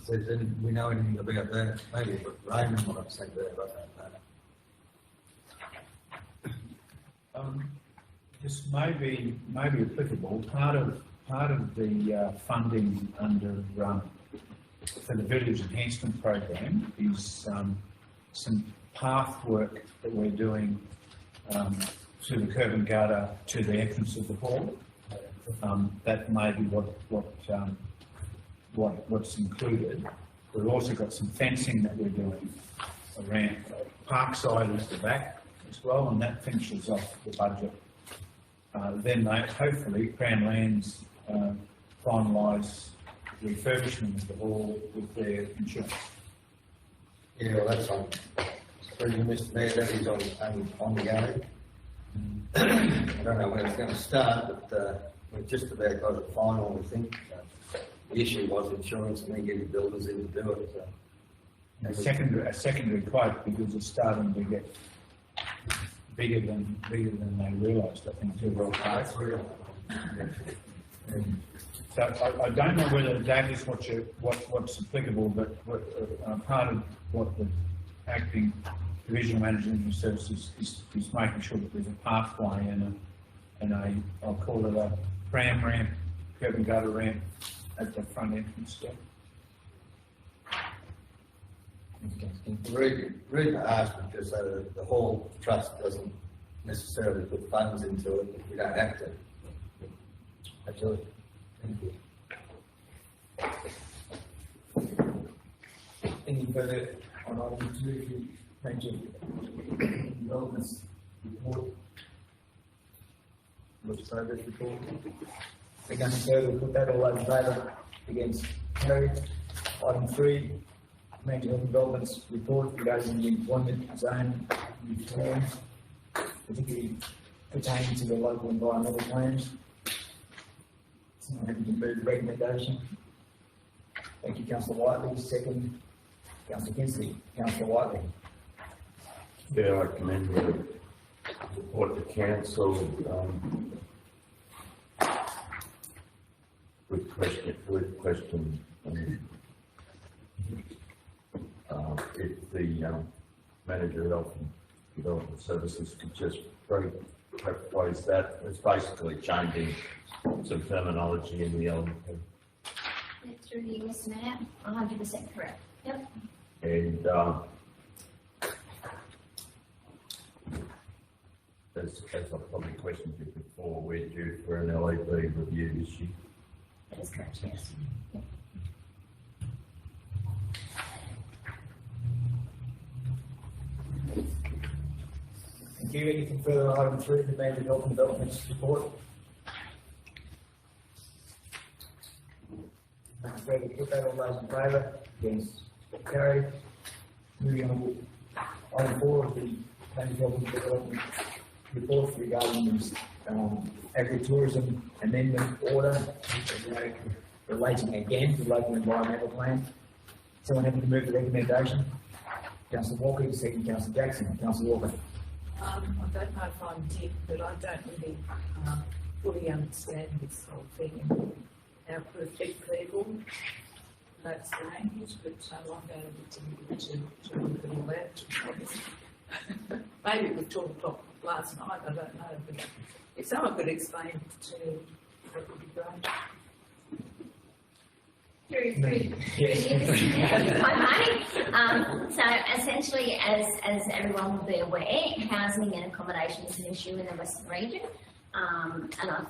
there's any, we know anything about that. Maybe Raymond might have said that about that. This may be applicable. Part of the funding under for the Village Enhancement Program is some path work that we're doing to the curb and gutter to the entrance of the hall. That may be what's included. We've also got some fencing that we're doing around Parkside at the back as well, and that finishes off the budget. Then hopefully Crown Lands finalise refurbishment of the hall with their insurance. Yeah, well, that's on. Mr. Mayor, that is ongoing. I don't know when it's going to start, but we've just about got it final, I think. The issue was insurance and then getting builders in to do it. So. A secondary quote because it's starting to get bigger than they realised. I think too well. So I don't know whether that is what's applicable, but part of what the acting divisional management services is making sure that there's a pathway and I'll call it a pram ramp, curb and gutter ramp at the front entrance there. The reason I asked was just so that the Hall Trust doesn't necessarily put funds into it if we don't have to. Absolutely. Thank you. Any further on item 2? If you change your developments report, looks progress report. If nothing further, we'll put that all over in favour against carried. Item 3, Major Health Developments report regarding the employment zone reforms, particularly pertaining to the local environmental plans. Someone happy to move the recommendation? Thank you, Councillor Whiteley. Second, Councillor Kinsley. Councillor Whiteley. Yeah, I commend the report to council. Good question. If the manager of Health and Development Services could just propose that, it's basically changing some terminology in the LNP. Through you, Mr. Mayor, 100% correct. Yep. And as I've probably questioned you before, we're due for an LEB review this year. That is correct, yes. Yep. review anything further on item 3, the Manager Health and Development report. Nothing further to put that, all those in favour, against, carried. Moving on to item 4 of the Manager Health and Development report regarding agritourism amendment order relating again to the local environmental plan. Someone happy to move the recommendation? Councillor Walker, second Councillor Jackson. Councillor Walker. I don't know if I'm deep, but I don't really fully understand this whole thing. Our perfect people, that's the language, but I'm going to look at all that. Maybe it was 12 o'clock last night, I don't know, but if someone could explain it to me, that would be great. So essentially, as everyone will be aware, housing and accommodation is an issue in the Western region, and I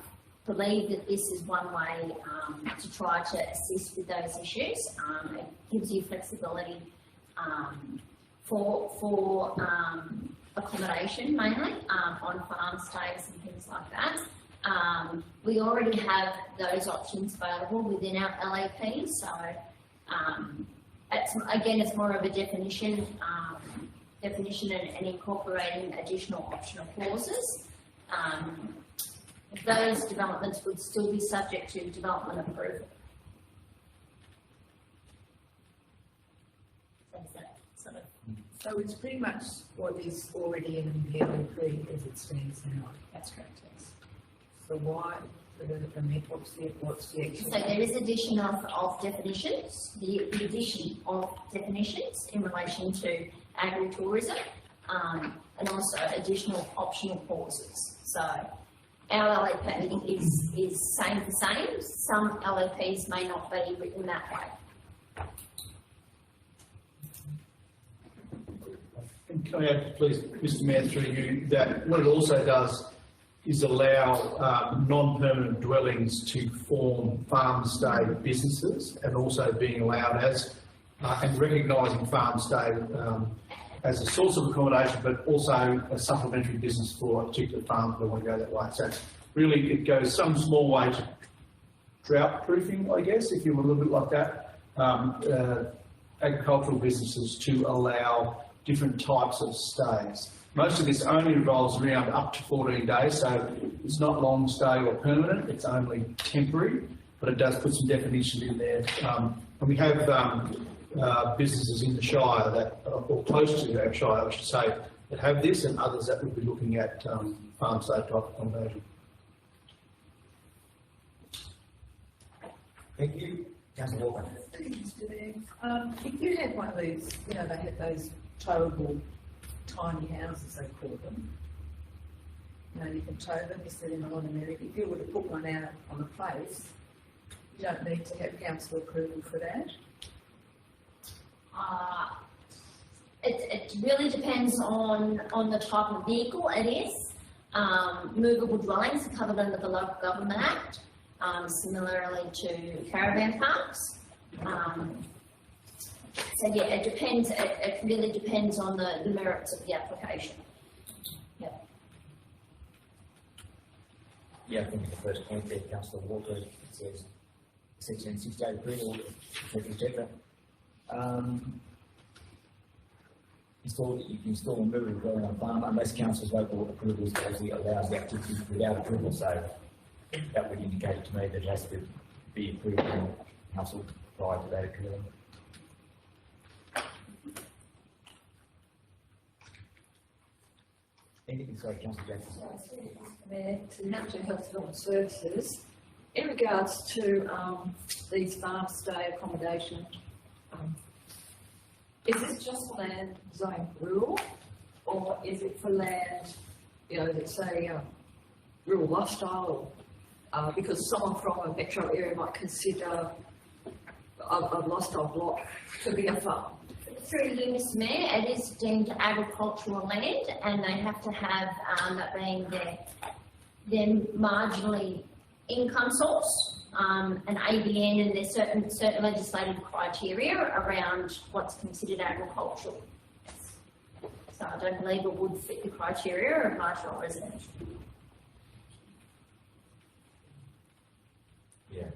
believe that this is one way to try to assist with those issues. It gives you flexibility for accommodation mainly on farm stays and things like that. We already have those options available within our LAP, so it's more of a definition and incorporating additional optional clauses. Those developments would still be subject to development approval. So it's pretty much what is already in the LAP as it stands now. That's correct, yes. So why, what's the actual? So there is addition of definitions, the addition of definitions in relation to agritourism, and also additional optional clauses. So our LAP is same for same. Some LAPs may not be written that way. And can I add, please, Mr. Mayor, through you, that what it also does is allow non-permanent dwellings to form farm stay businesses, and also being allowed as and recognising farm stay as a source of accommodation, but also a supplementary business for a particular farm that want to go that way. So really, it goes some small way to drought proofing, I guess, if you were a little bit like that, agricultural businesses to allow different types of stays. Most of this only revolves around up to 14 days, so it's not long stay or permanent, it's only temporary, but it does put some definition in there. And we have businesses in the Shire that, or close to our Shire, I should say, that have this, and others that would be looking at farm stay type accommodation. Thank you. Councillor Walker. If you had one of these, they had those towable tiny houses, they call them. You can tow them, you set them on America. If you were to put one out on a place, you don't need to have council approval for that. It really depends on the type of vehicle it is. Movable dwellings are covered under the Local Government Act, similarly to caravan parks. So yeah, it depends. It really depends on the merits of the application. Yep. Yeah, I think the first point there, Councillor Walker, it says Section 68 approval, etc. You can install a movable dwelling on a farm unless council's local approvals actually allows the activity without approval. So that would indicate to me that it has to be approved by council prior to that occurring. Anything, sorry, Councillor Jackson. Mayor, to the Natural Health Development Services, in regards to these farm stay accommodation, is this just land zone rural, or is it for land, let's say rural lifestyle? Because someone from a metro area might consider a lifestyle block to be a farm. Through you, Mr. Mayor, it is deemed agricultural land, and they have to have that being their marginally income source, an ABN, and there's certain legislative criteria around what's considered agricultural. So I don't believe it would fit the criteria of marginal residential. Yeah.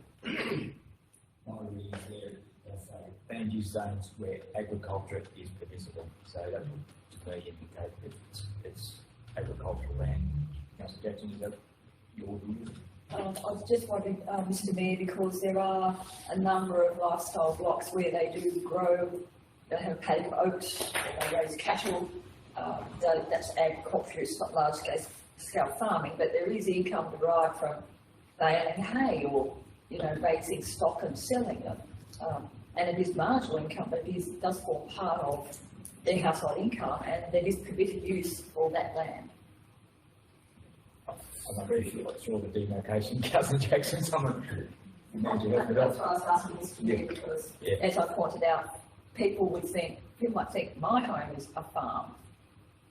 One of the things there, that's land use zones where agriculture is permissible, so that would to me indicate that it's agricultural land. Councillor Jackson, is that your view? I was just wondering, Mr Mayor, because there are a number of lifestyle blocks where they do grow, they have a paddock of oats, they raise cattle, that's agriculture, it's not large scale farming, but there is income derived from baling hay or, raising stock and selling them. And it is marginal income, but it does form part of their household income, and there is permitted use for that land. I'm not pretty sure the demarcation, Councillor Jackson, someone That's what I was asking Mr Mayor, because as I pointed out, people might think my home is a farm,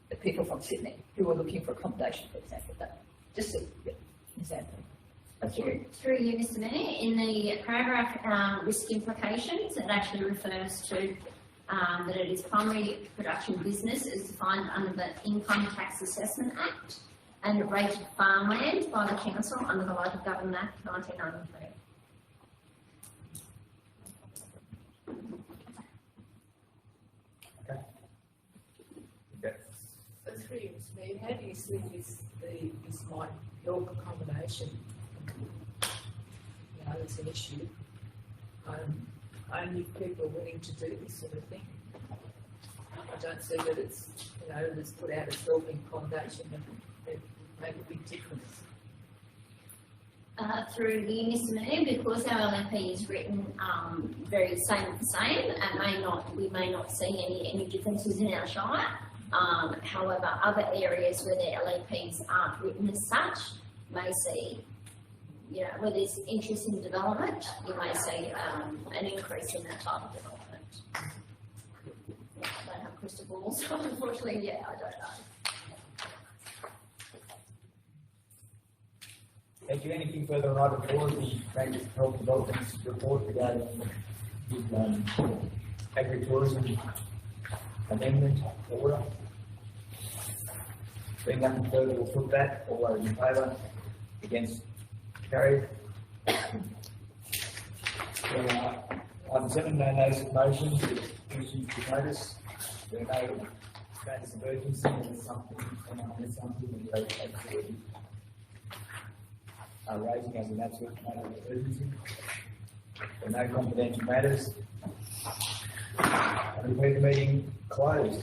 the people from Sydney who are looking for accommodation, for example, that, just an example. Through you, Mr Mayor, in the paragraph risk implications, it actually refers to that it is primary production business as defined under the Income Tax Assessment Act and rated farmland by the council under the Local Government Act 1993. So through you, Mr Mayor, how do you see this might help accommodation? It's an issue. Only people are willing to do this sort of thing. I don't see that it's, that's put out as helping accommodation and make a big difference. Through the Mr Mayor, because our LNP is written very same for same, and we may not see any differences in our shire. However, other areas where the LNPs aren't written as such may see, where there's interest in development, you may see an increase in that type of development. I don't have crystal balls, so unfortunately, I don't know. Thank you. Anything further on item 4, the Ranges Health Development Report regarding the agritourism amendment order? Being nothing further, we'll put that. All those in favour? Against? Carried. Item 7, no notice of motion, issues to notice. There are no status of urgency, and there's something, that they absolutely are raising as an absolute matter of urgency. There are no confidential matters. I declare the meeting closed.